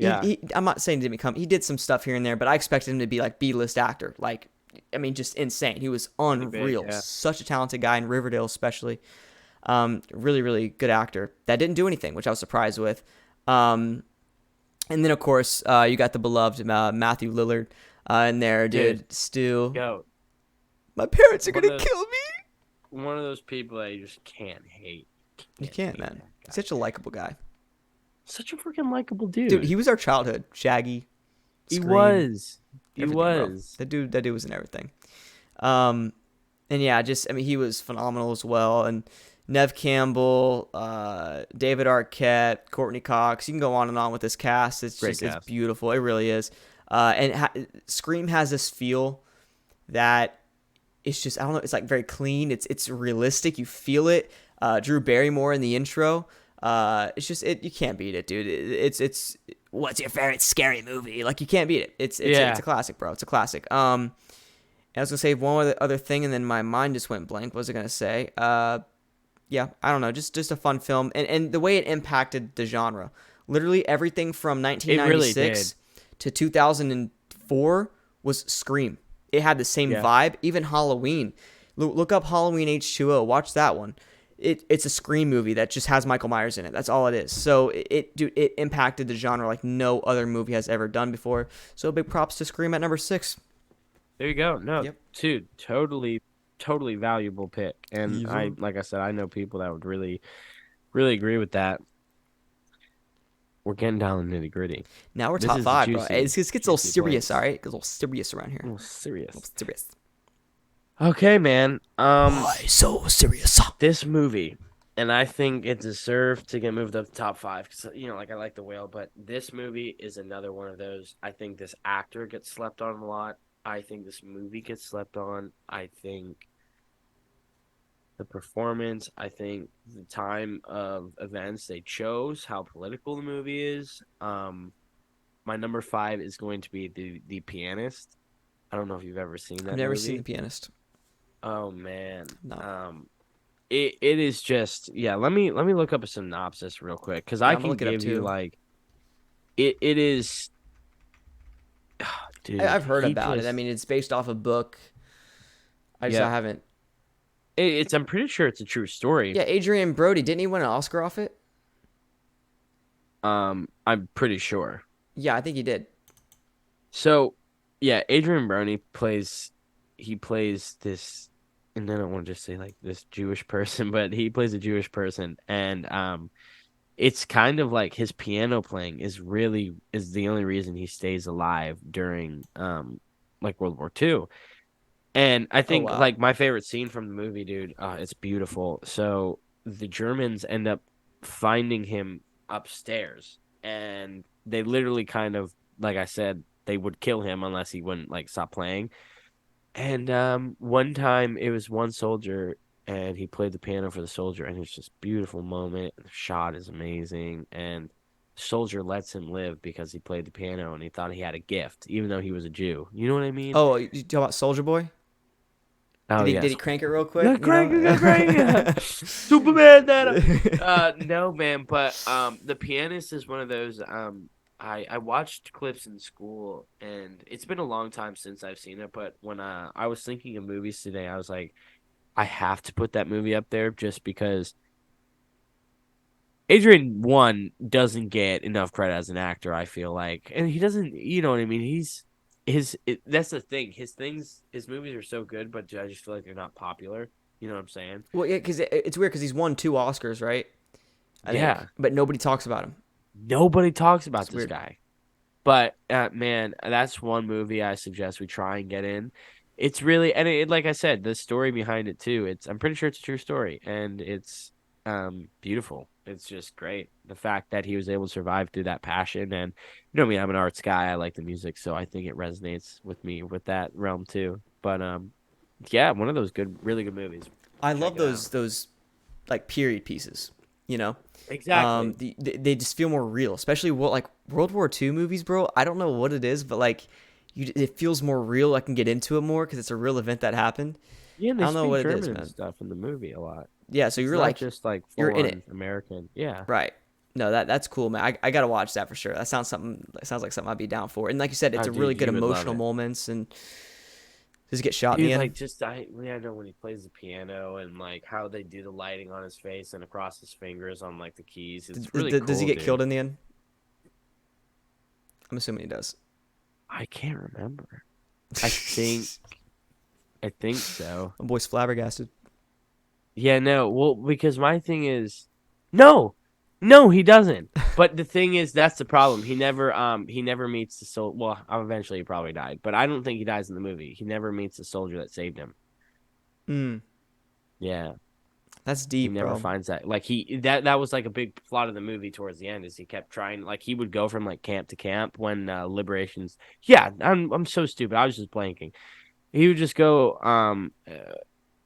not saying he didn't become. He did some stuff here and there, but I expected him to be like B-list actor. Like, I mean, just insane. He was unreal. Big, yeah. Such a talented guy in Riverdale, especially. Really, really good actor that didn't do anything, which I was surprised with. And then of course you got the beloved Matthew Lillard in there, dude. Stu. Yo, My parents are One gonna of- kill me. one of those people that you just can't hate. You can't, hate man. that guy. He's such a likable guy. Such a freaking likable dude. Dude, he was our childhood. Shaggy. He Scream, was. He everything, bro. was. That dude was in everything. And yeah, he was phenomenal as well. And Nev Campbell, David Arquette, Courtney Cox. You can go on and on with this cast. It's Great just it's cast. beautiful. It really is. Scream has this feel that it's just, I don't know, it's like very clean. It's realistic. You feel it. Drew Barrymore in the intro. It's just you can't beat it, dude. It's what's your favorite scary movie? Like, you can't beat it. It's a classic, bro. It's a classic. And I was gonna say one other thing, and then my mind just went blank. What was I gonna say? Yeah, I don't know. Just a fun film, and the way it impacted the genre. Literally everything from 1996 to 2004 was Scream. It had the same vibe. Even Halloween. Look up Halloween H2O. Watch that one. It's a Scream movie that just has Michael Myers in it. That's all it is. So it impacted the genre like no other movie has ever done before. So big props to Scream at number 6. There you go. No, Yep. dude, totally valuable pick. And Yes, like I said, I know people that would really agree with that. We're getting down the nitty gritty. Now we're This top is the five, bro. Hey, this gets a little juicy serious, all points. right? It gets a little serious around A here. little A serious. little serious. Okay, man. Why so serious? This movie, and I think it deserved to get moved up to top five because like I like The Whale, but this movie is another one of those. I think this actor gets slept on a lot. I think this movie gets slept on. I think the performance, I think the time of events they chose, how political the movie is. My number five is going to be the Pianist. I don't know if you've ever seen I've that never seen The movie. Pianist. Oh man. No. It is just yeah, let me look up a synopsis real quick because Yeah, I I'm gonna can look it up give you too. like it is dude, I've heard he about it. I just mean, it's based off a book. I yep. haven't. It's I'm pretty sure it's a true story. Yeah, Adrian Brody, didn't he win an Oscar off it? I'm pretty sure. Yeah, I think he did. So, yeah, Adrian Brody plays this, and I don't want to just say like this Jewish person, but he plays a Jewish person, and it's kind of like his piano playing is the only reason he stays alive during like World War II. And I Oh think wow. like my favorite scene from the movie, dude, it's beautiful. So the Germans end up finding him upstairs, and they literally kind of, like I said, they would kill him unless he wouldn't like stop playing. And one time it was one soldier, and he played the piano for the soldier, and it's just beautiful moment. The shot is amazing, and the soldier lets him live because he played the piano, and he thought he had a gift, even though he was a Jew. You know what I mean? Oh, you talking about Soldier Boy? Oh Did he yes. crank it real You quick? got You crank, you got know. crank. Superman data. No man, but The Pianist is one of those I watched clips in school, and it's been a long time since I've seen it, but when I was thinking of movies today, I was like I have to put that movie up there just because Adrian one doesn't get enough credit as an actor, I feel like. And he doesn't, you know what I mean? That's the thing. His movies are so good, but I just feel like they're not popular. You know what I'm saying? Well, yeah, because it's weird because he's won 2 Oscars, right? I think, Yeah. but nobody talks about him. Nobody talks about It's this weird. guy. But man, that's one movie I suggest we try and get in. It's really and like I said, the story behind it too. I'm pretty sure it's a true story, and it's beautiful. It's just great. The fact that he was able to survive through that passion, and me, I'm an arts guy. I like the music, so I think it resonates with me with that realm too. But yeah, one of those really good movies. I Check love it out. those like period pieces. You know, Exactly. they just feel more real, especially what like World War II movies, bro. I don't know what it is, but like, it feels more real. I can get into it more because it's a real event that happened. Yeah, and I they don't know speak what it is, German and man. stuff in the movie a lot. Yeah, so It's you're not like just like you're full in on it, American. Yeah. right? No, that's cool, man. I gotta watch that for sure. That sounds something. That sounds like something I'd be down for. And like you said, it's Oh, a really dude, good you would love emotional it. moments. And does he get shot in the Dude, end? like just I know when he plays the piano and like how they do the lighting on his face and across his fingers on like the keys. It's really Does he cool, get killed dude. in the end? I'm assuming he does. I can't remember. I think I think so. My boy's flabbergasted. Yeah, no. Well, because my thing is no. No, he doesn't. But the thing is that's the problem. He never meets the soul. Well, eventually he probably died, but I don't think he dies in the movie. He never meets the soldier that saved him. Mm, Yeah. that's He deep, never bro. finds that like that was like a big plot of the movie towards the end is he kept trying like he would go from like camp to camp when liberations yeah I'm so stupid I was just blanking he would just go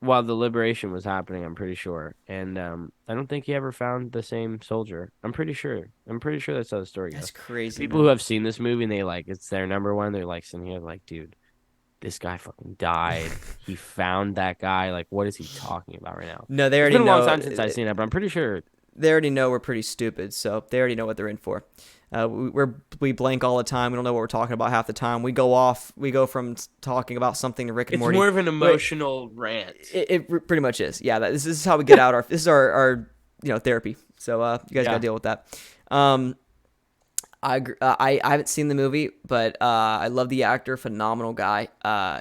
while the liberation was happening I'm pretty sure and I don't think he ever found the same soldier I'm pretty sure that's how the story That's goes crazy, people who man. have seen this movie and they like it's their number one they're like sitting here like dude this guy fucking died. He found that guy. Like, what is he talking about right now? No, they It's already been a long know. time since I've seen it, but I'm pretty sure. they already know we're pretty stupid, so they already know what they're in for. We blank all the time. We don't know what we're talking about half the time. We go off. We go from talking about something to Rick and It's Morty. more of an Wait, emotional rant. it pretty much is. Yeah, this is how we get out our. This is our therapy. So you guys gotta deal with that. I haven't seen the movie, but I love the actor, phenomenal guy,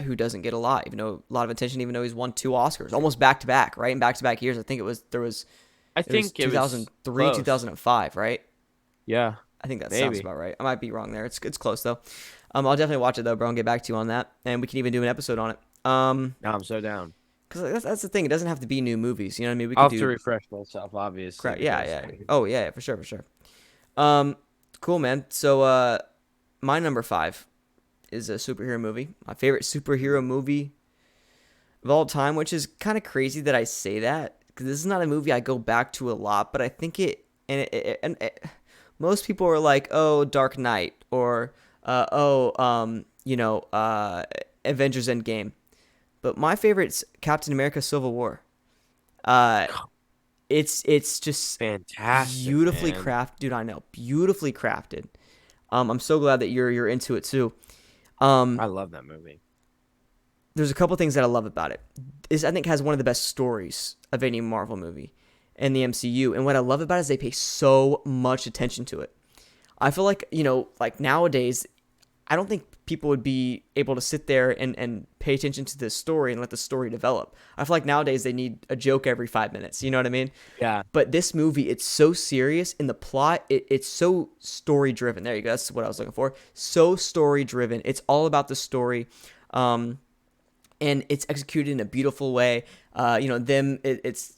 who doesn't get a lot, even though a lot of attention, even though he's won 2 Oscars, almost back to back, right? In back to back years, I think I it was think it was 2003, close. 2005, right? Yeah, I think that sounds maybe. about right. I might be wrong there. It's close though. I'll definitely watch it though, bro, and get back to you on that, and we can even do an episode on it. No, I'm so down. Because that's the thing. It doesn't have to be new movies. You know what I mean? We I'll could have to do refresh myself, obviously. crap. Yeah, Because yeah. Oh, yeah, for sure, for sure. Cool, man. So, my number 5 is a superhero movie. My favorite superhero movie of all time, which is kind of crazy that I say that because this is not a movie I go back to a lot, but I think most people are like, oh, Dark Knight or Avengers Endgame. But my favorite's Captain America: Civil War. Uh, it's just fantastic, beautifully man. crafted, dude. I know, beautifully crafted. I'm so glad that you're into it too. I love that movie. There's a couple things that I love about it. This I think has one of the best stories of any Marvel movie in the MCU, and what I love about it is they pay so much attention to it. I feel like like nowadays, I don't think people would be able to sit there and pay attention to this story and let the story develop. I feel like nowadays they need a joke every 5 minutes. You know what I mean? Yeah. But this movie, it's so serious in the plot. It's so story driven. There you go. That's what I was looking for. So story driven. It's all about the story. And it's executed in a beautiful way. It's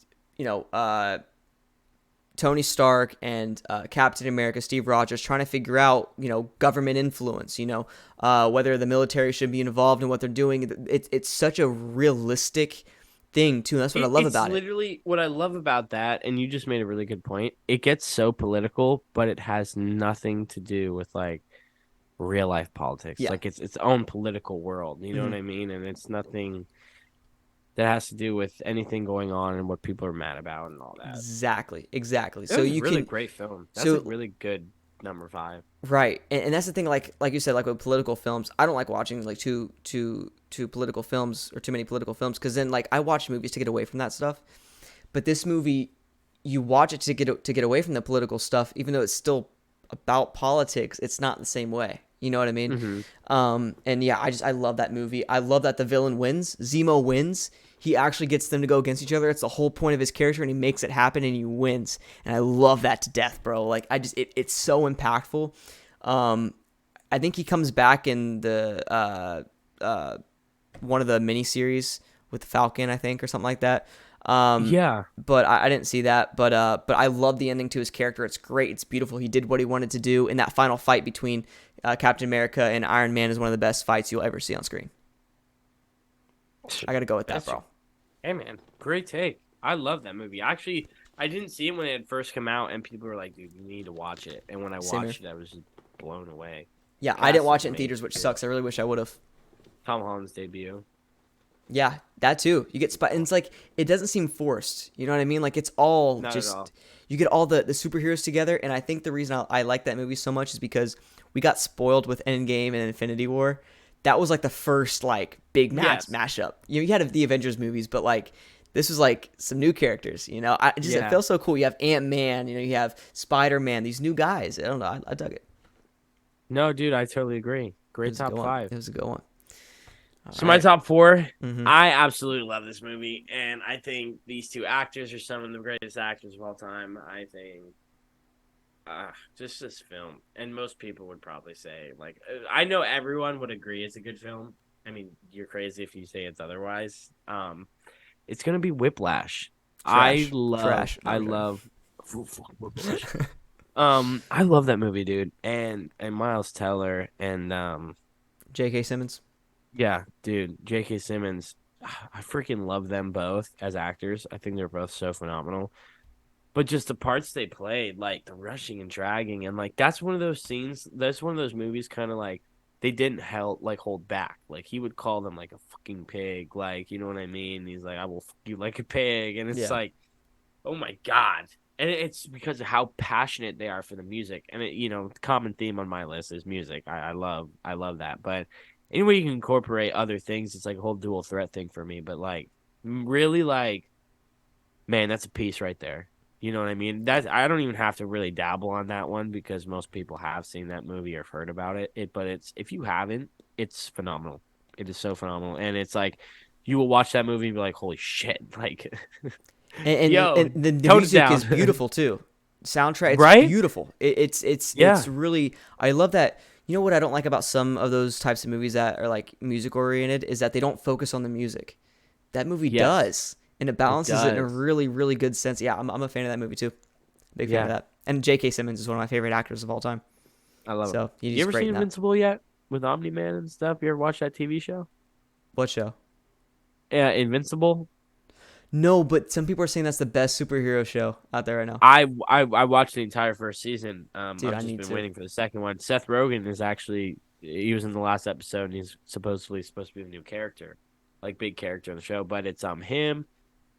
Tony Stark and Captain America, Steve Rogers, trying to figure out, government influence, whether the military should be involved in what they're doing. It's such a realistic thing, too. And that's what I love It's about it. literally what I love about that, and you just made a really good point. It gets so political, but it has nothing to do with like real life politics. Yeah. Like it's its own political world. You know Hmm. what I mean? And it's nothing that has to do with anything going on and what people are mad about and all that. Exactly. Exactly. It So was a you really can, great film. That's a so really good number 5. right, and that's the thing. Like you said, like with political films, I don't like watching like too political films or too many political films because then like I watch movies to get away from that stuff. But this movie, you watch it to get away from the political stuff, even though it's still about politics. It's not the same way. You know what I mean? Mm-hmm. And yeah, I love that movie. I love that the villain wins. Zemo wins. He actually gets them to go against each other. It's the whole point of his character, and he makes it happen, and he wins. And I love that to death, bro. Like it's so impactful. I think he comes back in the one of the miniseries with Falcon, I think, or something like that. Yeah. But I didn't see that. But I love the ending to his character. It's great. It's beautiful. He did what he wanted to do. And that final fight between Captain America and Iron Man is one of the best fights you'll ever see on screen. I got to go with that, bro. Hey, man. Great take. I love that movie. Actually, I didn't see it when it had first come out, and people were like, dude, you need to watch it. And when I Same watched it, I was just blown away. Yeah, I Cast didn't watch is it in theaters, which amazing. sucks. I really wish I would have. Tom Holland's debut. Yeah, that too. You get and it's like it doesn't seem forced. You know what I mean? Like it's all Not just at all. you get all the superheroes together, and I think the reason I like that movie so much is because we got spoiled with Endgame and Infinity War. That was like the first like big mashup. You had the Avengers movies, but like this was like some new characters. It feels so cool. You have Ant-Man. You have Spider-Man. These new guys. I don't know. I dug it. No, dude, I totally agree. It Great was a top good one. 5. It was a good one. So All my right. top 4, Mm-hmm. I absolutely love this movie, and I think these two actors are some of the greatest actors of all time. I think just this film, and most people would probably say, like, I know everyone would agree it's a good film. I mean, you're crazy if you say it's otherwise. It's gonna be Whiplash. Trash. I No, love Whiplash. I love that movie, dude, and Miles Teller and J.K. Simmons. yeah, dude, J.K. Simmons. I freaking love them both as actors. I think they're both so phenomenal. But just the parts they played, like the rushing and dragging, and like that's one of those scenes. That's one of those movies, kind of like they didn't hold back. Like he would call them like a fucking pig, like you know what I mean. He's like, "I will fuck you like a pig," and it's Yeah. like, oh my god. And it's because of how passionate they are for the music. And the common theme on my list is music. I love that. But any way you can incorporate other things, it's like a whole dual threat thing for me. But like really like, man, that's a piece right there. You know what I mean? That's I don't even have to really dabble on that one because most people have seen that movie or have heard about it. But it's if you haven't, it's phenomenal. It is so phenomenal. And it's like you will watch that movie and be like, holy shit, like And yo, the tone it music is down. beautiful too. Soundtrack, it's Right? beautiful. It's Yeah. really, I love that. You know what I don't like about some of those types of movies that are like music oriented is that they don't focus on the music. That movie Yes, does, and it it balances it in a does. really really good sense. Yeah, I'm a fan of that movie too. Big fan of Yeah, that. And J.K. Simmons is one of my favorite actors of all time. I love it. So You he's ever great seen in that. Invincible yet with Omni Man and stuff? You ever watched that TV show? What show? Yeah, Invincible. No, but some people are saying that's the best superhero show out there right now. I watched the entire first season. Dude, I've I just need been to. waiting for the second one. Seth Rogen is actually he was in the last episode and he's supposedly supposed to be the new character, like big character in the show. But it's him,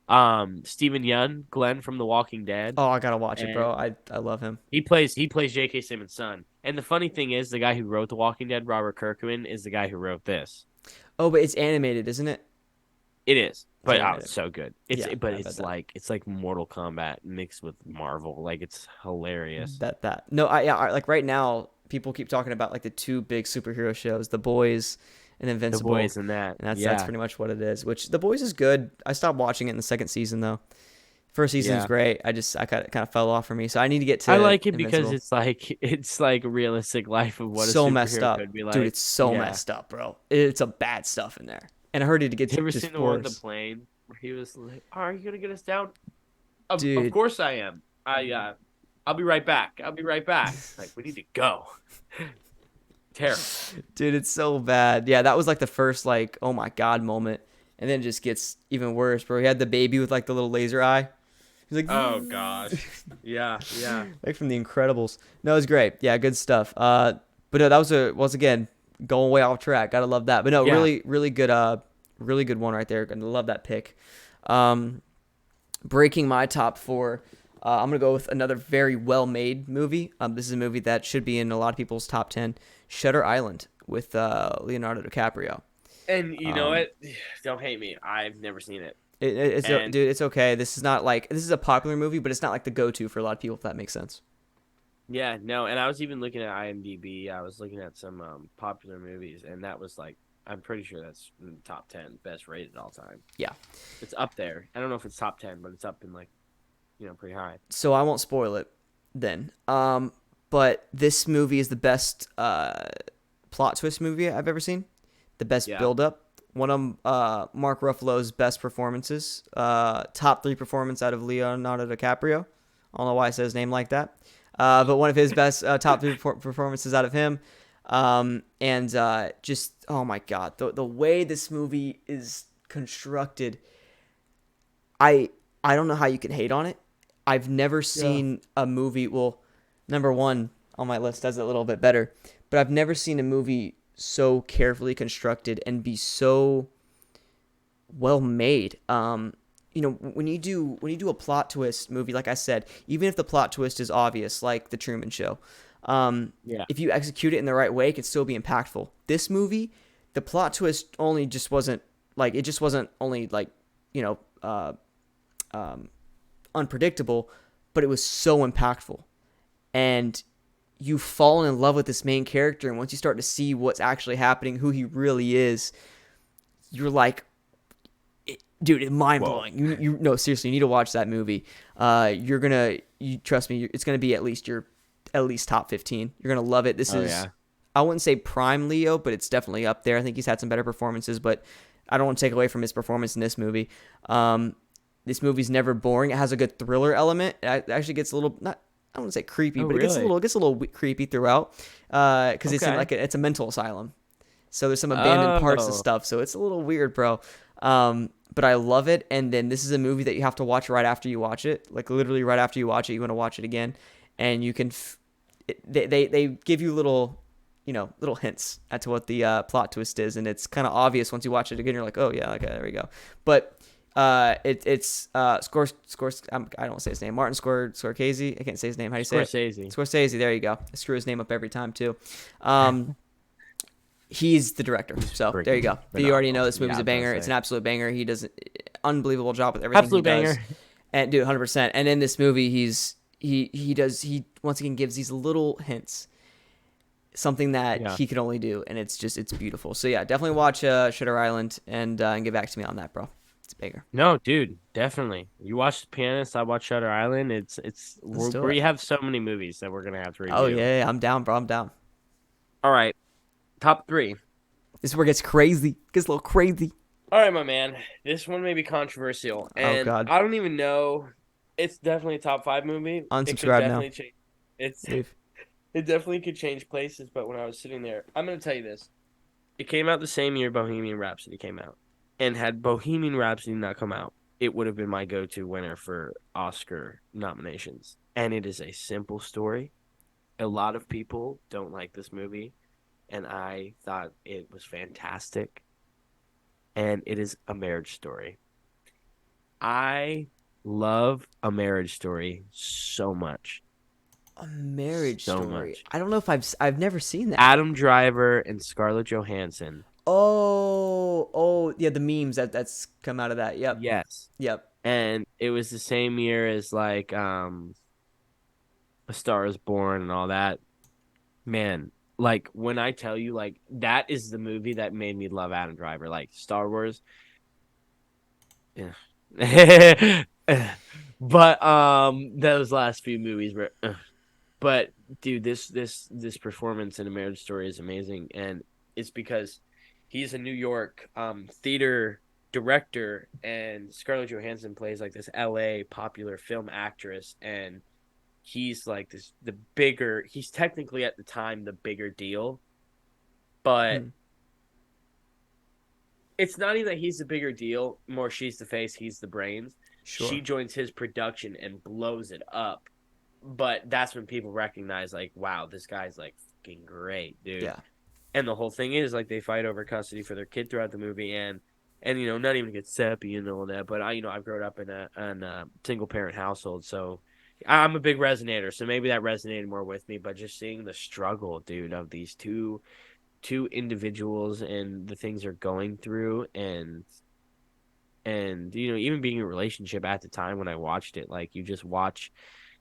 Stephen Yeun, Glenn from The Walking Dead, Oh, I gotta watch it, bro. and I love him. he plays J.K. Simmons' son. And the funny thing is, the guy who wrote The Walking Dead, Robert Kirkman, is the guy who wrote this. Oh, but it's animated, isn't it? It is, It's but animated. it's so good. It's Yeah, but I bet it's like Mortal Kombat mixed with Marvel. Like it's hilarious. that. No, I like right now. People keep talking about like the two big superhero shows, The Boys and The Invincible, boys in that, and that's yeah, pretty much what it is. Which The Boys is good. I stopped watching it in the second season though. First season was yeah. great. I kind of fell off for me, so I need to get I to like it because Invincible. it's like a realistic life of what a So messed superhero could up, be dude. like. It's so Yeah. messed up, bro. It's a bad stuff in there, and I heard it You gets ever just seen the one with the worse, plane where he was like, "Are you gonna get us down?" Of dude. course I am. I'll be right back. I'll be right back. Like we need to go. Terrible. Dude, it's so bad. Yeah, that was like the first like, oh my god moment, and then it just gets even worse, bro. He had the baby with like the little laser eye. He's like, Oh gosh. Yeah, yeah. like from The Incredibles. No, it's great. Yeah, good stuff. But no, that was a once again going way off track. Gotta love that. But no, Yeah. really, really good. Really good one right there. Gonna love that pick. Um, breaking my top four. I'm gonna go with another very well-made movie. This is a movie that should be in a lot of people's top 10. Shutter Island with Leonardo DiCaprio. And you know Um, what? Don't hate me. I've never seen it. dude, And it's okay. This is not like this is a popular movie, but it's not like the go-to for a lot of people. If that makes sense. yeah, no, and I was even looking at IMDb. I was looking at some popular movies, and that was like, I'm pretty sure that's in the top 10 best rated all time. Yeah. It's up there. I don't know if it's top 10, but it's up in like, pretty high. So I won't spoil it then. But this movie is the best plot twist movie I've ever seen. The best Yeah. build up. One of Mark Ruffalo's best performances. Top three performance out of Leonardo DiCaprio. I don't know why I said his name like that. But one of his best top three performances out of him. And just, oh my God, the way this movie is constructed, I don't know how you can hate on it. I've never Yeah. seen a movie. Well, number one on my list does it a little bit better, but I've never seen a movie so carefully constructed and be so well made. When you do a plot twist movie, like I said, even if the plot twist is obvious, like The Truman Show, Yeah. if you execute it in the right way, it can still be impactful. This movie, the plot twist only just wasn't like it just wasn't only like you know unpredictable, but it was so impactful. And you've fallen in love with this main character, and once you start to see what's actually happening, who he really is, you're like, dude, it's mind Whoa. blowing. You no, seriously, you need to watch that movie. You trust me, it's gonna be at least top 15. You're gonna love it. This Oh is, yeah. I wouldn't say prime Leo, but it's definitely up there. I think he's had some better performances, but I don't want to take away from his performance in this movie. This movie's never boring. It has a good thriller element. It actually gets a little, not, I don't want to say creepy, Oh but it gets a really? little creepy throughout. Because it's in Okay. it's a mental asylum. So there's some abandoned parts of Oh. stuff. So it's a little weird, bro. But I love it. And then this is a movie that you have to watch right after you watch it. Like literally right after you watch it, you want to watch it again, and you can. They give you little hints as to what the plot twist is, and it's kind of obvious once you watch it again. You're like, oh yeah, okay, there we go. But I don't say his name. Martin Scorsese. I can't say his name. How do you say it? Scorsese. Scorsese. There you go. I screw his name up every time too. Um, he's the director. He's So there you freaking go. But you already phenomenal. know this movie's Yeah, I a was about banger. to It's say. an absolute banger. He does an unbelievable job with everything he Absolute does. banger. And dude, 100%. And in this movie, he once again gives these little hints, something that Yeah. he could only do, and it's beautiful. So yeah, definitely watch Shutter Island and get back to me on that, bro. It's a banger. No, dude, definitely. You watch The Pianist, I watch Shutter Island. Let's do We it. have so many movies that we're gonna have to Oh review. yeah, yeah, I'm down, bro. I'm down. All right, top three. This is where it gets crazy. It gets a little crazy. All right, my man. This one may be controversial, Oh and god. I don't even know. It's definitely a top five movie. It could Unsubscribe now. definitely change. It's Leave. it definitely could change places. But when I was sitting there, I'm gonna tell you this. It came out the same year Bohemian Rhapsody came out, and had Bohemian Rhapsody not come out, it would have been my go-to winner for Oscar nominations. And it is a simple story. A lot of people don't like this movie, and I thought it was fantastic. And it is A Marriage Story. I love A Marriage Story so much. A Marriage So Story. much. I don't know if I've never seen that. Adam Driver and Scarlett Johansson. Oh, yeah, the memes that's come out of that. Yep, Yes. yep. And it was the same year as like A Star is Born and all that. Man, like when I tell you like that is the movie that made me love Adam Driver. Like Star Wars. Yeah. But those last few movies were but dude, this performance in A Marriage Story is amazing, and it's because he's a New York theater director, and Scarlett Johansson plays like this LA popular film actress, and he's like he's technically at the time the bigger deal, but Hmm. it's not even that he's the bigger deal, more she's the face, he's the brains. She Sure. joins his production and blows it up. But that's when people recognize, like, wow, this guy's like fucking great, dude. Yeah. And the whole thing is like they fight over custody for their kid throughout the movie, and not even get sappy and all that. But I've grown up in a single parent household, so I'm a big resonator. So maybe that resonated more with me. But just seeing the struggle, dude, of these two individuals and the things they're going through, and even being in a relationship at the time when I watched it, like you just watch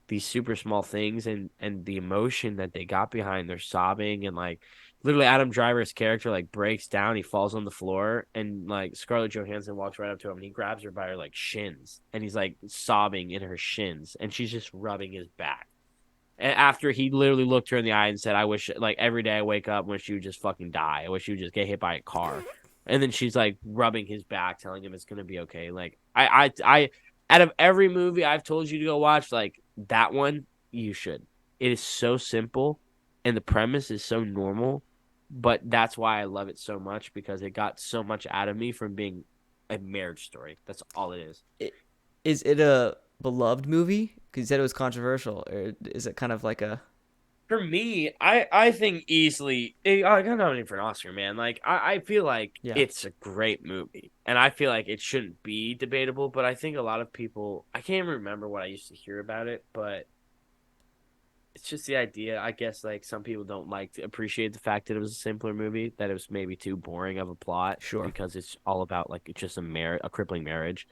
these super small things and the emotion that they got behind their sobbing, and like literally Adam Driver's character like breaks down, he falls on the floor, and like Scarlett Johansson walks right up to him and he grabs her by her like shins, and he's like sobbing in her shins, and she's just rubbing his back. And after he literally looked her in the eye and said, I wish, like, every day I wake up, I wish she would just fucking die. I wish she would just get hit by a car. And then she's like rubbing his back, telling him it's gonna be okay. Like out of every movie I've told you to go watch, like that one, you should. It is so simple, and the premise is so normal, but that's why I love it so much, because it got so much out of me from being a marriage story. That's all it is. Is it a beloved movie? Because you said it was controversial, or is it kind of like a? For me, I think easily I got nominated for an Oscar, man. Like I feel like Yeah, it's a great movie, and I feel like it shouldn't be debatable. But I think a lot of people, I can't even remember what I used to hear about it, but it's just the idea. I guess like some people don't like to appreciate the fact that it was a simpler movie, that it was maybe too boring of a plot sure. because it's all about like it's just a crippling marriage.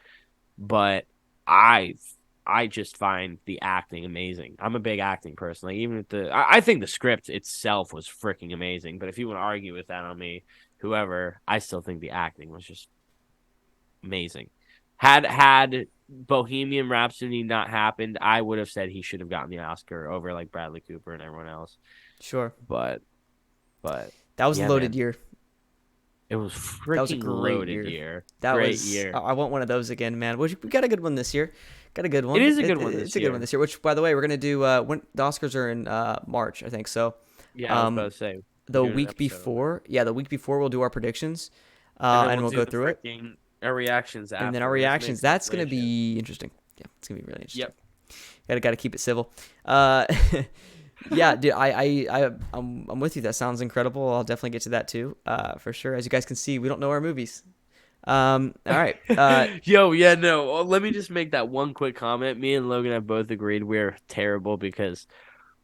But I I just find the acting amazing. I'm a big acting person. Like even with I think the script itself was freaking amazing. But if you want to argue with that on me, whoever, I still think the acting was just amazing. Had Bohemian Rhapsody not happened, I would have said he should have gotten the Oscar over like Bradley Cooper and everyone else. Sure. But but That was a yeah, loaded man, year. it was That was a freaking great loaded year. year. That Great was. year. I want one of those again, man. We got a good one this year. Got a good It one. is a good one It's this a good one year. this year. Which, by the way, we're gonna do when the Oscars are in March, I think. So, Yeah, I was about um, to say we're the doing an week episode on that. before, yeah, the week before we'll do our predictions, And then and we'll we'll do go the through it, freaking our reactions and then our after. Let's make reactions. That's gonna stipulation. be interesting. Yeah, it's gonna be really interesting. Yep. Gotta keep it civil. Uh, yeah, dude, I'm with you. That sounds incredible. I'll definitely get to that too. For sure. As you guys can see, we don't know our movies. All right. Yo, yeah, no. Let me just make that one quick comment. Me and Logan have both agreed we're terrible because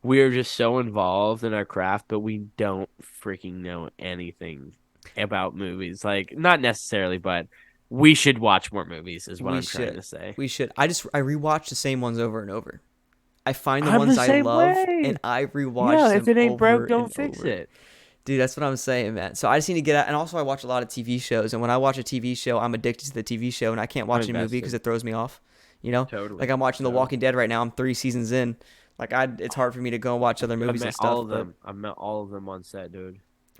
we're just so involved in our craft, but we don't freaking know anything about movies. Like, not necessarily, but we should watch more movies, is what We I'm trying should. to say. We should. I rewatch the same ones over and over. I find the I'm ones the I same love way. and I rewatch Yeah, if them it ain't over broke, and don't fix over. it. Dude, that's what I'm saying, man. So I just need to get out. And also, I watch a lot of TV shows. And when I watch a TV show, I'm addicted to the TV show, and I can't I'm watch a movie because invested. it throws me off. You know, like Totally. I'm watching The Walking Totally. Dead right now. I'm 3 seasons in. Like it's hard for me to go and watch other Dude, I movies and met all stuff. of But them. I met all of them on set, dude.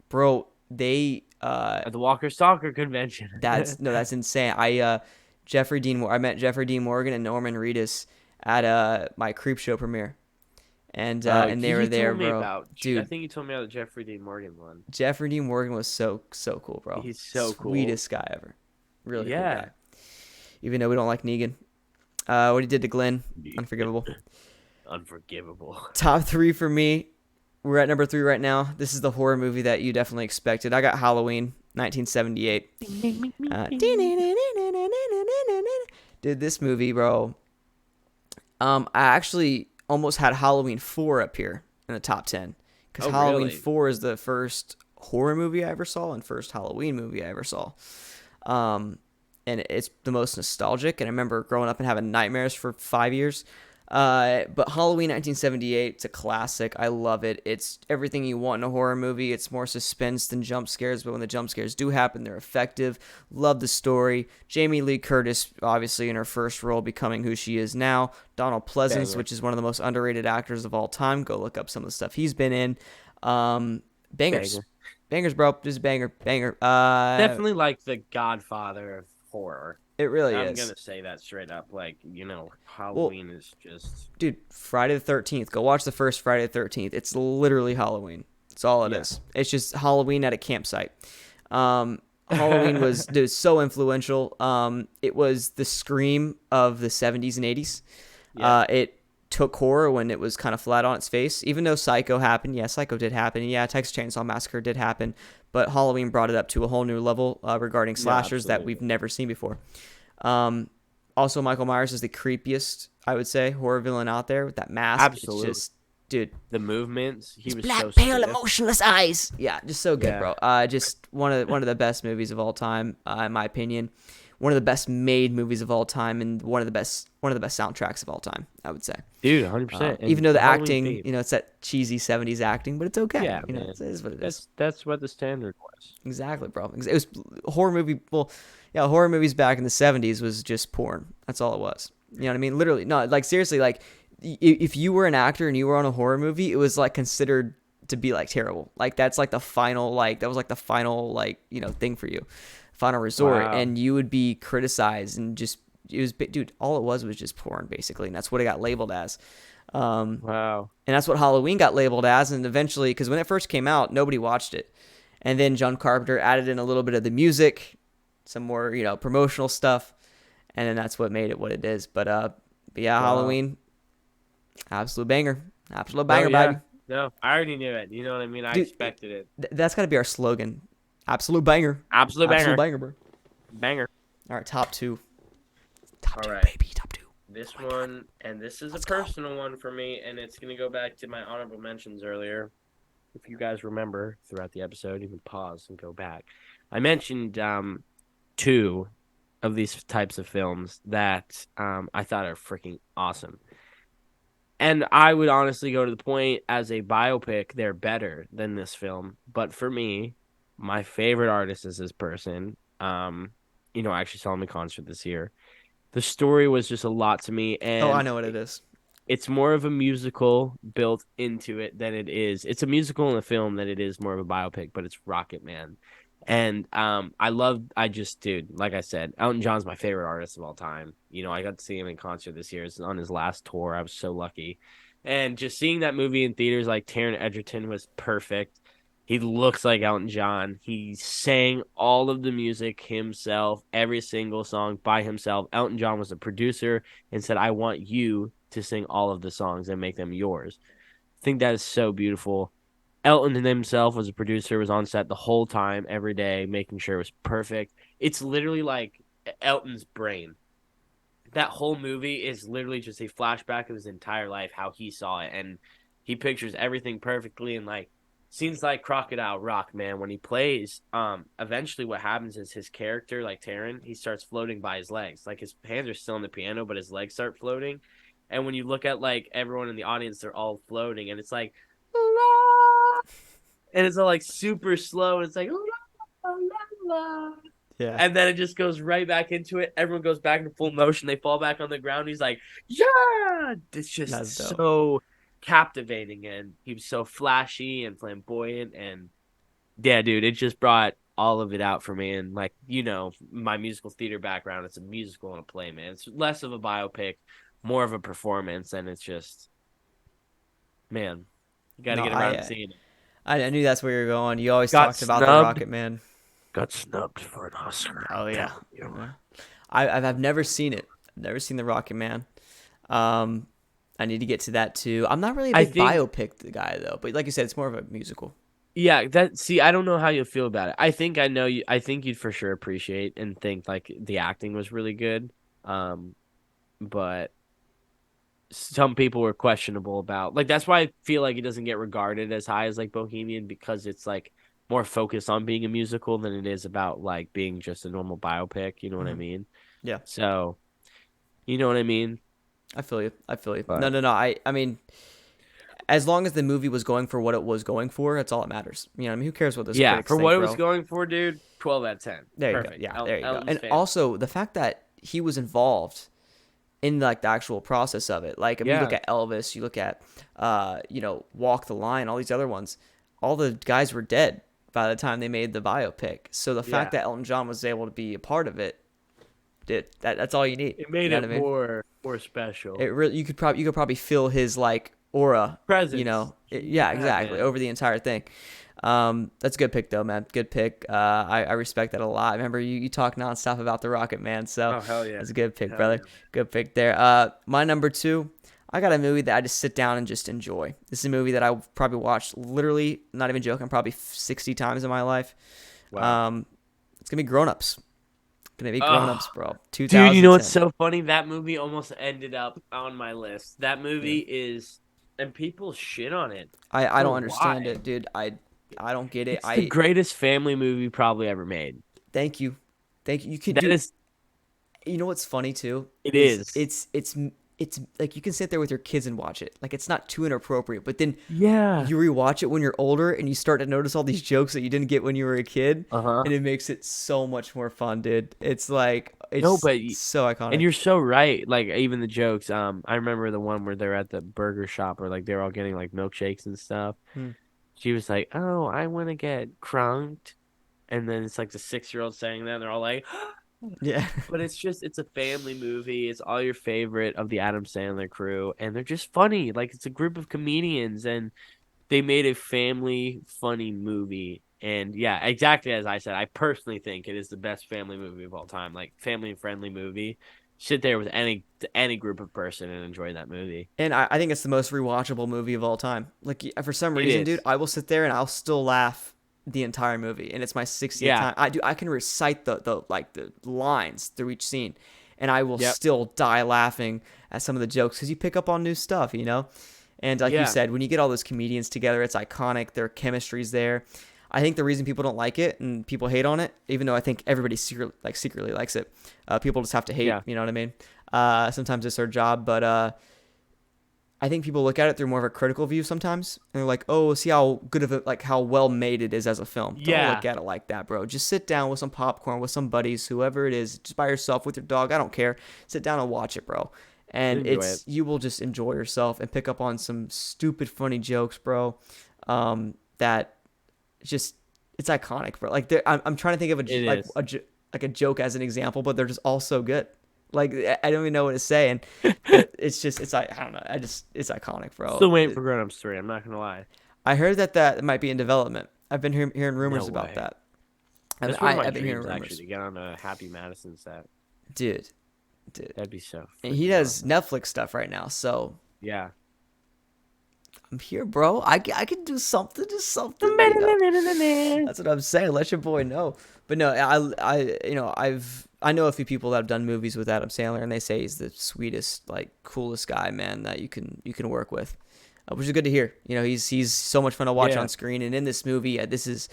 bro, they At the Walker Stalker convention. that's no, that's insane. I met Jeffrey Dean Morgan and Norman Reedus at my Creep Show premiere, and they were You there, told me bro. about. I Dude, think you told me about the Jeffrey Dean Morgan one. Jeffrey Dean Morgan was so cool, bro. He's so cool. Sweetest guy ever. Really cool Yeah. guy. Even though we don't like Negan. What he did to Glenn, unforgivable. Unforgivable. Top three for me. We're at number 3 right now. This is the horror movie that you definitely expected. I got Halloween, 1978. Dude, this movie, bro. I actually almost had Halloween 4 up here in the top 10 because Oh, Halloween really? 4 is the first horror movie I ever saw and first Halloween movie I ever saw. Um, and it's the most nostalgic. And I remember growing up and having nightmares for 5 years. But Halloween 1978, it's a classic. I love it. It's everything you want in a horror movie. It's more suspense than jump scares, but when the jump scares do happen, they're effective. Love the story. Jamie Lee Curtis, obviously in her first role, becoming who she is now. Donald Pleasance, Banger. which is one of the most underrated actors of all time. Go look up some of the stuff he's been in. Bangers. Banger. Bangers, bro. Just banger. Definitely like the Godfather of horror. It really I'm is. gonna say that straight up. Like, Well, Halloween is just dude, Friday the 13th. Go watch the first Friday the 13th. It's literally Halloween. That's all it yeah. is. It's just Halloween at a campsite. Halloween was, dude, so influential. It was the scream of the 70s and 80s. Yeah. It took horror when it was kind of flat on its face. Even though Psycho happened, yeah, Psycho did happen. Yeah, Texas Chainsaw Massacre did happen. But Halloween brought it up to a whole new level regarding No, slashers that we've absolutely. never seen before. Um, Also, Michael Myers is the creepiest, I would say, horror villain out there with that mask. It's Absolutely. just, dude, The movements, he his was so black, pale, stiff. emotionless eyes. Yeah, just so good, Yeah. bro. Just one of the best movies of all time, in my opinion. One of the best made movies of all time, and one of the best soundtracks of all time, I would say. Dude, 100%. And Even though the Halloween acting, theme. it's that cheesy '70s acting, but it's okay. Yeah, man. It is what it is. That's what the standard was. Exactly, bro. It was horror movie. Well, yeah, horror movies back in the '70s was just porn. That's all it was. You know what I mean? Literally, no, like seriously, like if you were an actor and you were on a horror movie, it was like considered to be like terrible. Like that's like the final, like that was like the final, like thing for you, final resort, Wow. and you would be criticized and just it was, dude. All it was just porn, basically, and that's what it got labeled as. Wow. And that's what Halloween got labeled as. And eventually, because when it first came out, nobody watched it. And then John Carpenter added in a little bit of the music, some more, promotional stuff. And then that's what made it what it is. But yeah, Wow. Halloween, absolute banger. Absolute Oh, banger, yeah. baby. No, I already knew it. You know what I mean? I Dude, expected it. That's got to be our slogan. Absolute banger. Absolute Absolute banger. banger, bro. Banger. All right, top two. Top All two, right. baby. Top two. This one, and this is a personal one for me, and it's going to go back to my honorable mentions earlier. If you guys remember throughout the episode, you can pause and go back. I mentioned two of these types of films that I thought are freaking awesome. And I would honestly go to the point as a biopic, they're better than this film. But for me, my favorite artist is this person. I actually saw him in concert this year. The story was just a lot to me, Oh, I and know what it is. it's more of a musical built into it than it is. It's a musical in a film than it is more of a biopic, but it's Rocket Man. And dude, like I said, Elton John's my favorite artist of all time. I got to see him in concert this year. It's on his last tour. I was so lucky. And just seeing that movie in theaters, like Taron Egerton was perfect. He looks like Elton John. He sang all of the music himself, every single song by himself. Elton John was a producer and said, I want you to sing all of the songs and make them yours. I think that is so beautiful. Elton himself was a producer, was on set the whole time, every day, making sure it was perfect. It's literally like Elton's brain. That whole movie is literally just a flashback of his entire life, how he saw it, and he pictures everything perfectly. And like scenes like Crocodile Rock, man, when he plays, eventually what happens is his character, like Taron, he starts floating by his legs. Like his hands are still on the piano, but his legs start floating. And when you look at like everyone in the audience, they're all floating, and it's like, "La," and it's all like super slow, and it's like, "La, la, la." Yeah, And then it just goes right back into it. Everyone goes back into full motion. They fall back on the ground. He's like, yeah. It's just that's dope. so captivating. And he was so flashy and flamboyant. And yeah, dude, it just brought all of it out for me. And like, my musical theater background, it's a musical and a play, man. It's less of a biopic, more of a performance. And it's just, man, you got to No, get around to seeing it. I knew that's where you're going. You always Got talked about the snubbed. Rocket Man. Got snubbed for an Oscar. Oh I'm yeah. telling you. Yeah. I've never seen it. I've never seen the Rocket Man. Um, I need to get to that too. I'm not really a I big think biopic guy though, but like you said, it's more of a musical. Yeah, I don't know how you feel about it. I know you I think you'd for sure appreciate and think like the acting was really good. Um, but some people were questionable about like that's why I feel like it doesn't get regarded as high as like Bohemian because it's like more focused on being a musical than it is about like being just a normal biopic, you know what I Hmm. mean? Yeah, So, you know what I mean? I feel you. I feel you. No, But no, no. I mean, as long as the movie was going for what it was going for, that's all that matters. You know, I mean, who cares what those yeah, critics for think, what it was bro? going for, dude, 12 out of 10. There you go. Perfect. Yeah, there you go. Elton's And fan. also the fact that he was involved in like the actual process of it. Like, I mean, you look Yeah. at Elvis, you look at, Walk the Line, all these other ones. All the guys were dead by the time they made the biopic. So the fact Yeah. that Elton John was able to be a part of it, that's all you need. It You made know it what I mean? more special. It really you could probably feel his like aura. Presence. Yeah, Yeah, exactly, man. over the entire thing. That's a good pick though, man. Good pick. I respect that a lot. I remember you talk nonstop about the Rocket Man, so Oh hell yeah. that's a good pick, Hell brother. yeah. Good pick there. My number two, I got a movie that I just sit down and just enjoy. This is a movie that I probably watched literally, not even joking, probably 60 times in my life. Wow. Um, it's gonna be Grown Ups. Gonna be Grown Oh, Ups, bro. dude, you know what's 2010. so funny? That movie almost ended up on my list. That Yeah. movie is, and people shit on it. I For don't understand why? it, dude. I don't get it. It's the greatest family movie probably ever made. Thank you. Thank you. You could That do. is, You know what's funny too it is is. it's like you can sit there with your kids and watch it. Like it's not too inappropriate, but then Yeah. you rewatch it when you're older and you start to notice all these jokes that you didn't get when you were a kid, Uh-huh. and it makes it so much more fun, dude. It's like No, it's but so and iconic. you're so right. Like even the jokes. I remember the one where they're at the burger shop or like they're all getting like milkshakes and stuff. Hmm. She was like, "Oh, I want to get crunked," and then it's like the 6-year-old saying that, and they're all like, Yeah. but it's a family movie. It's all your favorite of the Adam Sandler crew, and they're just funny. Like it's a group of comedians, and they made a family funny movie. And yeah, exactly as I said, I personally think it is the best family movie of all time. Like family friendly movie. Sit there with any group of person and enjoy that movie. And I think it's the most rewatchable movie of all time. Like for some It reason, dude, is. I will sit there and I'll still laugh the entire movie, and it's my 60th Yeah. time. I can recite the lines through each scene, and I will Yep. still die laughing at some of the jokes because you pick up on new stuff, you know. And like you Yeah. said, when you get all those comedians together, it's iconic. Their chemistry's there. I think the reason people don't like it and people hate on it, even though I think everybody secretly likes it, people just have to hate. Yeah. You know what I mean? Sometimes it's their job, but I think people look at it through more of a critical view sometimes, and they're like, "Oh, see how good of it, like how well made it is as a film." Don't look Yeah. at it like that, bro. Just sit down with some popcorn, with some buddies, whoever it is, just by yourself with your dog. I don't care. Sit down and watch it, bro. And Enjoy it. you will just enjoy yourself and pick up on some stupid funny jokes, bro. That just it's iconic, bro. Like I'm trying to think of It like is. like a joke as an example, but they're just all so good. Like I don't even know what to say, and it's just it's like I don't know. It's iconic, bro. Still waiting for Grown Ups 3. I'm not gonna lie. I heard that might be in development. I've been hearing No rumors about way. that. That's one of my I've been hearing dreams actually rumors, to get on a Happy Madison set. dude, dude. That'd be so And he freaking does awesome. Netflix stuff right now, so Yeah. I'm here, bro. I can do something, just something, you know. That's what I'm saying. Let your boy know. But no, I know a few people that have done movies with Adam Sandler, and they say he's the sweetest, like coolest guy, man, that you can work with, which is good to hear. You know, he's so much fun to watch Yeah. on screen, and in this movie, it's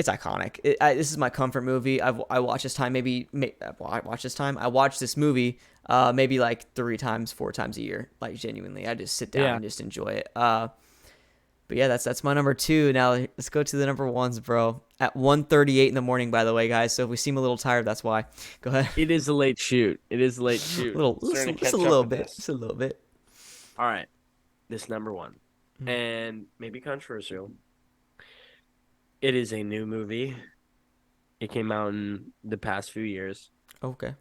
iconic. This is my comfort movie. I watch this time I watch this movie maybe like 3 times, 4 times a year. Like genuinely, I just sit down Yeah. and just enjoy it. But yeah, that's my number 2. Now let's go to the number 1s, bro. At 1:38 in the morning, by the way, guys. So if we seem a little tired, that's why. Go ahead. It is a late shoot. It is a late shoot. Starting to Just a catch up little with bit, this. just a little bit. All right. This number 1. And maybe controversial. It is a new movie. It came out in the past few years. Okay.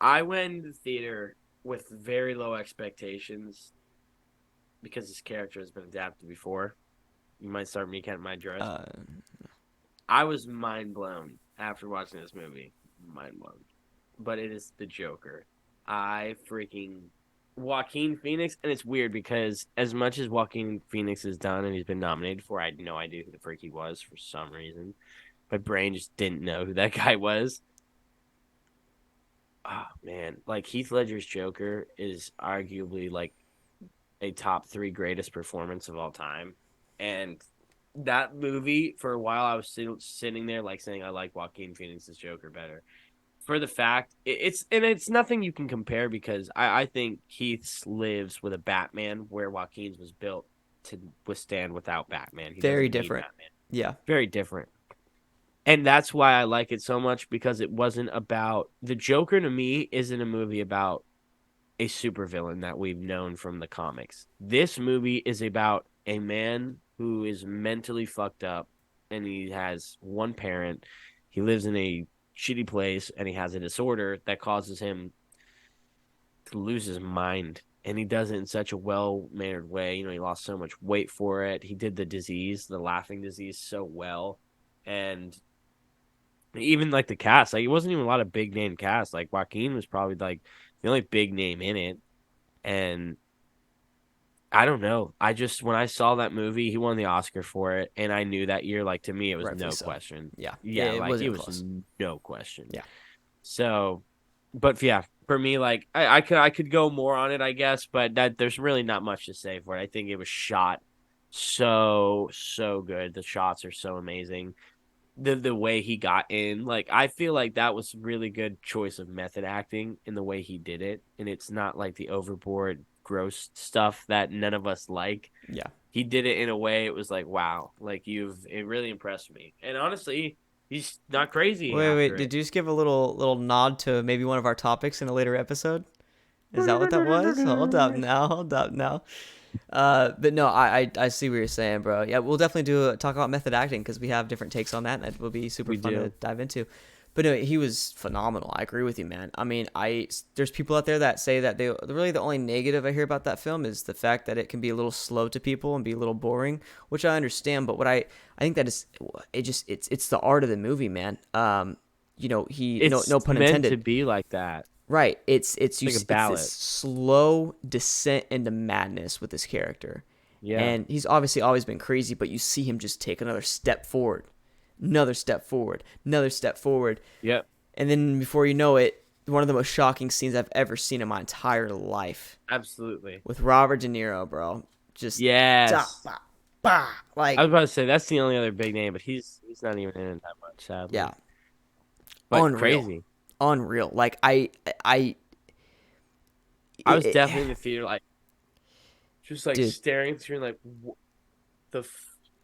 I went into the theater with very low expectations because this character has been adapted before. You might start me counting my dress. I was mind blown after watching this movie. Mind blown. But it is the Joker. I freaking Joaquin Phoenix, and it's weird because as much as Joaquin Phoenix has done and he's been nominated for, I had no idea who the freak he was for some reason. My brain just didn't know who that guy was. Oh man, like Heath Ledger's Joker is arguably like a top 3 greatest performance of all time, and that movie for a while I was sitting there like saying I like Joaquin Phoenix's Joker better for the fact it's nothing you can compare because I think Heath's lives with a Batman where Joaquin's was built to withstand without Batman. He Very doesn't need different. Batman. Yeah. Very different. And that's why I like it so much because it wasn't about the Joker to me isn't a movie about a supervillain that we've known from the comics. This movie is about a man who is mentally fucked up and he has one parent. He lives in a shitty place and he has a disorder that causes him to lose his mind. And he does it in such a well-mannered way. You know, he lost so much weight for it. He did the laughing disease so well. And even like the cast, like it wasn't even a lot of big name cast. Like Joaquin was probably like the only big name in it. And I don't know. I just when I saw that movie, he won the Oscar for it, and I knew that year. Like to me, it was Rightfully no so. question. Yeah. Yeah, It like it wasn't was close. no question. Yeah. So, but yeah, for me, like I could go more on it, I guess, but that there's really not much to say for it. I think it was shot so good. The shots are so amazing. The way he got in, like I feel like that was really good choice of method acting in the way he did it, and it's not like the overboard gross stuff that none of us like. Yeah. He did it in a way it was like wow, like it really impressed me, and honestly, he's not crazy Wait. after Did it. you just give a little nod to maybe one of our topics in a later episode? Is that what that was? Hold up now. Hold up now. But no, I see what you're saying, bro. Yeah, we'll definitely talk about method acting because we have different takes on that, and that will be super We fun to do. dive into. But no, he was phenomenal. I agree with you, man. I mean, there's people out there that say that really the only negative I hear about that film is the fact that it can be a little slow to people and be a little boring, which I understand. But what I think that is it's the art of the movie, man. No It's pun meant to intended. be like that. Right. It's Like a it's this ballad. slow descent into madness with this character. Yeah. And he's obviously always been crazy, but you see him just take another step forward, another step forward, another step forward. Yep. And then before you know it, one of the most shocking scenes I've ever seen in my entire life Absolutely. with Robert De Niro, bro. Just da, Yes. ba, ba, like I was about to say that's the only other big name, but he's not even in it that much, sadly. yeah, But unreal. crazy. Unreal. Like I I was it, definitely in the theater, like just like dude, staring through, like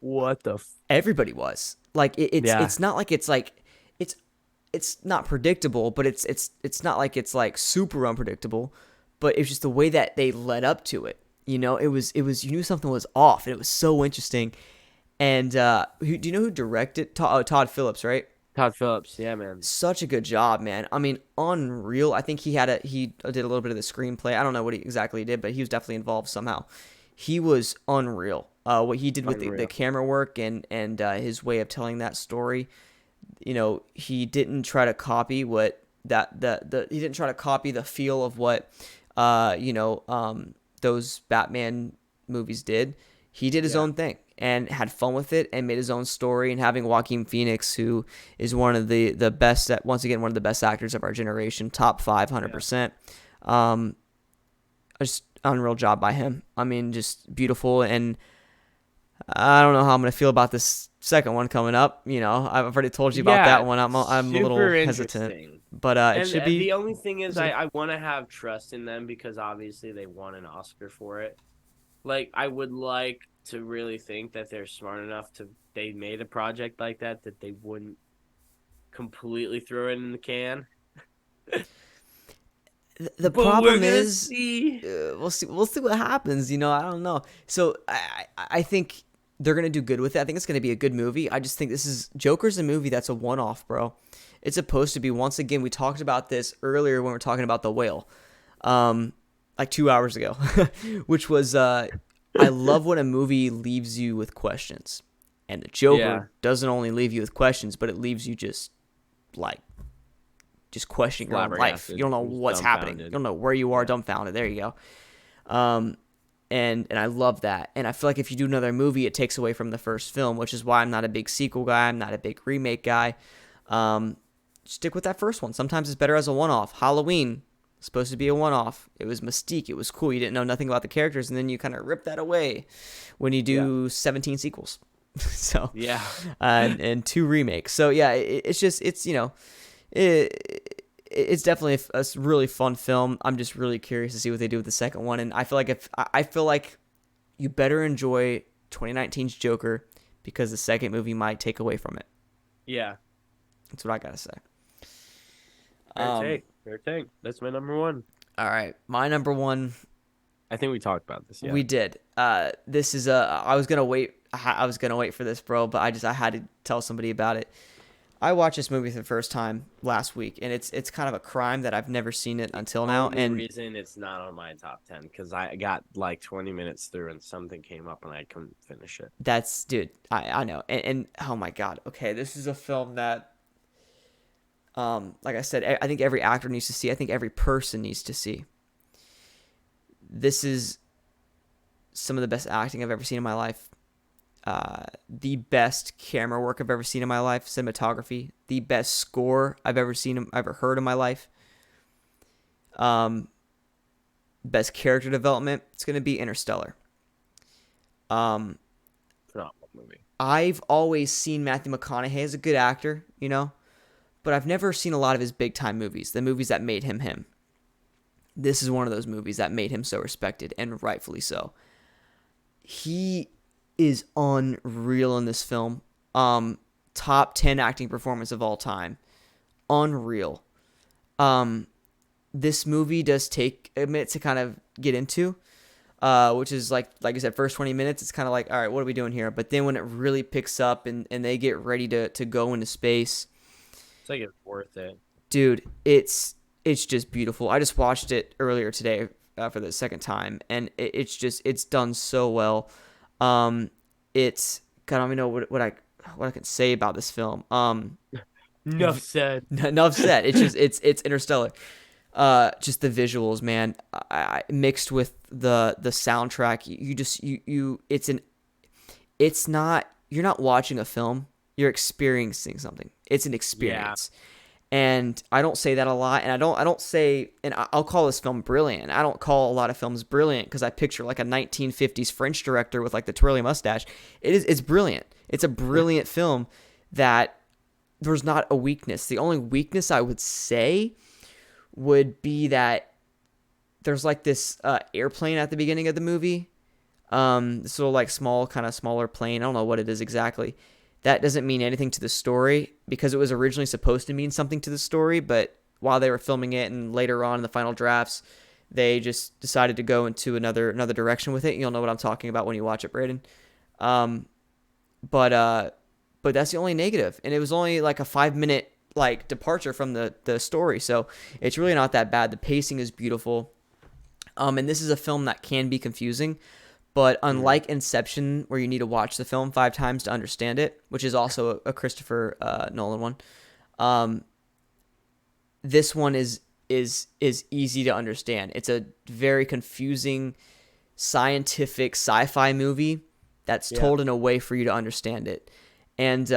what the everybody was like yeah, it's not like it's it's not predictable, but it's not like it's like super unpredictable, but it's just the way that they led up to it. You know, it was you knew something was off, and it was so interesting. And do you know who directed Todd Phillips, right? Todd Phillips, yeah, man, Such a good job, man. I mean, unreal. I think he did a little bit of the screenplay. I don't know what he exactly did, but he was definitely involved somehow. He was unreal. What he did with the unreal. camera work and his way of telling that story. You know, he didn't try to copy what he didn't try to copy the feel of what those Batman movies did. He did his own thing and had fun with it and made his own story. And having Joaquin Phoenix, who is one of the best, once again, one of the best actors of our generation, top 500%. Just unreal job by him. I mean, just beautiful. And I don't know how I'm going to feel about this second one coming up. You know, I've already told you about that one. I'm a little hesitant. But it should be. The only thing is, I want to have trust in them because obviously they won an Oscar for it. Like, I would like to really think that they're smart enough they made a project like that they wouldn't completely throw it in the can. The problem is, we'll see what happens. You know, I don't know. So I think they're gonna do good with it. I think it's gonna be a good movie. I just think Joker's a movie that's a one-off, bro. It's supposed to be. Once again, we talked about this earlier when we were talking about The Whale, like 2 hours ago, which was I love when a movie leaves you with questions, and the Joker doesn't only leave you with questions, but it leaves you just questioning your own life. You don't know what's happening. You don't know where you are, dumbfounded. There you go. And I love that. And I feel like if you do another movie, it takes away from the first film, which is why I'm not a big sequel guy. I'm not a big remake guy. Stick with that first one. Sometimes it's better as a one-off. Halloween, supposed to be a one-off. It was mystique. It was cool. You didn't know nothing about the characters, and then you kind of rip that away when you do 17 sequels. So and 2 remakes. So yeah, it's definitely a really fun film. I'm just really curious to see what they do with the second one, and I feel like you better enjoy 2019's Joker because the second movie might take away from it. Yeah, that's what I gotta say. Fair take. That's my number one. All right, my number one. I think we talked about this. Yeah, we did. This is I was gonna wait. I was gonna wait for this, bro, but I had to tell somebody about it. I watched this movie for the first time last week, and it's kind of a crime that I've never seen it until now. And the reason it's not on my top 10 because I got like 20 minutes through and something came up and I couldn't finish it. Dude, I know, and oh my god, okay, this is a film that, like I said, I think every actor needs to see. I think every person needs to see. This is some of the best acting I've ever seen in my life. The best camera work I've ever seen in my life, cinematography, the best score I've ever heard in my life. Best character development, it's going to be Interstellar. Phenomenal movie. I've always seen Matthew McConaughey as a good actor, you know, but I've never seen a lot of his big time movies, the movies that made him him. This is one of those movies that made him so respected, and rightfully so. He is unreal in this film. Top 10 acting performance of all time. Unreal. This movie does take a minute to kind of get into, which is like I said, first 20 minutes, it's kind of like, all right, what are we doing here? But then when it really picks up and they get ready to go into space, it's like it's worth it. Dude, it's just beautiful. I just watched it earlier today for the second time, and it's done so well. It's God, I don't even know what I can say about this film. Enough said. Enough said. It's Interstellar. Just the visuals, man. I mixed with the soundtrack. You're not watching a film. You're experiencing something. It's an experience. Yeah. And I don't say that a lot, and I don't say, and I'll call this film brilliant. I don't call a lot of films brilliant because I picture like a 1950s French director with like the twirly mustache. It's brilliant. It's a brilliant film that there's not a weakness. The only weakness I would say would be that there's like this airplane at the beginning of the movie. This little like smaller plane. I don't know what it is exactly. That doesn't mean anything to the story because it was originally supposed to mean something to the story, but while they were filming it and later on in the final drafts, they just decided to go into another direction with it. You'll know what I'm talking about when you watch it, Brayden. But that's the only negative, and it was only like a 5-minute like departure from the story, so it's really not that bad. The pacing is beautiful, and this is a film that can be confusing. But unlike Inception, where you need to watch the film 5 times to understand it, which is also a Christopher Nolan one, this one is easy to understand. It's a very confusing scientific sci-fi movie that's told in a way for you to understand it. And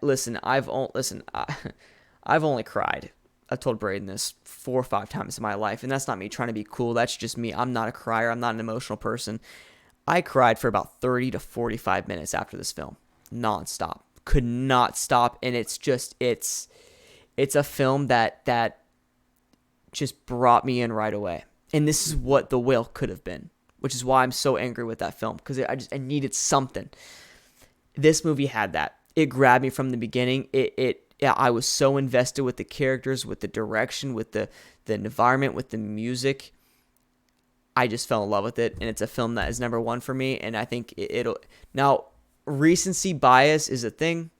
listen, I've only cried. I've told Brayden this 4 or 5 times in my life, and that's not me trying to be cool. That's just me. I'm not a crier. I'm not an emotional person. I cried for about 30 to 45 minutes after this film, nonstop. Could not stop, and it's a film that just brought me in right away. And this is what The Whale could have been, which is why I'm so angry with that film, because I needed something. This movie had that. It grabbed me from the beginning. I was so invested with the characters, with the direction, with the environment, with the music. I just fell in love with it, and it's a film that is number one for me. And I think it'll now recency bias is a thing,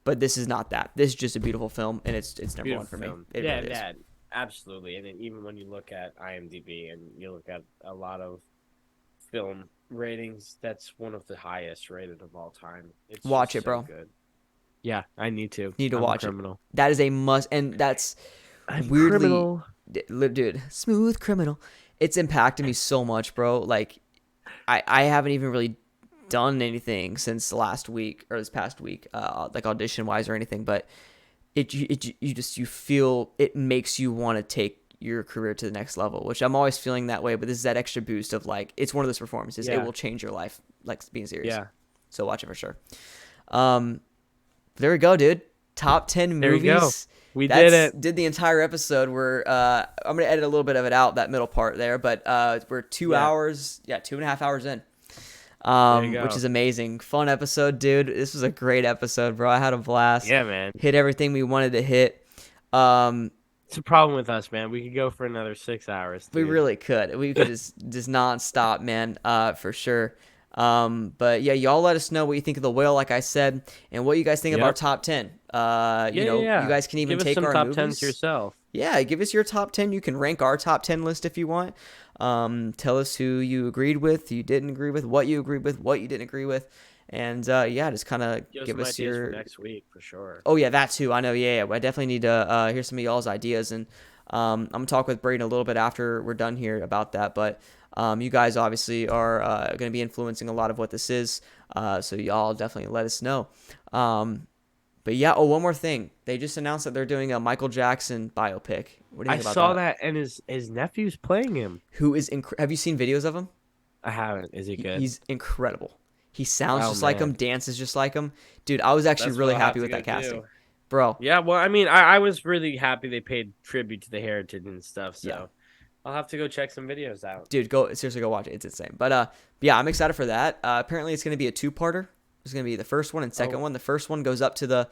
but this is not that. This is just a beautiful film, and it's number Beautiful one for film. me. It really is. Absolutely. And then even when you look at IMDb and you look at a lot of film ratings, that's one of the highest rated of all time. It's Watch just it, bro. Good. Yeah, I need to. Need to I'm watch a criminal. it. That is a must, and that's I'm weirdly, criminal. dude, smooth criminal. It's impacted me so much, bro. Like, I haven't even really done anything since last week or this past week, like audition wise or anything. But you feel it makes you want to take your career to the next level, which I'm always feeling that way. But this is that extra boost of like, it's one of those performances. Yeah. It will change your life, like being serious. Yeah. So watch it for sure. There we go, dude. Top 10 movies. There we go. We did it. Did the entire episode. I'm gonna edit a little bit of it out, that middle part there, but we're 2 hours, 2.5 hours in, which is amazing. Fun episode, dude. This was a great episode, bro. I had a blast. Yeah, man. Hit everything we wanted to hit. It's a problem with us, man. We could go for another 6 hours. Dude. We really could. We could just non-stop, man, for sure. But yeah, y'all let us know what you think of The Whale, like I said, and what you guys think of our top 10. You guys can even take our movies. Give us some top 10s yourself. Yeah, give us your top 10. You can rank our top 10 list if you want. Tell us who you agreed with, who you didn't agree with, what you agreed with, what you didn't agree with. And just kind of give us your for next week for sure. Oh yeah, that too. I know. Yeah. I definitely need to hear some of y'all's ideas, and I'm gonna talk with Brayden a little bit after we're done here about that. But you guys obviously are going to be influencing a lot of what this is, so y'all definitely let us know. But yeah, one more thing. They just announced that they're doing a Michael Jackson biopic. What do you think about that? I saw that, and his nephew's playing him. Who is have you seen videos of him? I haven't. Is he good? He's incredible. He sounds just like him, dances just like him. Dude, I was actually really happy with that casting. Bro. Yeah, well, I mean, I was really happy they paid tribute to the heritage and stuff, so I'll have to go check some videos out. Dude, seriously go watch it. It's insane. But yeah, I'm excited for that. Apparently it's going to be a 2-parter. It's going to be the first one and second one. The first one goes up to the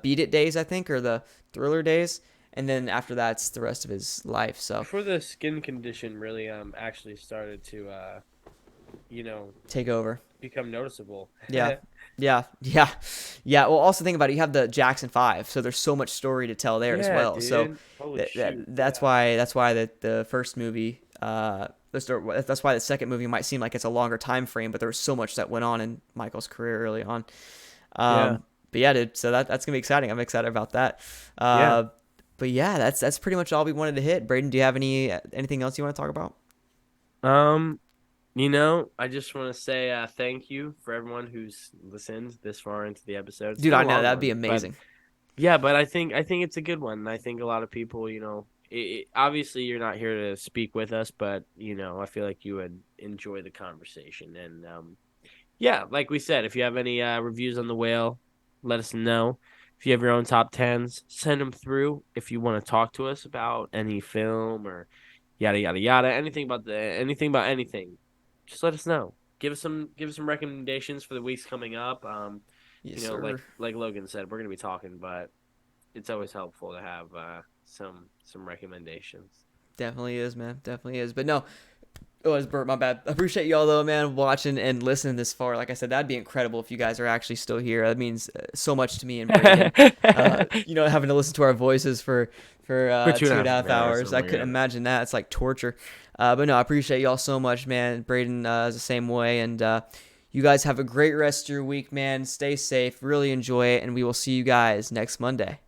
Beat It days, I think, or the Thriller days, and then after that's the rest of his life. So before the skin condition really actually started to take over, become noticeable. Yeah. Well, also think about it. You have the Jackson 5, so there's so much story to tell there as well. Dude. So that's why the first movie, that's why the second movie might seem like it's a longer time frame, but there was so much that went on in Michael's career early on. But yeah, dude. So that's gonna be exciting. I'm excited about that. But yeah, that's pretty much all we wanted to hit. Brayden, do you have anything else you want to talk about? I just want to say thank you for everyone who's listened this far into the episode. Dude, I know that'd be amazing. But I think it's a good one. And I think a lot of people, obviously you're not here to speak with us, but I feel like you would enjoy the conversation. And like we said, if you have any reviews on The Whale, let us know. If you have your own top 10s, send them through. If you want to talk to us about any film or yada yada yada, anything about anything. Just let us know. Give us some recommendations for the weeks coming up. Sir. Like Logan said, we're gonna be talking, but it's always helpful to have some recommendations. Definitely is, man. Definitely is. But no, it was Bert. My bad. I appreciate y'all though, man, watching and listening this far. Like I said, that'd be incredible if you guys are actually still here. That means so much to me and Brayden. Having to listen to our voices for 2.5 hours. I couldn't imagine that. It's like torture. But no, I appreciate y'all so much, man. Brayden is the same way. And you guys have a great rest of your week, man. Stay safe. Really enjoy it. And we will see you guys next Monday.